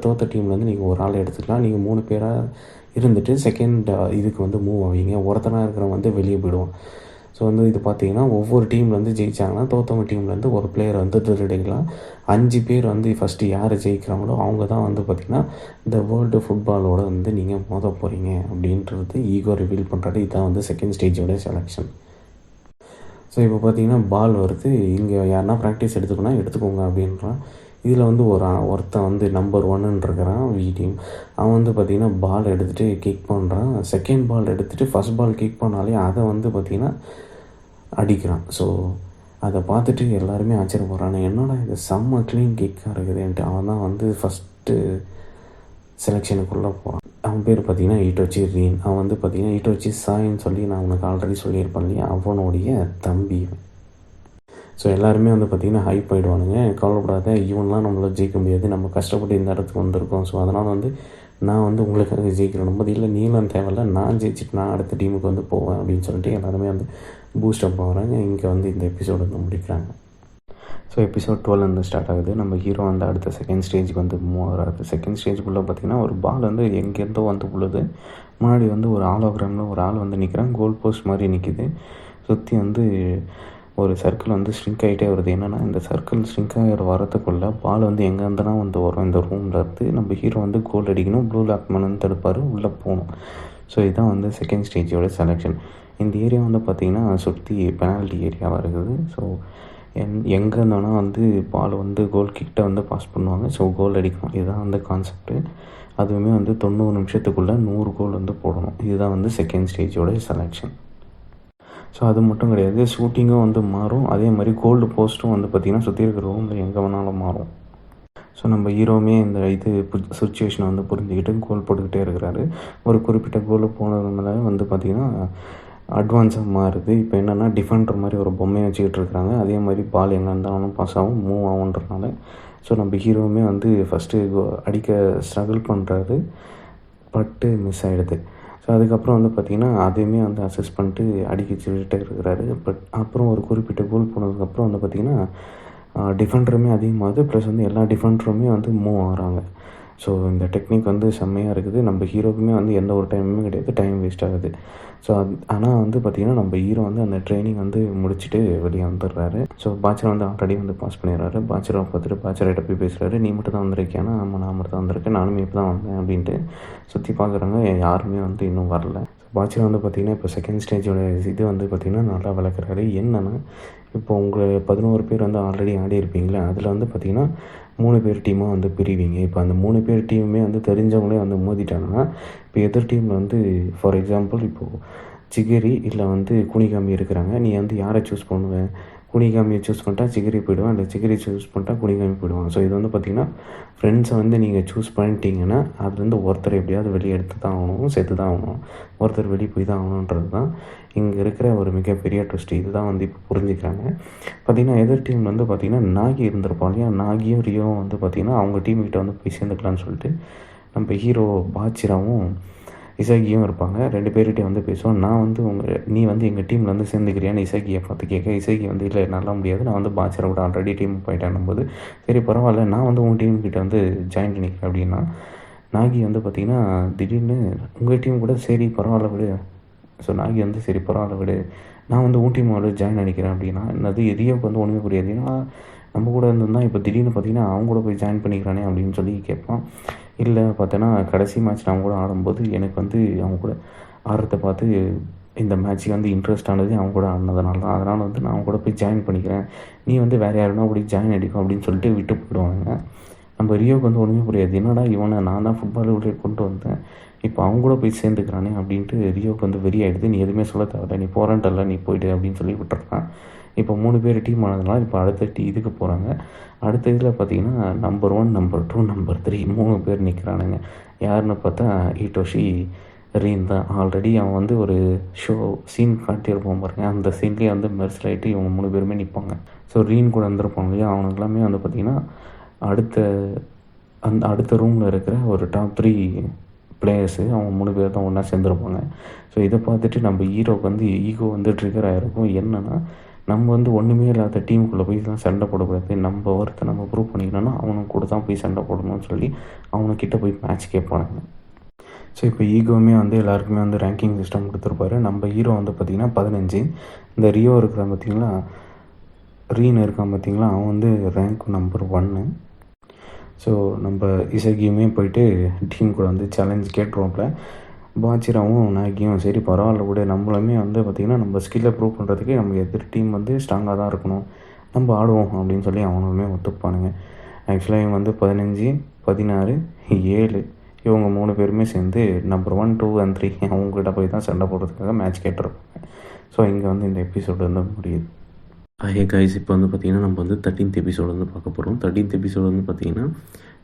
தோற்ற டீம்லேருந்து நீங்கள் ஒரு ஆளை எடுத்துக்கலாம். நீங்கள் 3 பேராக இருந்துட்டு செகண்ட் இதுக்கு வந்து மூவ் ஆவீங்க. ஒருத்தனாக இருக்கிறவன் வந்து வெளியே போயிடுவான். ஸோ வந்து இது பார்த்தீங்கன்னா ஒவ்வொரு டீம்லேருந்து ஜெயித்தாங்கன்னா தோற்றவங்க டீம்லேருந்து ஒரு பிளேயர் வந்து எடுக்கலாம். 5 பேர் வந்து ஃபஸ்ட்டு யார் ஜெயிக்கிறாங்களோ அவங்க தான் வந்து பார்த்திங்கன்னா இந்த வேர்ல்டு ஃபுட்பாலோட வந்து நீங்கள் மோத போகிறீங்க அப்படின்றது ஈகோ ரிவீல் பண்ணுறாரு. இதுதான் வந்து செகண்ட் ஸ்டேஜோட செலெக்ஷன். ஸோ இப்போ பார்த்தீங்கன்னா பால் வருது, இங்கே யாருன்னா ப்ராக்டிஸ் எடுத்துக்கோங்க அப்படின்றான். இதில் வந்து ஒருத்தன் வந்து நம்பர் 1 இருக்கிறான் டீம். அவன் வந்து பார்த்திங்கன்னா பால் எடுத்துகிட்டு கிக் பண்ணுறான். செகண்ட் பால் எடுத்துகிட்டு ஃபஸ்ட் பால் கிக் பண்ணாலே அதை வந்து பார்த்திங்கன்னா அடிக்கிறான். ஸோ அதை பார்த்துட்டு எல்லாருமே ஆச்சரியப்படுறாங்க, என்னடா இது செம்ம க்ளீன் கிக்காக இருக்குதுன்ட்டு. அவன் தான் வந்து ஃபஸ்ட்டு செலெக்ஷனுக்குள்ளே போகிறான். அவன் பேர் பார்த்திங்கன்னா ஈட்டோச்சி ரீன். அவன் வந்து பார்த்திங்கன்னா ஈட்டோச்சி சாயின்னு சொல்லி நான் உனக்கு ஆல்ரெடி சொல்லியிருப்பேன் இல்லையா, அவனுடைய தம்பி. ஸோ எல்லாருமே வந்து பார்த்திங்கன்னா ஹைப் ஆகிடுவானுங்க. கவலைப்படாத, இவன்லாம் நம்மளால ஜெயிக்க முடியாது, நம்ம கஷ்டப்பட்டு இந்த இடத்துக்கு வந்திருக்கோம். ஸோ அதனால் வந்து நான் வந்து உங்களுக்காக ஜெயிக்கிறேன் போது, இல்லை நீலாம் தேவையில்ல, நான் ஜெயிச்சுட்டு நான் அடுத்த டீமுக்கு வந்து போவேன் அப்படின்னு சொல்லிட்டு எல்லாருமே வந்து பூஸ்டப் ஆகிறாங்க. இங்கே வந்து இந்த எபிசோடு வந்து முடிக்கிறாங்க. ஸோ எபிசோட் 12 வந்து ஸ்டார்ட் ஆகுது. நம்ம ஹீரோ வந்து அடுத்த செகண்ட் ஸ்டேஜுக்கு வந்து மூவ் ஆகிறாரு. செகண்ட் ஸ்டேஜுக்குள்ளே பார்த்திங்கன்னா ஒரு பால் வந்து எங்கேருந்தோ வந்து உள்ளது. முன்னாடி வந்து ஒரு ஆலோகிராமில் ஒரு ஆள் வந்து நிற்கிறான். கோல் போஸ்ட் மாதிரி நிற்கிது. சுற்றி வந்து ஒரு சர்க்கிள் வந்து ஸ்ட்ரிங்க் ஆகிட்டே வருது. என்னென்னா இந்த சர்க்கிள் ஸ்ட்ரிங்க் ஆகிற வரத்துக்குள்ளே பால் வந்து எங்கேருந்துனா வந்து வரும். இந்த ரூமில் இருந்து நம்ம ஹீரோ வந்து கோல் அடிக்கணும். ப்ளூ லாக்மேன் வந்து தடுப்பார், உள்ளே போகணும். ஸோ இதுதான் வந்து செகண்ட் ஸ்டேஜோட செலெக்ஷன். இந்த ஏரியா வந்து பார்த்திங்கன்னா சுற்றி பெனால்ட்டி ஏரியாவாக இருக்குது. ஸோ எங்கே இருந்தோன்னா வந்து பால் வந்து கோல் கிட்ட வந்து பாஸ் பண்ணுவாங்க. ஸோ கோல் அடிக்கணும். இதுதான் வந்து கான்செப்ட்டு. அதுவுமே வந்து 90 நிமிஷத்துக்குள்ளே 100 கோல் வந்து போடணும். இதுதான் வந்து செகண்ட் ஸ்டேஜோட செலெக்ஷன். ஸோ அது மட்டும் கிடையாது, ஷூட்டிங்கும் வந்து மாறும். அதே மாதிரி கோல்டு போஸ்ட்டும் வந்து பார்த்திங்கன்னா சுற்றி இருக்கிற ரூமில் எங்கே வேணாலும் மாறும். ஸோ நம்ம ஹீரோவுமே இந்த சுச்சுவேஷனை வந்து புரிஞ்சுக்கிட்டு கோல் போட்டுக்கிட்டே இருக்கிறாரு. ஒரு குறிப்பிட்ட கோல் போனதுனால வந்து பார்த்திங்கன்னா அட்வான்ஸாக மாறுது. இப்போ என்னென்னா டிஃபெண்டர் மாதிரி ஒரு பொம்மையை வச்சுக்கிட்டு இருக்கிறாங்க. அதே மாதிரி பால் எங்கே இருந்தாலும் பாஸ் ஆகும், மூவ் ஆகுன்றனால. ஸோ நம்ம ஹீரோவுமே வந்து ஃபஸ்ட்டு அடிக்க ஸ்ட்ரகிள் பண்ணுறாரு, பட்டு மிஸ் ஆகிடுது. ஸோ அதுக்கப்புறம் வந்து பார்த்திங்கன்னா அதையுமே வந்து அசஸ் பண்ணிட்டு அடிக்க சொல்லிகிட்டே இருக்கிறாரு. பட் அப்புறம் ஒரு குறிப்பிட்ட கோல் போனதுக்கப்புறம் வந்து பார்த்திங்கன்னா டிஃபெண்டருமே அதிகமாகுது. ப்ளஸ் வந்து எல்லா டிஃபெண்டருமே வந்து மூவ் ஆகிறாங்க. ஸோ இந்த டெக்னிக் வந்து செம்மையாக இருக்குது. நம்ம ஹீரோக்குமே வந்து எந்த ஒரு டைமுமே கிடையாது, டைம் வேஸ்ட் ஆகுது. ஸோ ஆனால் வந்து பார்த்திங்கன்னா நம்ம ஹீரோ வந்து அந்த ட்ரைனிங் வந்து முடிச்சுட்டு வெளியே வந்துடுறாரு. ஸோ பாச்சரை வந்து ஆல்ரெடி வந்து பாஸ் பண்ணிடுறாரு. பாச்சரை பார்த்துட்டு பாச்சரைட்ட போய் பேசுகிறாரு, நீ மட்டும் தான் வந்திருக்கியானா? ஆமாம், நான் மட்டும் தான் வந்திருக்கேன், நானுமே இப்போ தான் வந்தேன் அப்படின்ட்டு சுற்றி பார்க்குறாங்க. யாருமே வந்து இன்னும் வரல. பாச்சரை வந்து பார்த்திங்கன்னா இப்போ செகண்ட் ஸ்டேஜோட இது வந்து பார்த்திங்கன்னா நல்லா விளக்குறாரு. என்னென்னா இப்போ உங்களை 11 பேர் வந்து ஆல்ரெடி ஆடி இருப்பீங்களே, அதில் வந்து பார்த்திங்கன்னா 3 பேர் டீமாக வந்து பிரிவீங்க. இப்போ அந்த 3 பேர் டீமுமே வந்து தெரிஞ்சவங்களே வந்து மோதிட்டாங்கன்னா, இப்போ எதிர் டீமில் வந்து ஃபார் எக்ஸாம்பிள் இப்போது சிகிரி இல்லை வந்து குனிகாமி இருக்கிறாங்க. நீ வந்து யாரை சூஸ் பண்ணுவேன்? குனிகாமியை சூஸ் பண்ணிட்டா சிகிரி போய்டுவான், இல்லை சிகிரி சூஸ் பண்ணிட்டா குனிகாமி போய்டுவான். ஸோ இது வந்து பார்த்திங்கன்னா ஃப்ரெண்ட்ஸை வந்து நீங்கள் சூஸ் பண்ணிட்டீங்கன்னா அதுலேருந்து ஒருத்தர் எப்படியாவது வெளியே எடுத்து தான் ஆகணும், சேர்த்து தான் ஆகணும், ஒருத்தர் வெளியே போய் தான் ஆகணுன்றது தான் இங்கே இருக்கிற ஒரு மிகப்பெரிய ட்விஸ்ட். இதுதான் வந்து இப்போ புரிஞ்சுக்கிறாங்க. பார்த்திங்கன்னா எதிர் டீமில் வந்து பார்த்திங்கன்னா நாகி இருந்திருப்பான் இல்லையா, நாகியும் ரியோவும் வந்து பார்த்திங்கன்னா அவங்க டீம்கிட்ட வந்து போய் சேர்ந்துக்கலான்னு சொல்லிட்டு நம்ம ஹீரோ பாச்சிராவும் இசகியும் இருப்பாங்க. 2 பேர்கிட்டே வந்து பேசுவோம். நான் வந்து நீ வந்து எங்கள் டீமில் வந்து சேர்ந்துக்கிறியான்னு இசகியை பார்த்து கேட்க, இசகி வந்து இல்லை என்னால் முடியாது, நான் வந்து பாச்சிரா கூட ஆல்ரெடி டீம் போயிட்டேன் போது, சரி பரவாயில்ல, நான் வந்து உங்கள் டீம்கிட்ட வந்து ஜாயின் பண்ணிக்கிறேன் அப்படின்னா, நாகி வந்து பார்த்திங்கன்னா திடீர்னு உங்கள் டீம் கூட சரி பரவாயில்ல விடு. ஸோ நாகி வந்து சரி பரவாயில்ல விடு, நான் வந்து உன் டீமோட ஜாயின் பண்ணிக்கிறேன் அப்படின்னா, என்னது ரியோவுக்கு வந்து ஒன்றுமே புரியாது. ஏன்னா நம்ம கூட இருந்திருந்தால் இப்போ திடீர்னு பார்த்திங்கன்னா அவங்க கூட போய் ஜாயின் பண்ணிக்கிறானே அப்படின்னு சொல்லி கேட்பான். இல்லை பார்த்தோன்னா கடைசி மேட்ச் நான் கூட ஆடும்போது எனக்கு வந்து அவங்க கூட ஆடுறத பார்த்து இந்த மேட்ச்சுக்கு வந்து இன்ட்ரெஸ்ட் ஆனது அவங்க கூட ஆடினதுனால தான், அதனால் வந்து நான் அவங்க கூட போய் ஜாயின் பண்ணிக்கிறேன், நீ வந்து வேறு யாருன்னா கூட ஜாயின் அடிக்கும் அப்படின்னு சொல்லிட்டு விட்டு போயிடுவாங்க. நம்ம ரியோவுக்கு வந்து ஒன்றுமே புரியாது. என்னடா இவனை நான் தான் ஃபுட்பால் உள்ளே கொண்டு வந்தேன், இப்போ அவங்க கூட போய் சேர்ந்துக்கிறானே அப்படின்ட்டு ரியோவுக்கு வந்து வெறி ஆகிடுது. நீ எதுவுமே சொல்ல தேவையில்ல, நீ போகிறேன்ட்டல்ல, நீ போய்ட்டு அப்படின்னு சொல்லி விட்டுறான். இப்போ 3 பேர் டீம் ஆனதுனால இப்போ அடுத்த இதுக்கு போகிறாங்க. அடுத்த இதில் பார்த்திங்கன்னா நம்பர் 1, நம்பர் 2, நம்பர் 3 3 பேர் நிற்கிறானுங்க. யாருன்னு பார்த்தா ஈட்டோஷி ரீன் தான். ஆல்ரெடி அவன் வந்து ஒரு சீன் காட்டியிருப்போம் பாருங்க, அந்த சீன்லேயே வந்து மெர்சல் ஆகிட்டு இவங்க 3 பேருமே நிற்பாங்க. ஸோ ரீன் கூட வந்திருப்பாங்க இல்லையா, அவனுக்கு எல்லாமே வந்து பார்த்திங்கன்னா அடுத்த ரூமில் இருக்கிற ஒரு டாப் 3 பிளேயர்ஸு அவங்க 3 பேர் தான் ஒன்றா சேர்ந்துருப்பாங்க. ஸோ இதை பார்த்துட்டு நம்ம ஹீரோக்கு வந்து ஈகோ வந்து ட்ரிகர் ஆகிருக்கும். என்னென்னா நம்ம வந்து ஒன்றுமே இல்லாத டீமுக்குள்ளே போய் தான் சண்டை போடக்கூடாது. நம்ம ஒருத்த நம்ம ப்ரூவ் பண்ணிக்கணும்னா அவனுக்கு கூட தான் போய் சண்டை போடணும்னு சொல்லி அவனுக்கிட்ட போய் மேட்ச் கேட்பானுங்க. ஸோ இப்போ ஈகோவுமே வந்து எல்லாருக்குமே வந்து ரேங்கிங் சிஸ்டம் கொடுத்துருப்பாரு. நம்ம ஹீரோ வந்து பார்த்திங்கன்னா 15. இந்த ரியோ இருக்கிறான் பார்த்திங்களா, ரீன் இருக்கான் பார்த்திங்களா, அவன் வந்து ரேங்க் நம்பர் 1. ஸோ நம்ம இசகியுமே போயிட்டு டீம் கூட வந்து சேலஞ்ச் கேட்டுருவோம்ல. பாச்சிராவும் நாகியும் சரி பரவாயில்ல கூட, நம்மளுமே வந்து பார்த்திங்கன்னா நம்ம ஸ்கில்லை ப்ரூவ் பண்ணுறதுக்கு நம்ம எதிர் டீம் வந்து ஸ்ட்ராங்காக தான் இருக்கணும், நம்ம ஆடுவோம் அப்படின்னு சொல்லி அவனுமே ஒத்துப்பானுங்க. ஆக்சுவலாக இவங்க வந்து 15, 16, 7 இவங்க 3 பேருமே சேர்ந்து நம்பர் 1, 2 and 3 அவங்ககிட்ட போய் தான் சண்டை போடுறதுக்காக மேட்ச் கேட்டிருப்பாங்க. ஸோ இங்கே வந்து இந்த எபிசோடு வந்து முடியுது. ஹே கைஸ், இப்போ வந்து பார்த்திங்கன்னா நம்ம வந்து 13th எபிசோடு வந்து பார்க்க போகிறோம். 13th எபிசோடு வந்து பார்த்திங்கன்னா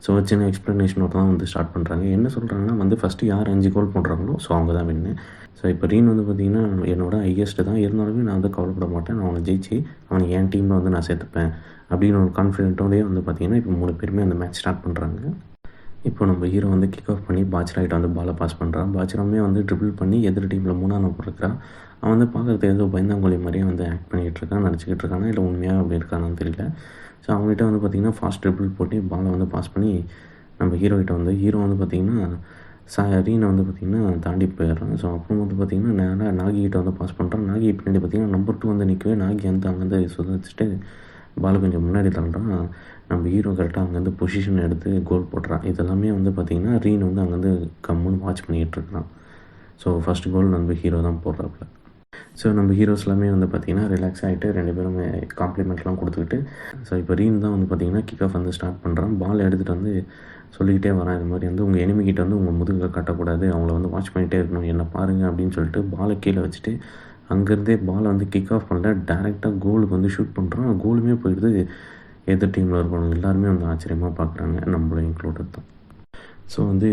ஸோ சின்ன எக்ஸ்ப்ளனேஷனோட தான் வந்து ஸ்டார்ட் பண்ணுறாங்க. என்ன சொல்கிறாங்கன்னா வந்து ஃபஸ்ட்டு யார் 5 கோல் பண்ணுறாங்களோ ஸோ அவங்க தான் வின்னு. ஸோ இப்போ ரீன் வந்து பார்த்திங்கன்னா என்னோட ஹையஸ்ட்டு தான், இருந்தாலுமே நான் வந்து கவலைப்பட மாட்டேன், நான் அவனை ஜெயிச்சு அவனை என் டீமில் வந்து நான் சேர்த்துப்பேன் அப்படின்னு ஒரு கான்ஃபிடென்ட்டோடய வந்து பார்த்திங்கன்னா இப்போ 3 பேருமே அந்த மேட்ச் ஸ்டார்ட் பண்ணுறாங்க. இப்போ நம்ம ஹீரோ வந்து கிக் ஆஃப் பண்ணி பாச்சிராகிட்ட வந்து பாலை பாஸ் பண்ணுறான். பாச்சிராமே வந்து ட்ரிபிள் பண்ணி எதிர் டீமில் 3ஆம் நம்பர் இருக்கிறான். அவன் வந்து பார்க்குறது ஏதோ பயந்தாங்கோலி மாதிரியே வந்து ஆக்ட் பண்ணிகிட்டு இருக்கான், நடிச்சிக்கிட்டு இருக்கானா இல்லை உண்மையாக அப்படி இருக்கானான்னு தெரியல. ஸோ அவங்ககிட்ட வந்து பார்த்திங்கன்னா ஃபாஸ்ட் ட்ரிபிள் போட்டு பாலை வந்து பாஸ் பண்ணி நம்ம ஹீரோகிட்ட வந்து ஹீரோ வந்து பார்த்திங்கன்னா ரீனை வந்து பார்த்திங்கன்னா தாண்டி போயிடுறான். ஸோ அப்புறம் வந்து பார்த்திங்கன்னா நேராக நாகிகிட்ட வந்து பாஸ் பண்ணுறான். நாகி பின்னாடி பார்த்திங்கன்னா நம்பர் 2 வந்து நிற்கவே நாகி வந்து அங்கேருந்து சுதச்சிட்டு பால் கொஞ்சம் முன்னாடி தள்ளுறான். நம்ம ஹீரோ கரெக்டாக அங்கேருந்து பொசிஷன் எடுத்து கோல் போடுறான். இதெல்லாமே வந்து பார்த்திங்கன்னா ரீன் வந்து அங்கேருந்து கம்முன்னு வாட்ச் பண்ணிகிட்டு இருக்கிறான். ஸோ ஃபஸ்ட் கோல் நம்ம ஹீரோ தான் போடுறாப்புல. ஸோ நம்ம ஹீரோஸ் எல்லாமே வந்து பார்த்திங்கன்னா ரிலாக்ஸ் ஆகிட்டு 2 பேரும் காம்ப்ளிமெண்ட்லாம் கொடுத்துக்கிட்டு ஸோ இப்போ ரீன் தான் வந்து பார்த்திங்கன்னா கிக் ஆஃப் வந்து ஸ்டார்ட் பண்ணுறான். பால் எடுத்துகிட்டு வந்து சொல்லிக்கிட்டே வரான், இது மாதிரி வந்து உங்கள் எனிமிகிட்ட வந்து உங்கள் முதுகை காட்டக்கூடாது, அவங்கள வந்து வாட்ச் பண்ணிகிட்டே இருக்கணும், என்ன பாருங்கள் அப்படின்னு சொல்லிட்டு பாலை கீழே வச்சுட்டு அங்கேருந்தே பாலை வந்து கிக் ஆஃப் பண்ணல, டேரெக்டாக கோலுக்கு வந்து ஷூட் பண்ணுறான். கோலுமே போயிடுது. எதிர் டீமில் இருக்கவங்க எல்லாருமே வந்து ஆச்சரியமாக பார்க்குறாங்க, நம்மளும் இன்க்ளூடட் தான். ஸோ வந்து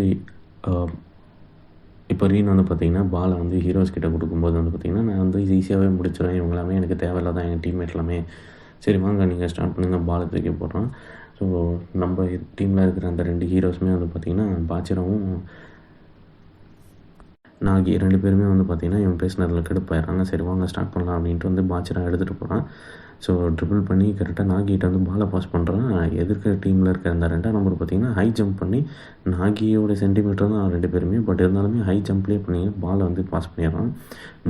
இப்போ ரீன் வந்து பார்த்திங்கன்னா பாலை வந்து ஹீரோஸ் கிட்ட கொடுக்கும்போது வந்து பார்த்திங்கன்னா நான் வந்து ஈஸியாகவே முடிச்சிடுவேன், இவங்க எல்லாமே எனக்கு தேவையில்ல தான், எங்கள் டீம்மேட் எல்லாமே சரி வாங்க நீங்கள் ஸ்டார்ட் பண்ணுங்கள், பாலை தூக்கி போடுறான். ஸோ நம்ம டீமில் இருக்கிற அந்த 2 ஹீரோஸுமே வந்து பார்த்திங்கன்னா பாச்சிராவும் நாகி 2 பேருமே வந்து பார்த்திங்கன்னா இவன் பேசினதில் கெடுப்பாயிடுறாங்க. சரி வாங்க ஸ்டார்ட் பண்ணலாம் அப்படின்ட்டு வந்து பாச்சிரா எடுத்துகிட்டு போகிறான். ஸோ ட்ரிபிள் பண்ணி கரெக்டாக நாகிகிட்ட வந்து பாலை பாஸ் பண்ணுறான். எதிர்க்கிற டீமில் இருக்கிற அந்த 2ஆம் நம்பர் பார்த்திங்கன்னா ஹை ஜம்ப் பண்ணி நாகியோட சென்டிமீட்டர் தான் 2 பேருமே, பட் இருந்தாலுமே ஹை ஜம்ப்லேயே பண்ணி பாலை வந்து பாஸ் பண்ணிடுறான்.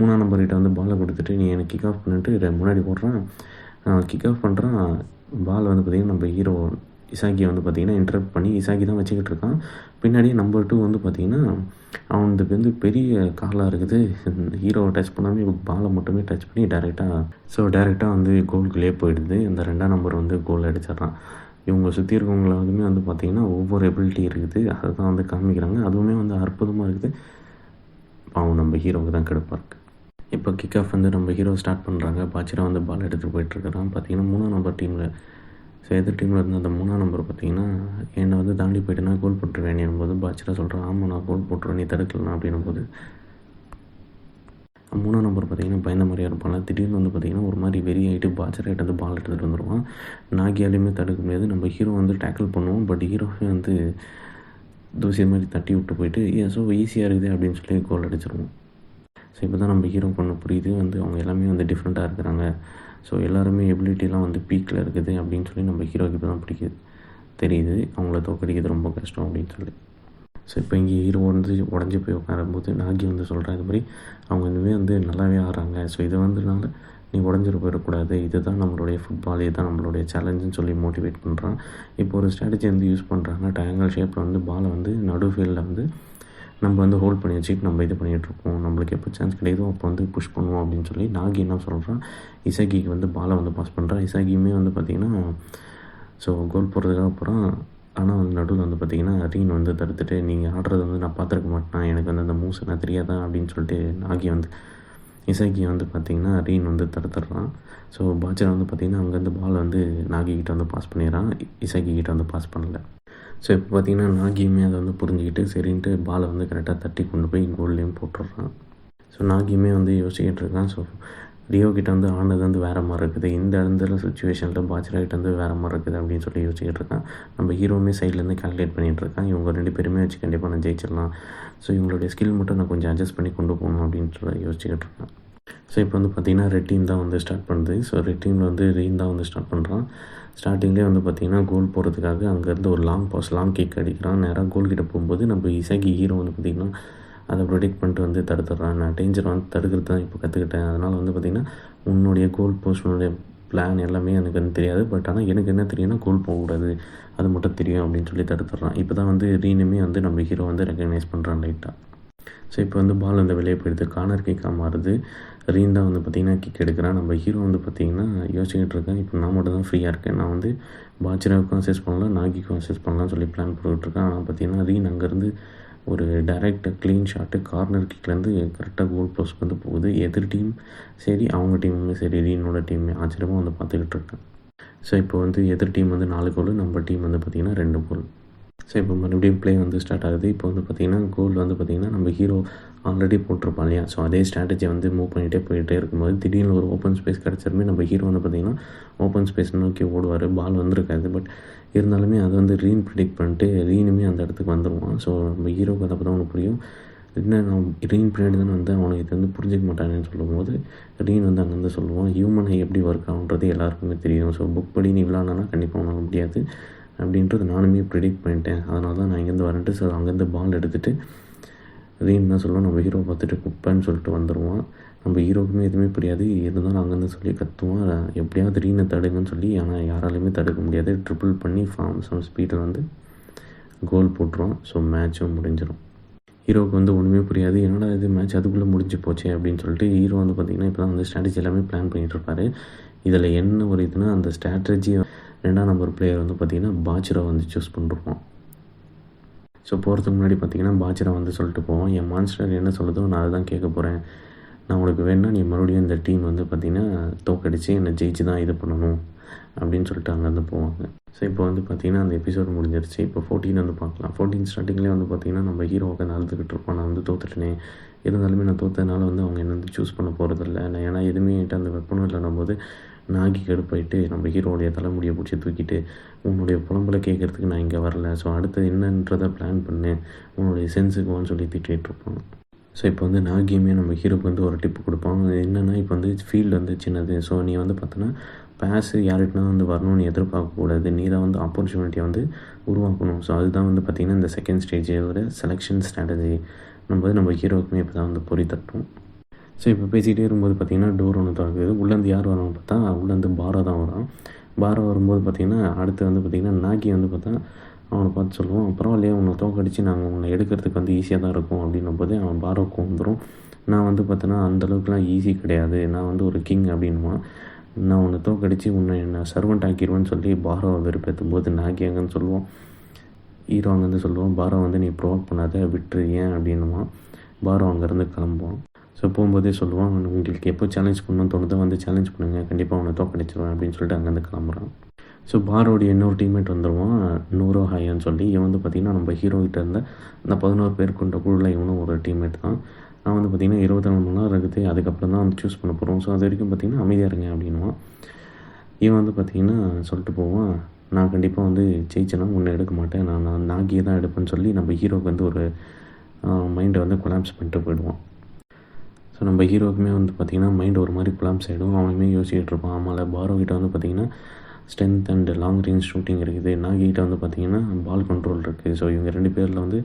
3ஆம் நம்பர்கிட்ட வந்து பாலை கொடுத்துட்டு நீ எனக்கு கிக் ஆஃப் பண்ணிட்டு முன்னாடி போடுறான். கிக் ஆஃப் பண்ணுறான். பால் வந்து பார்த்திங்கன்னா நம்ம ஹீரோ இசாகியை வந்து பார்த்திங்கன்னா இன்டரப்ட் பண்ணி இசாகி தான் வச்சுக்கிட்டு இருக்கான். பின்னாடியே நம்பர் 2 வந்து பார்த்திங்கன்னா அவனுக்கு வந்து பெரிய காலாக இருக்குது, ஹீரோவை டச் பண்ணாமல் பாலை மட்டுமே டச் பண்ணி டேரெக்டாக வந்து கோலுக்குள்ளேயே போயிடுது. அந்த 2ஆம் நம்பர் வந்து கோல் அடிச்சிட்றான். இவங்க சுற்றி இருக்கவங்களுமே வந்து பார்த்திங்கன்னா ஒவ்வொரு எபிலிட்டி இருக்குது, அதை தான் வந்து காமிக்கிறாங்க. அதுவுமே வந்து அற்புதமாக இருக்குது. பாவம் நம்ம ஹீரோவுக்கு தான் கெடுப்பாக இருக்குது. இப்போ கிக் ஆஃப் வந்து நம்ம ஹீரோ ஸ்டார்ட் பண்ணுறாங்க. பாச்சிரா வந்து பால் எடுத்துகிட்டு போயிட்டுருக்கிறான். பார்த்திங்கன்னா 3ஆம் நம்பர் டீமில் ஸோ எதிர் டீமில் இருந்த அந்த 3ஆம் நம்பர் பார்த்திங்கன்னா என்னை வந்து தாண்டி போய்ட்டுனா கோல் போட்டுருவேன் என்னும்போது பாச்சிரா சொல்கிறான், ஆமாம் நான் கோல் போட்டுருவேன், நீ தடுக்கலாம் அப்படின்னும் போது 3ஆம் நம்பர் பார்த்திங்கன்னா பயந்த மாதிரியாக இருப்பாங்க. திடீர்னு வந்து பார்த்திங்கன்னா ஒரு மாதிரி வெறி ஆகிட்டு பாச்சிராகிட்ட வந்து பால் எடுத்துகிட்டு வந்துடுவான். நாகியாலையுமே தடுக்க முடியாது. நம்ம ஹீரோ வந்து டேக்கிள் பண்ணுவோம், பட் ஹீரோவே வந்து தூசி மாதிரி தட்டி விட்டு போயிட்டு ஸோ ஈஸியாக இருக்குது அப்படின்னு சொல்லி கோல் அடிச்சிருவோம். ஸோ இப்போ தான் நம்ம ஹீரோ பொண்ணு புரியுது, வந்து அவங்க எல்லாமே வந்து டிஃப்ரெண்ட்டாக இருக்கிறாங்க. ஸோ எல்லாருமே எபிலிட்டிலாம் வந்து பீக்கில் இருக்குது அப்படின்னு சொல்லி நம்ம ஹீரோக்கு இப்போ தான் தெரியுது அவங்கள தோக்கடிக்கிறது ரொம்ப கஷ்டம் அப்படின்னு சொல்லி. ஸோ இப்போ இங்கே ஹீரோ வந்து உடஞ்சி போய் உட்காரும்போது நாகி வந்து சொல்கிறேன், இது மாதிரி அவங்க இனிமேல் வந்து நல்லாவே ஆடுறாங்க, ஸோ இது வந்துனால நீ உடஞ்சிட்டு போயிடக்கூடாது, இதுதான் நம்மளுடைய ஃபுட்பால், இதுதான் நம்மளுடைய சேலஞ்சுன்னு சொல்லி மோட்டிவேட் பண்ணுறான். இப்போ ஒரு ஸ்ட்ராட்டஜி வந்து யூஸ் பண்ணுறாங்க. ட்ரையாங்கல் ஷேப்பில் வந்து பாலை வந்து நடு ஃபீல்டில் வந்து நம்ம வந்து ஹோல்ட் பண்ணி வச்சுட்டு நம்ம இது பண்ணிகிட்ருப்போம், நம்மளுக்கு எப்போ சான்ஸ் கிடைக்குதோ அப்போ வந்து புஷ் பண்ணுவோம் அப்படின்னு சொல்லி நாகி என்ன சொல்கிறான், இசாகிக்கு வந்து பாலை வந்து பாஸ் பண்ணுறான். இசாகியுமே வந்து பார்த்திங்கன்னா ஸோ கோல் போடுறதுக்காக போகிறான். ஆனால் வந்து நடுவில் வந்து பார்த்திங்கன்னா ரீன் வந்து தடுத்துட்டு நீங்கள் ஆடுறது வந்து நான் பார்த்துருக்க மாட்டேன், எனக்கு வந்து அந்த மூவ்ஸ் என்ன தெரியாதா அப்படின்னு சொல்லிட்டு நாகி வந்து இசாகி வந்து பார்த்திங்கன்னா ரீன் வந்து தடுத்துடுறான். ஸோ பாச்சிரா வந்து பார்த்திங்கன்னா அங்கேருந்து பால் வந்து நாகிக்கிட்ட வந்து பாஸ் பண்ணிடுறான், இசாகிக்கிட்ட வந்து பாஸ் பண்ணலை. ஸோ இப்போ பார்த்திங்கன்னா நாகியுமே அதை வந்து புரிஞ்சுக்கிட்டு சரின்ட்டு பாலை வந்து கரெக்டாக தட்டி கொண்டு போய் கோல்லையும் போட்டுடுறான். ஸோ நாகியுமே வந்து யோசிக்கிட்டு இருக்கான். ஸோ ரியோ கிட்ட வந்து ஆனது வந்து வேறு மாதிரி இருக்குது, இந்த இடத்துல சுச்சுவேஷனில் பாச்சிரா கிட்ட வந்து வேறு மாதிரி இருக்குது அப்படின்னு சொல்லி யோசிச்சுக்கிட்டு இருக்கான். நம்ம ஹீரோவுமே சைட்லேருந்து கால்குலேட் பண்ணிகிட்டு இருக்கான், இவங்க 2 பேருமே வச்சு கண்டிப்பாக நான் ஜெயிச்சிடலாம், ஸோ இவங்களுடைய ஸ்கில் மட்டும் நான் கொஞ்சம் அட்ஜஸ்ட் பண்ணி கொண்டு போகணும் அப்படின்னு சொல்லி யோசிச்சுக்கிட்டு இருக்கேன். ஸோ இப்போ வந்து பார்த்திங்கன்னா ரெட் டீம் தான் வந்து ஸ்டார்ட் பண்ணுது. ஸோ ரெட் டீமில் வந்து ரீன் தான் வந்து ஸ்டார்ட் பண்ணுறான். ஸ்டார்டிங்லேயே வந்து பார்த்திங்கன்னா கோல் போடுறதுக்காக அங்கேருந்து ஒரு லாங் கிக் அடிக்கிறான். நேராக கோல் கிட்ட போகும்போது நம்ம இசக்கி ஹீரோ வந்து பார்த்திங்கன்னா அதை ப்ரொடெக்ட் பண்ணிட்டு வந்து தடுத்துட்றான். நான் டேஞ்சர் வந்து தடுக்கிறது தான் இப்போ கற்றுக்கிட்டேன். அதனால் வந்து பார்த்திங்கன்னா உன்னுடைய கோல் போஸ்ட்னுடைய பிளான் எல்லாமே எனக்கு வந்து தெரியாது. பட் ஆனால் எனக்கு என்ன தெரியும்னா கோல் போகக்கூடாது, அது மட்டும் தெரியும் அப்படின்னு சொல்லி தடுத்துட்றான். இப்போ தான் வந்து ரீனுமே வந்து நம்ம ஹீரோ வந்து ரெக்கக்னைஸ் பண்ணுறான் லைட்டாக. ஸோ இப்போ வந்து பால் வந்து வெளியே போயிடுது, கார்னர் கிக்காக மாறுது. ரீன் தான் வந்து பார்த்திங்கன்னா கிக் எடுக்கிறான். நம்ம ஹீரோ வந்து பார்த்திங்கன்னா யோசிச்சுக்கிட்டு இருக்கேன், இப்போ நான் மட்டும் தான் ஃப்ரீயாக இருக்கேன், நான் வந்து பாச்சிராவுக்கும் அசஸ் பண்ணலாம், நாகிக்கும் அசஸ் பண்ணலாம்னு சொல்லி பிளான் போட்டுட்ருக்கேன். ஆனால் பார்த்திங்கன்னா ரீன் அங்கேருந்து ஒரு டைரெக்ட் க்ளீன் ஷாட்டு கார்னர் கிக்லேருந்து கரெக்டாக கோல் போஸ்ட்க்கு வந்து போகுது. எதிர் டீம் சரி, அவங்க டீமுமே சரி, ரீனோட டீமே ஆச்சரியமாக வந்து பார்த்துக்கிட்டு இருக்கேன். ஸோ இப்போ வந்து எதிர் டீம் வந்து 4 கோல், நம்ம டீம் வந்து பார்த்திங்கன்னா 2 கோல். ஸோ இப்போ மறுபடியும் ப்ளே வந்து ஸ்டார்ட் ஆகுது. இப்போ வந்து பார்த்திங்கன்னா கோல் வந்து பார்த்திங்கன்னா நம்ம ஹீரோ ஆல்ரெடி போட்டிருப்பான் இல்லையா. ஸோ அதே ஸ்ட்ராட்டஜியை வந்து மூவ் பண்ணிகிட்டே போயிட்டே இருக்கும்போது திடீர்னு ஒரு ஓப்பன் ஸ்பேஸ் கிடச்சிருமே நம்ம ஹீரோ வந்து பார்த்திங்கன்னா ஓப்பன் ஸ்பேஸ் நோக்கி ஓடுவார். பால் வந்துருக்காது. பட் இருந்தாலுமே அது வந்து ரீன் ப்ரிடிக்ட் பண்ணிட்டு ரீனுமே அந்த இடத்துக்கு வந்துடுவான். ஸோ நம்ம ஹீரோக்கு அதை தான் அவனுக்கு புரியும். என்ன நான் ரீன் பின்னாடி தானே வந்து அவனுக்கு இது வந்து புரிஞ்சிக்க மாட்டானேன்னு சொல்லும்போது ரீன் வந்து அங்கேருந்து சொல்லுவான், ஹியூமனை எப்படி ஒர்க் ஆகுன்றது எல்லாருக்குமே தெரியும். ஸோ புக் படி நீ விளாட்னா கண்டிப்பாக உனக்கு முடியாது அப்படின்றது நானுமே ப்ரிடிக்ட் பண்ணிட்டேன். அதனால தான் நான் இங்கேருந்து வரேன்ட்டு. ஸோ அங்கேருந்து பால் எடுத்துகிட்டு ரீன் தான் சொல்லுவான், நம்ம ஹீரோ பார்த்துட்டு குப்பைன்னு சொல்லிட்டு வந்துடுவான். நம்ம ஹீரோக்குமே எதுவுமே புரியாது. இருந்தாலும் அங்கேருந்து சொல்லி கற்றுவான், எப்படியாவது ரீனை தடுங்கன்னு சொல்லி. ஆனால் யாராலையுமே தடுக்க முடியாது. ட்ரிபிள் பண்ணி சம் ஸ்பீடில் வந்து கோல் போட்டுருவான். ஸோ மேட்சும் முடிஞ்சிடும். ஹீரோவுக்கு வந்து ஒன்றுமே புரியாது, என்னடா இது மேட்ச் அதுக்குள்ளே முடிஞ்சு போச்சே அப்படின்னு சொல்லிட்டு. ஹீரோ வந்து பார்த்திங்கன்னா இப்போ தான் வந்து ஸ்ட்ராட்டஜி எல்லாமே பிளான் பண்ணிகிட்ருப்பாரு. இதில் என்ன ஒரு இதுனா, அந்த ஸ்ட்ராட்டஜியை 2ஆம் நம்பர் பிளேயர் வந்து பார்த்திங்கன்னா பாச்சிரா வந்து சூஸ் பண்ணிருப்போம். ஸோ போகிறதுக்கு முன்னாடி பார்த்திங்கன்னா பாச்சிரா வந்து சொல்லிட்டு போவோம், என் மான்ஸ்டர் என்ன சொல்லுதோ நான் அதை தான் கேட்க போகிறேன், நான் உனக்கு வேணுன்னா நீ மறுபடியும் இந்த டீம் வந்து பார்த்திங்கன்னா தோக்கடிச்சு என்னை ஜெயிச்சு தான் இது பண்ணணும் அப்படின்னு சொல்லிட்டு அங்கேருந்து போவாங்க. ஸோ இப்போ வந்து பார்த்திங்கன்னா அந்த எபிசோடு முடிஞ்சிருச்சு. இப்போ 14 வந்து பார்க்கலாம். 14 ஸ்டார்டிங்லேயே வந்து பார்த்திங்கன்னா நம்ம ஹீரோ உட்காந்து அழுதுகிட்டு இருப்போம், நான் வந்து தோத்துட்டேனே, இருந்தாலுமே நான் தோற்றதுனால வந்து அவங்க என்ன வந்து சூஸ் பண்ண போகிறதில்ல. நான் ஏன்னா எதுவுமே என்கிட்ட அந்த வெப்பனும் இல்லைன்னும் போது நாகி கடுப்பாயிட்டு நம்ம ஹீரோடைய தலைமுடியை பிடிச்சி தூக்கிட்டு, உன்னுடைய புலம்பலை கேட்குறதுக்கு நான் இங்கே வரல, ஸோ அடுத்து என்னன்றதை பிளான் பண்ணு, உன்னுடைய சென்ஸுக்குவான்னு சொல்லி திட்டிகிட்டு இருப்பான். ஸோ இப்போ வந்து நாகியுமே நம்ம ஹீரோக்கு வந்து ஒரு டிப்பு கொடுப்பான். என்னென்னா இப்போ வந்து ஃபீல்டு வந்து சின்னது, ஸோ நீ வந்து பார்த்தோன்னா பேஸு யாருக்குனா வந்து வரணும்னு எதிர்பார்க்கக்கூடாது, நீ தான் வந்து ஆப்பர்ச்சுனிட்டியை வந்து உருவாக்கணும். ஸோ அதுதான் வந்து பார்த்திங்கன்னா இந்த செகண்ட் ஸ்டேஜோட செலெக்ஷன் ஸ்ட்ராட்டஜி நம்ம ஹீரோக்குமே இப்போ தான் வந்து பொறி தட்டும். ஸோ இப்போ பேசிகிட்டே இருக்கும்போது பார்த்திங்கன்னா டோர் ஒன்று திறக்குது. உள்ளேருந்து யார் வரான்னு பார்த்தா உள்ளேருந்து பாரா தான் வரான். பாரா வரும்போது பார்த்திங்கன்னா அடுத்து வந்து பார்த்திங்கன்னா நாகி வந்து பார்த்தா அவனை பார்த்து சொல்லுவான், பரவாயில்லையே உன்னை தோக்கடிச்சு நாங்கள் உன்னை எடுக்கிறதுக்கு வந்து ஈஸியாக தான் இருக்கும் அப்படின்னும் போது அவன் பாராவுக்கு வந்துடும். நான் வந்து பார்த்தோன்னா அந்தளவுக்குலாம் ஈஸி கிடையாது, நான் வந்து ஒரு கிங் அப்படின்வான். நான் உன்னை தோக்கடிச்சு உன்னை என்னை சர்வெண்ட் ஆக்கிடுவேன்னு சொல்லி பாராவை வெறுப்பேற்றும் போது நாகி அங்கேன்னு சொல்லுவான், ஹீரோ அங்கேருந்து சொல்லுவான், பாரா வந்து நீ ப்ரொவோக் பண்ணாத விட்டுரு ஏன் அப்படின்னுவான். பாரா அங்கேருந்து கிளம்புவான். ஸோ போகும்போதே சொல்லுவான், உங்களுக்கு எப்போ சேலஞ்ச் பண்ணணும்னு தோணுதோ வந்து சேலஞ்ச் பண்ணுங்கள், கண்டிப்பாக அவனை தோக்கடிச்சிருவேன் அப்படின்னு சொல்லிட்டு அங்கேருந்து கிளம்புறான். ஸோ பாரோடைய இன்னொரு டீம்மேட் வந்துடுவான், நூரோ ஹாயான்னு சொல்லி. இவன் வந்து பார்த்திங்கன்னா நம்ம ஹீரோகிட்ட இருந்த அந்த 11 பேர் கொண்ட குழுவில் இவனும் ஒரு டீம்மேட் தான். நான் வந்து பார்த்திங்கன்னா 24 மணி நேரம் இருக்குது, அதுக்கப்புறம் தான் வந்து சூஸ் பண்ண போகிறோம், ஸோ அது வரைக்கும் பார்த்திங்கன்னா அமைதியாக இருங்க அப்படின்வான். இவன் வந்து பார்த்திங்கன்னா சொல்லிட்டு போவான், நான் கண்டிப்பாக வந்து ஜெயிச்சேன்னா உன்னை எடுக்க மாட்டேன், நான் நாகியை தான் எடுப்பேன்னு சொல்லி நம்ம ஹீரோக்கு வந்து ஒரு மைண்டை வந்து கொலாப்ஸ் பண்ணிட்டு போயிடுவான். ஸோ நம்ம ஹீரோக்குமே வந்து பார்த்திங்கன்னா மைண்ட் ஒரு மாதிரி கொலாப்ஸ் ஆகிடும். அவனுமே யோசிச்சுட்டு இருப்பான், ஆமாம் பாரோகிட்ட வந்து பார்த்திங்கன்னா strength and long range shooting இருக்குது, நாகிட்ட வந்து பார்த்திங்கன்னா பால் கண்ட்ரோல் இருக்குது. ஸோ இவங்க 2 பேரில் வந்து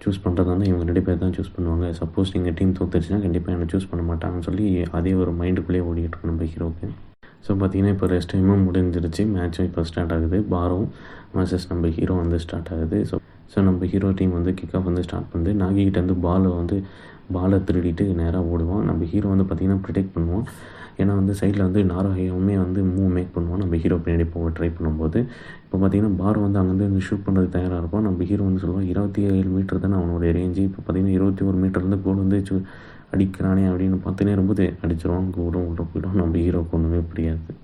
சூஸ் பண்ணுறதா இருந்தால் இவங்க 2 பேர் தான் சூஸ் பண்ணுவாங்க. சப்போஸ் நீங்கள் டீம் தோத்துருச்சுன்னா கண்டிப்பாக என்னை சூஸ் பண்ண மாட்டாங்கன்னு சொல்லி அதே ஒரு மைண்டுக்குள்ளேயே ஓடிக்கிட்டு இருக்கும் நம்ம ஹீரோக்கு. ஸோ பார்த்திங்கன்னா இப்போ ரெஸ்ட் டைமும் முடிஞ்சிருச்சு, மேட்சும் இப்போ ஸ்டார்ட் ஆகுது. பாரோ வர்சஸ் நம்ம ஹீரோ வந்து ஸ்டார்ட் ஆகுது. ஸோ நம்ம ஹீரோ டீம் வந்து கிக் ஆஃப் வந்து ஸ்டார்ட் பண்ணுது. நாகிக்கிட்ட வந்து பாலை திருடிட்டு நேராக ஓடுவான். நம்ம ஹீரோ வந்து பார்த்திங்கன்னா ப்ரொடெக்ட் பண்ணுவான். ஏன்னா வந்து சைடில் வந்து நாராயமே வந்து மூவ் மேக் பண்ணுவான் நம்ம ஹீரோ பின்னாடி போக ட்ரை பண்ணும்போது. இப்போ பார்த்திங்கன்னா பாரோ வந்து அங்கேருந்து ஷூட் பண்ணுறது தயாராக இருப்பான். நம்ம ஹீரோ வந்து சொல்லுவான், 27 மீட்டர் தானே அவனுடைய ரேஞ்சு, இப்போ பார்த்திங்கன்னா 21 மீட்டர்லேருந்து கோல் வந்து அடிக்கிறானே அப்படின்னு பார்த்துனே இருக்கும்போது அடிச்சிருவான், கோலும் உள்ள போய்டும். நம்ம ஹீரோக்கு ஒன்றுமே புரியாது.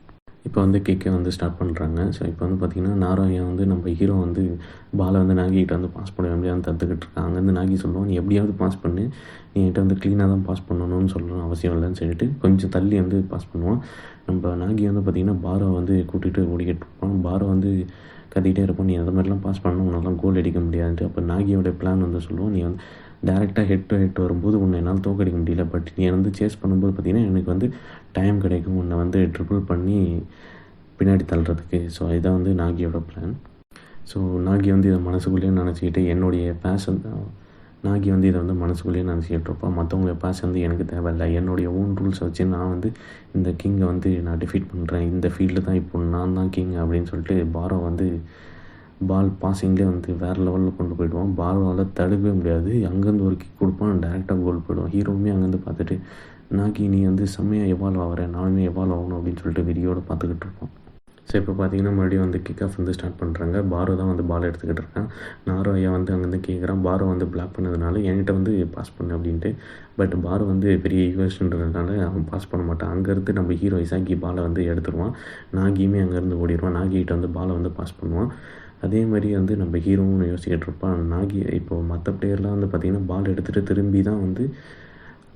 இப்போ வந்து கிக்கை வந்து ஸ்டார்ட் பண்ணுறாங்க. ஸோ இப்போ வந்து பார்த்திங்கன்னா நாராயா வந்து நம்ம ஹீரோ வந்து பாலை வந்து நாகிக்கிட்ட வந்து பாஸ் பண்ண முடியாது தடுத்துக்கிட்டு இருக்கான். அங்கேருந்து நாகி சொல்லுவான், நீ எப்படியாவது பாஸ் பண்ணு, நீ என்கிட்ட வந்து க்ளீனாக தான் பாஸ் பண்ணணும்னு சொல்லணும் அவசியம் இல்லைன்னு சொல்லிட்டு கொஞ்சம் தள்ளி வந்து பாஸ் பண்ணுவான். நம்ம நாகி வந்து பார்த்திங்கன்னா பாரோ வந்து கூட்டிகிட்டு ஓடிக்கிட்டு இருப்பான். பாரோ வந்து கத்திக்கிட்டே இருப்பான், நீ அந்த மாதிரிலாம் பாஸ் பண்ணணும், உன்னாலாம் கோல் அடிக்க முடியாதுன்ட்டு. அப்போ நாகியோட பிளான் வந்து சொல்லுவோம், நீ வந்து டேரெக்டாக ஹெட் டு ஹெட் வரும்போது உன்னை என்னால் தோக்கடிக்க முடியல. பட் நீ வந்து சேஸ் பண்ணும்போது பார்த்திங்கன்னா எனக்கு வந்து டைம் கிடைக்கும் உன்னை வந்து ட்ரிபிள் பண்ணி பின்னாடி தள்ளுறதுக்கு. ஸோ இதான் வந்து நாகியோட பிளான். ஸோ நாகி வந்து இதை மனசுக்குள்ளேயே நினச்சிக்கிட்டு என்னுடைய பேஷன் நாகி வந்து இதை வந்து மனசுக்குள்ளேயே நினச்சிக்கிட்டு இருப்பான். மற்றவங்கள பேஷன் வந்து எனக்கு தேவையில்லை, என்னுடைய ஓன் ரூல்ஸை வச்சு நான் வந்து இந்த கிங்கை வந்து நான் டிஃபீட் பண்ணுறேன், இந்த ஃபீல்டில் தான் இப்போ நான் தான் கிங் அப்படின்னு சொல்லிட்டு பாரோ வந்து பால் பாசிங்லேயே வந்து வேறு லெவலில் கொண்டு போயிடுவான். பாரோவால் தடுக்கவே முடியாது. அங்கேருந்து ஒரு கிக் கொடுப்பான், டேரெக்டாக கோல் போயிடுவான். ஹீரோவுமே அங்கேருந்து பார்த்துட்டு நாகி நீ வந்து செம்மையாக எவால்வ் ஆகிறேன், நானுமே எவால்வ் ஆகணும் அப்படின்னு சொல்லிட்டு விரியோடு பார்த்துக்கிட்டு இருப்பான். ஸோ இப்போ பார்த்தீங்கன்னா மறுபடியும் வந்து கிக் ஆஃப் வந்து ஸ்டார்ட் பண்ணுறாங்க. பாரோ தான் வந்து பால் எடுத்துக்கிட்டு இருக்கான். நாரோ ஐயா வந்து அங்கேருந்து கேட்குறான், பாரோ வந்து பிளாக் பண்ணதுனால என்கிட்ட வந்து பாஸ் பண்ணு அப்படின்ட்டு. பட் பாரோ வந்து பெரிய ஈகோஸ்ன்றதுனால அவன் பாஸ் பண்ண மாட்டான். அங்கேருந்து நம்ம ஹீரோ இசாக்கி பாலை வந்து எடுத்துருவான். நாகியுமே அங்கேருந்து ஓடிடுவான். நாகிகிட்ட வந்து பாலை வந்து பாஸ் பண்ணுவான். அதே மாதிரி வந்து நம்ம ஹீரோவும் யோசிக்கிட்டு இருப்பான். நாகி இப்போது மற்ற பிளேயர்லாம் வந்து பார்த்திங்கன்னா பால் எடுத்துகிட்டு திரும்பி தான் வந்து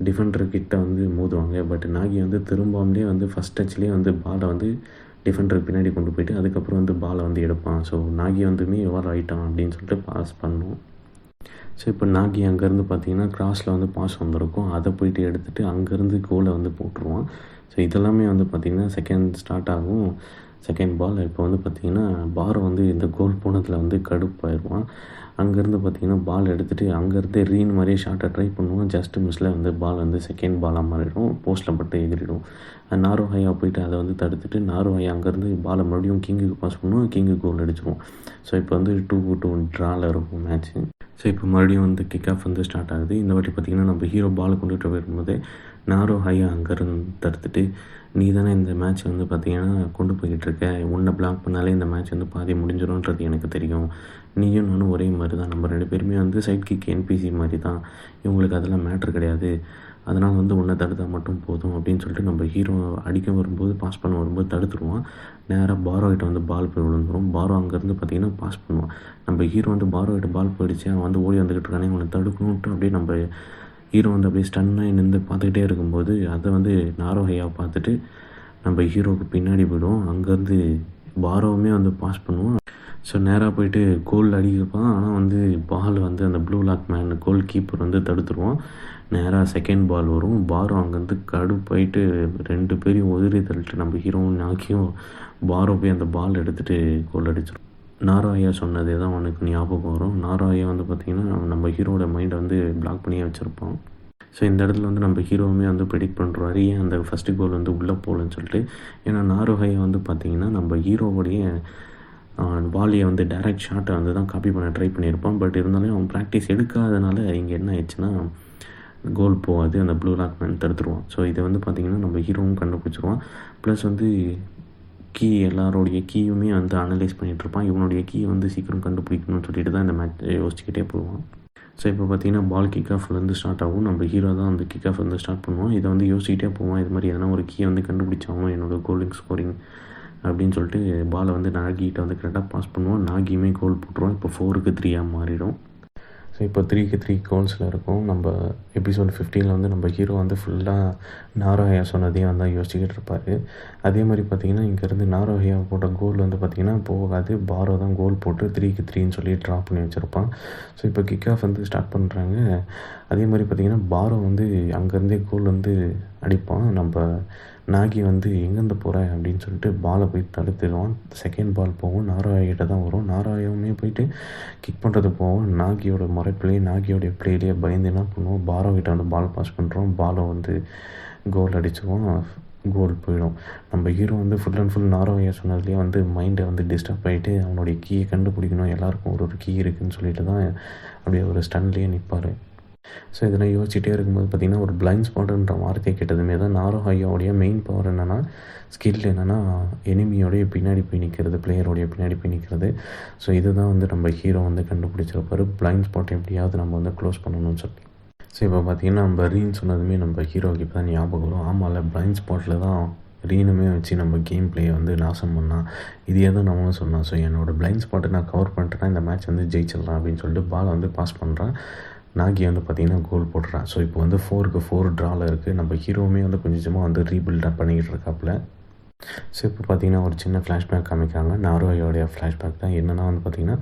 டிஃபெண்டர்கிட்ட வந்து மோதுவாங்க. பட் நாகி வந்து திரும்பாமலே வந்து ஃபஸ்ட் டச்லேயே வந்து பாலை வந்து டிஃபெண்டருக்கு பின்னாடி கொண்டு போயிட்டு அதுக்கப்புறம் வந்து பாலை வந்து எடுப்பான். ஸோ நாகி வந்துமே எவ்வாறு ஆகிட்டான் அப்படின்னு சொல்லிட்டு பாஸ் பண்ணுவோம். ஸோ இப்போ நாகி அங்கேருந்து பார்த்திங்கன்னா கிராஸில் வந்து பாஸ் வந்திருக்கும், அதை போயிட்டு எடுத்துகிட்டு அங்கேருந்து கோலை வந்து போட்டுருவான். ஸோ இதெல்லாமே வந்து பார்த்திங்கன்னா செகண்ட் ஸ்டார்ட் ஆகும். செகண்ட் பால் இப்போ வந்து பார்த்திங்கன்னா பாரோ வந்து இந்த கோல் போனதில் வந்து கடுப்பாயிடுவான். அங்கேருந்து பார்த்திங்கன்னா பால் எடுத்துகிட்டு அங்கேருந்து ரீன் மாதிரியே ஷார்ட்டை ட்ரை பண்ணுவான். ஜஸ்ட் மிஸ்ஸில் வந்து பால் வந்து செகண்ட் பாலாக மாறிடும், போஸ்ட்டில் பட்டு எகிரிடும். நாரோ ஹையா போயிட்டு அதை வந்து தடுத்துட்டு நாரோ ஹையா அங்கேருந்து பாலை மறுபடியும் கிங்குக்கு பாஸ் பண்ணுவோம், கிங்கு கோல் அடிச்சிடுவோம். ஸோ இப்போ வந்து 2-2 ட்ராவில் இருக்கும் மேட்ச்சு. ஸோ இப்போ மறுபடியும் வந்து கிக் ஆஃப் வந்து ஸ்டார்ட் ஆகுது. இந்த வாட்டி பார்த்திங்கன்னா நம்ம ஹீரோ பாலை கொண்டுட்டு போயிடும்போது நாரோ ஹையா அங்கேருந்து தடுத்துட்டு நீ தானே இந்த மேட்ச் வந்து பார்த்திங்கன்னா கொண்டு போய்கிட்டு இருக்க, உன்னை பிளாக் பண்ணாலே இந்த மேட்ச் வந்து பாதி முடிஞ்சிடும்ன்றது எனக்கு தெரியும், நீயும் நானும் ஒரே மாதிரி தான், நம்ம 2 பேருமே வந்து சைட் கிக் என்பிசி மாதிரி தான், இவங்களுக்கு அதெல்லாம் மேட்ரு கிடையாது, அதனால் வந்து உன்னை தடுத்தால் மட்டும் போதும் அப்படின்னு சொல்லிட்டு நம்ம ஹீரோ அடிக்க வரும்போது பாஸ் பண்ண வரும்போது தடுத்துருவான். நேராக பாரோகிட்ட வந்து பால் போய் விழுந்துடும். பாரோ அங்கேருந்து பார்த்திங்கன்னா பாஸ் பண்ணுவான். நம்ம ஹீரோ வந்து பாரோகிட்ட பால் போயிடுச்சு, அவன் வந்து ஓடி வந்துக்கிட்டு இருக்கானே அவனை தடுக்கணுன்ட்டு அப்படியே நம்ம ஹீரோ வந்து அப்படியே ஸ்டன்னாக நின்று பார்த்துக்கிட்டே இருக்கும்போது அதை வந்து நாரோ ஹையாவை பார்த்துட்டு நம்ம ஹீரோவுக்கு பின்னாடி போய்டுவோம். அங்கேருந்து பாரோவுமே வந்து பாஸ் பண்ணுவோம். ஸோ நேராக போயிட்டு கோல் அடிப்பான். ஆனால் வந்து பால் வந்து அந்த Blue Lock man goalkeeper வந்து தடுத்துருவான். நேராக செகண்ட் பால் வரும். பாரோ அங்கேருந்து கடுப்பாயிட்டு 2 பேரையும் உதிரி தள்ளிட்டு நம்ம ஹீரோவும் நாக்கியும் பாரோ போய் அந்த பால் எடுத்துகிட்டு கோல் அடிச்சிடும். நாரோ ஐயா சொன்னதே தான் அவனுக்கு ஞாபகம் வரும். நாரோ ஐயா வந்து பார்த்திங்கன்னா நம்ம ஹீரோட மைண்டை வந்து பிளாக் பண்ணியே வச்சுருப்பான். ஸோ இந்த இடத்துல வந்து நம்ம ஹீரோவுமே வந்து ப்ரெடிக்ட் பண்ணுறாரு ஏன் அந்த ஃபஸ்ட்டு கோல் வந்து உள்ளே போகலன்னு சொல்லிட்டு. ஏன்னா நாரோ ஐயா வந்து பார்த்திங்கன்னா நம்ம ஹீரோவோடைய பாலியை வந்து டைரக்ட் ஷாட்டை வந்து தான் காப்பி பண்ண ட்ரை பண்ணியிருப்பான். பட் இருந்தாலும் அவன் ப்ராக்டிஸ் எடுக்காதனால இங்கே என்ன ஆயிடுச்சுன்னா கோல் போகாது, அந்த ப்ளூ லாக் மேன் தடுத்துருவான். ஸோ இதை வந்து பார்த்திங்கன்னா நம்ம ஹீரோவும் கண்டுபிடிச்சிருவான். ப்ளஸ் வந்து கீ எல்லாரோடைய கீயுமே வந்து அனலைஸ் பண்ணிகிட்ருப்பான். இவனுடைய கீயை வந்து சீக்கிரம் கண்டுபிடிக்கணும்னு சொல்லிட்டு தான் இந்த மேட்ச் யோசிச்சுக்கிட்டே போவான். ஸோ இப்போ பார்த்திங்கன்னா பால் கிக் ஆஃப்லேருந்து ஸ்டார்ட் ஆகும். நம்ம ஹீரோ தான் வந்து கிக் ஆஃப் வந்து ஸ்டார்ட் பண்ணுவான். இதை வந்து யோசிச்சுக்கிட்டே போவான். இது மாதிரி எதனா ஒரு கீயை வந்து கண்டுபிடிச்சாகும் என்னோடய கோலிங் ஸ்கோரிங் அப்படின்னு சொல்லிட்டு பாலை வந்து நாகிகிட்ட வந்து கரெக்டாக பாஸ் பண்ணுவான். நாகியுமே கோல் போட்டுருவான். இப்போ 4-3 மாறிடும். ஸோ இப்போ 3-3 கோல்ஸில் இருக்கும். நம்ம எபிசோட் 15 வந்து நம்ம ஹீரோ வந்து ஃபுல்லாக நாரோ ஹையா சொன்னதையும் வந்து யோசிச்சுக்கிட்டு இருப்பார். அதே மாதிரி பார்த்திங்கன்னா இங்கேருந்து நாரோ ஹையா போட்ட கோல் வந்து பார்த்திங்கன்னா போகாது. பாரோ தான் கோல் போட்டு 3-3ன்னு சொல்லி ட்ரா பண்ணி வச்சுருப்பான். ஸோ இப்போ கிக் ஆஃப் வந்து ஸ்டார்ட் பண்ணுறாங்க. அதே மாதிரி பார்த்திங்கன்னா பாரோ வந்து அங்கேருந்தே கோல் வந்து அடிப்பான். நம்ம நாகி வந்து எங்கேருந்து போகிற அப்படின்னு சொல்லிட்டு பாலை போய் தடுத்துடுவான். செகண்ட் பால் போகும், நாரோ ஹையாகிட்ட தான் வரும். நாரோ ஹையாவுமே போயிட்டு கிக் பண்ணுறது போவோம். நாகியோட முறைப்பிலேயே நாகியோடைய பிளேலேயே பயந்து என்ன பண்ணுவோம், பாரோகிட்ட வந்து பால் பாஸ் பண்ணுறோம். பாலை வந்து கோல் அடிச்சிருவோம், கோல் போயிடும். நம்ம ஹீரோ வந்து ஃபுல் அண்ட் ஃபுல் நாரோ ஹையா சொன்னதுலேயே வந்து மைண்டை வந்து டிஸ்டர்ப் ஆகிட்டு அவனுடைய கீயை கண்டுபிடிக்கணும், எல்லாருக்கும் ஒரு கீ இருக்குதுன்னு சொல்லிட்டு தான் அப்படியே ஒரு ஸ்டன்லேயே நிற்பார். ஸோ இதெல்லாம் யோசிச்சுட்டே இருக்கும்போது பார்த்திங்கன்னா ஒரு பிளைண்ட் ஸ்பாட்டுன்ற வார்த்தையை கேட்டதுமே தான் நாரோ ஹையாவுடைய மெயின் பவர் என்னென்னா ஸ்கில் என்னென்னா எனிமியோடைய பின்னாடி போய் நிற்கிறது, பிளேயரோடைய பின்னாடி போய் நிற்கிறது. ஸோ இதுதான் வந்து நம்ம ஹீரோ வந்து கண்டுபிடிச்சிருப்பார். பிளைண்ட் ஸ்பாட் எப்படியாவது நம்ம வந்து க்ளோஸ் பண்ணணும்னு சொல்லி. ஸோ இப்போ பார்த்திங்கன்னா நம்ம ரீன் சொன்னதுமே நம்ம ஹீரோக்கு இப்போ தான் ஞாபகம் வரும். ஆமாம்ல, பிளைண்ட் ஸ்பாட்டில் தான் ரீனுமே வச்சு நம்ம கேம் பிளேயை வந்து நாசம் பண்ணால் இதே தான் நம்மளும் சொன்னான். ஸோ என்னோடய பிளைண்ட் ஸ்பாட்டை நான் கவர் பண்ணிட்டேன்னா இந்த மேட்ச் வந்து ஜெயிச்சிடலாம் அப்படின்னு சொல்லிட்டு பாலை வந்து பாஸ் பண்ணுறான். நாகி வந்து பார்த்திங்கன்னா கோல் போடுறான். ஸோ இப்போ வந்து 4-4 ட்ராவில் இருக்குது. நம்ம ஹீரோவுமே வந்து கொஞ்சமாக வந்து ரீபில்டாக பண்ணிக்கிட்டு இருக்காப்புல. ஸோ இப்போ பார்த்திங்கன்னா ஒரு சின்ன ஃப்ளாஷ்பேக் காமிக்கிறாங்க. நாரோ ஹையாவுடைய ஃப்ளாஷ்பேக் தான். என்னென்னா வந்து பார்த்திங்கன்னா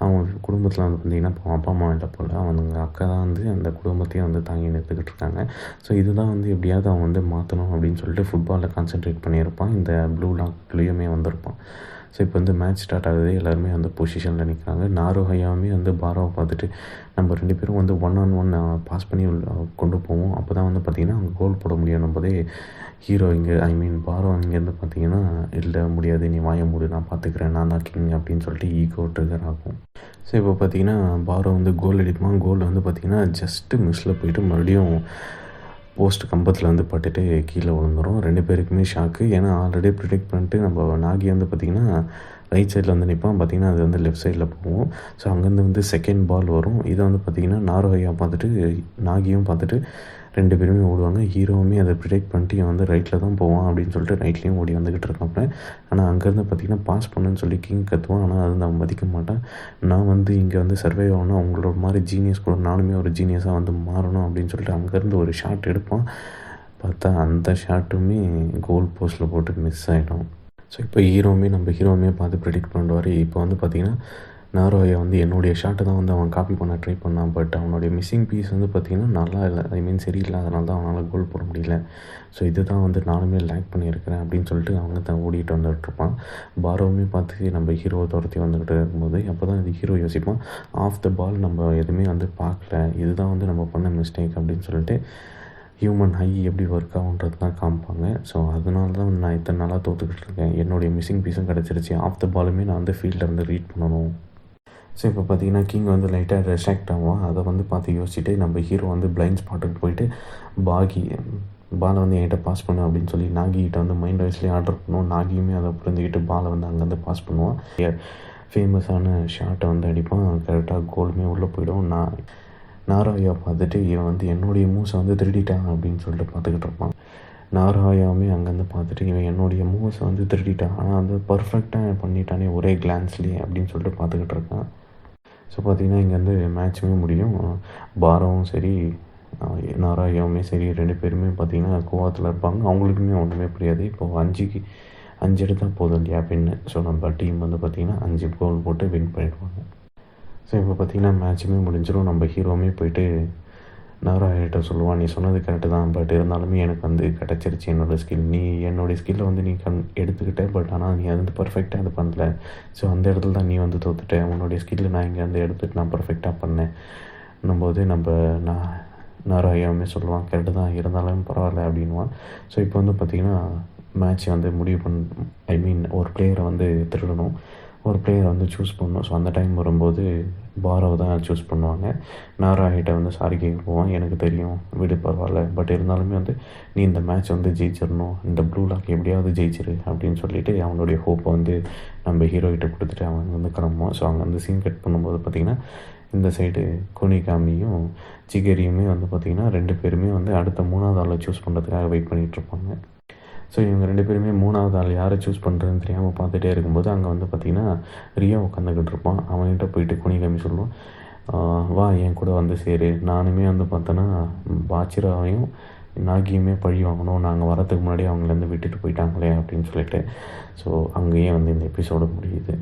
அவங்க குடும்பத்தில் வந்து பார்த்திங்கன்னா இப்போ அப்பா அம்மா இல்லை போல், அவங்க அக்கா தான் வந்து அந்த குடும்பத்தையும் வந்து தாங்கி நிறுத்துக்கிட்டு இருக்காங்க. ஸோ இதுதான் வந்து எப்படியாவது அவன் வந்து மாற்றணும் அப்படின்னு சொல்லிட்டு ஃபுட்பாலில் கான்சென்ட்ரேட் பண்ணியிருப்பான். இந்த ப்ளூ லாக்லேயுமே வந்திருப்பான். ஸோ இப்போ வந்து மேட்ச் ஸ்டார்ட் ஆகுது. எல்லாருமே வந்து பொசிஷனில் நிற்கிறாங்க. நாருஹயாவுமே வந்து பாராவை பார்த்துட்டு நம்ம 2 பேரும் வந்து 1-on-1 பாஸ் பண்ணி கொண்டு போவோம். அப்போ தான் வந்து பார்த்திங்கன்னா அங்கே கோல் போட முடியும் போதே ஹீரோ இங்கே பாரோ இங்கேருந்து பார்த்திங்கன்னா இல்லை முடியாது, நீ வாய மூடு, நான் பார்த்துக்கிறேன், நான் தான் கிங் அப்படின்னு சொல்லிட்டு ஈகோ ட்ரிகர் ஆகும். ஸோ இப்போ பார்த்திங்கன்னா பாரோ வந்து கோல் அடிப்பான். கோல் வந்து பார்த்திங்கன்னா ஜஸ்ட்டு மிஸ்ஸில் போயிட்டு மறுபடியும் போஸ்ட் கம்பத்தில் வந்து பட்டுட்டு கீழே விழுந்துடும். 2 பேருக்குமே ஷாக்கு. ஏன்னா ஆல்ரெடி ப்ரிடிக்ட் பண்ணிட்டு நம்ம நாகி வந்து பார்த்திங்கன்னா ரைட் சைடில் வந்து நிற்பான். பார்த்திங்கன்னா அது வந்து லெஃப்ட் சைடில் போகும். ஸோ அங்கேருந்து வந்து செகண்ட் பால் வரும். இதை வந்து பார்த்திங்கன்னா நாருஹயா பார்த்துட்டு நாகியும் பார்த்துட்டு 2 பேருமே ஓடுவாங்க. ஹீரோவுமே அதை ப்ரிடிக்ட் பண்ணிட்டு இவன் வந்து ரைட்டில் தான் போவான் அப்படின்னு சொல்லிட்டு ரைட்லேயும் ஓடி வந்துக்கிட்டு இருக்காப்ப. ஆனால் அங்கேருந்து பார்த்திங்கன்னா பாஸ் பண்ணுன்னு சொல்லி கிங் கற்றுவான். ஆனால் அது நான் மதிக்க மாட்டேன். நான் வந்து இங்கே வந்து சர்வே ஆகணும், அவங்களோட மாதிரி ஜீனியஸ் கூட நானுமே ஒரு ஜீனியஸாக வந்து மாறணும் அப்படின்னு சொல்லிட்டு அங்கேருந்து ஒரு ஷாட் எடுப்பான். பார்த்தா அந்த ஷாட்டுமே கோல் போஸ்ட்டில் போட்டு மிஸ் ஆகிடும். ஸோ இப்போ நம்ம ஹீரோவுமே பார்த்து ப்ரிடிக்ட் பண்ணுவார். இப்போ வந்து பார்த்திங்கன்னா நாருஹயா வந்து என்னுடைய ஷாட்டை தான் வந்து அவன் காப்பி பண்ண ட்ரை பண்ணான். பட் அவனுடைய மிஸ்ஸிங் பீஸ் வந்து பார்த்திங்கன்னா நல்லா இல்லை, சரியில்லை, அதனால தான் அவனால் கோல் போட முடியல. ஸோ இது தான் வந்து நானுமே லேக் பண்ணியிருக்கிறேன் அப்படின்னு சொல்லிட்டு அவங்க தான் ஓடிட்டு வந்துட்டுருப்பான். பாரோவுமே பார்த்து நம்ம ஹீரோவை துரத்தி வந்துக்கிட்டு இருக்கும்போது அப்போ தான் இது ஹீரோ யோசிப்பான், ஆஃப் த பால் நம்ம எதுவுமே வந்து பார்க்கல, இதுதான் வந்து நம்ம பண்ண மிஸ்டேக் அப்படின்னு சொல்லிட்டு ஹியூமன் ஹை எப்படி ஒர்க் ஆகுன்றது தான் காமிப்பாங்க. ஸோ அதனால தான் நான் இத்தனை நாளாக தோற்றுக்கிட்டு இருக்கேன். என்னுடைய மிஸ்ஸிங் பீஸும் கிடச்சிருச்சு. ஆஃப் த பாலுமே நான் வந்து ஃபீல்டில் இருந்து ரீட் பண்ணணும். ஸோ இப்போ பார்த்திங்கன்னா கிங் வந்து லைட்டாக ரெஸ்ட்ராக்ட் ஆகும். அதை வந்து பார்த்து யோசிச்சுட்டு நம்ம ஹீரோ வந்து பிளைண்ட் ஸ்பாட்டுக்கு போயிட்டு பாலை வந்து என்கிட்ட பாஸ் பண்ணு அப்படின்னு சொல்லி நாகிகிட்ட வந்து மைண்ட் வாய்ஸ்லேயே ஆர்டர் பண்ணுவோம். நாகியுமே அதை புரிஞ்சுக்கிட்டு பாலை வந்து அங்கேருந்து பாஸ் பண்ணுவான். ஃபேமஸான ஷாட்டை வந்து அடிப்பான். கரெக்டாக கோலுமே உள்ளே போயிடும். நாருஹயா பார்த்துட்டு இவன் வந்து என்னுடைய மூவ்ஸை வந்து திருடிட்டான் அப்படின்னு சொல்லிட்டு பார்த்துக்கிட்டு இருப்பான். நாருஹயாவுமே அங்கேருந்து பார்த்துட்டு இவன் என்னுடைய மூவ்ஸை வந்து திருடிட்டான், ஆனால் வந்து பர்ஃபெக்டாக பண்ணிட்டானே ஒரே கிளான்ஸ்லேயே அப்படின்னு சொல்லிட்டு பார்த்துக்கிட்டு இருக்கான். ஸோ பார்த்திங்கன்னா இங்கே வந்து மேட்ச்சுமே முடியும். பாராவும் சரி நாருஹயாவுமே சரி 2 பேருமே பார்த்திங்கன்னா கோவத்தில் இருப்பாங்க. அவங்களுக்குமே ஒன்றுமே புரியாது. இப்போது 5 எடுத்தால் போதும் இல்லையா வின்னு. ஸோ நம்ம டீம் வந்து பார்த்திங்கன்னா 5 கோல் போட்டு வின் பண்ணிடுவாங்க. ஸோ இப்போ பார்த்திங்கன்னா மேட்ச்சுமே முடிஞ்சிடும். நம்ம ஹீரோவுமே போயிட்டு நாராயணிட்ட சொல்லுவான், நீ சொன்னது கரெக்டு தான், பட் இருந்தாலுமே எனக்கு வந்து கிடச்சிருச்சு என்னோடய ஸ்கில். நீ என்னுடைய ஸ்கில்லை வந்து நீ எடுத்துக்கிட்ட, பட் ஆனால் நீ அது வந்து பர்ஃபெக்டாக அது பண்ணல. ஸோ அந்த இடத்துல தான் நீ வந்து தோத்துட்ட. உன்னுடைய ஸ்கில்லை நான் இங்கே வந்து எடுத்துகிட்டு நான் பர்ஃபெக்டாக பண்ணேன் போது நாராயணமே சொல்லுவான், கரெக்டு தான், இருந்தாலும் பரவாயில்ல அப்படின்வான். ஸோ இப்போ வந்து பார்த்திங்கன்னா மேட்ச் வந்து முடிவு ஒரு பிளேயரை வந்து திருடணும், ஒரு பிளேயரை வந்து சூஸ் பண்ணணும். ஸோ அந்த டைம் வரும்போது பாராவை தான் சூஸ் பண்ணுவாங்க. நாராயணிட்ட வந்து சாரி கேட்க போவான், எனக்கு தெரியும் விடு பரவாயில்ல, பட் இருந்தாலுமே வந்து நீ இந்த மேட்ச் வந்து ஜெயிச்சிடணும், இந்த ப்ளூ லாக் எப்படியாவது ஜெயிச்சிரு அப்படின்னு சொல்லிட்டு அவனுடைய ஹோப்பை வந்து நம்ம ஹீரோகிட்ட கொடுத்துட்டு அவன் வந்து கிளம்புவான். ஸோ அங்கே வந்து சீன் கட் பண்ணும்போது பார்த்திங்கன்னா இந்த சைடு கோனிகாமியும் ஜிகரியுமே வந்து பார்த்திங்கன்னா 2 பேருமே வந்து அடுத்த 3வது ஆளை சூஸ் பண்ணுறதுக்காக வெயிட் பண்ணிகிட்ருப்பாங்க. ஸோ இவங்க 2 பேருமே 3வது ஆள் யாரை சூஸ் பண்ணுறதுன்னு தெரியாமல் பார்த்துட்டே இருக்கும்போது அங்கே வந்து பார்த்திங்கன்னா ரியா உட்காந்துக்கிட்டு இருப்பான். அவன்கிட்ட போயிட்டு கோனிகாமி சொல்லுவான், வா என் கூட வந்து சேரு, நானுமே வந்து பார்த்தோன்னா பாச்சிராவையும் நாகியுமே பழி வாங்கணும், நாங்கள் வரத்துக்கு முன்னாடி அவங்களேருந்து விட்டுட்டு போயிட்டாங்களே அப்படின்னு சொல்லிட்டு. ஸோ அங்கேயே வந்து இந்த எபிசோடு முடியுது.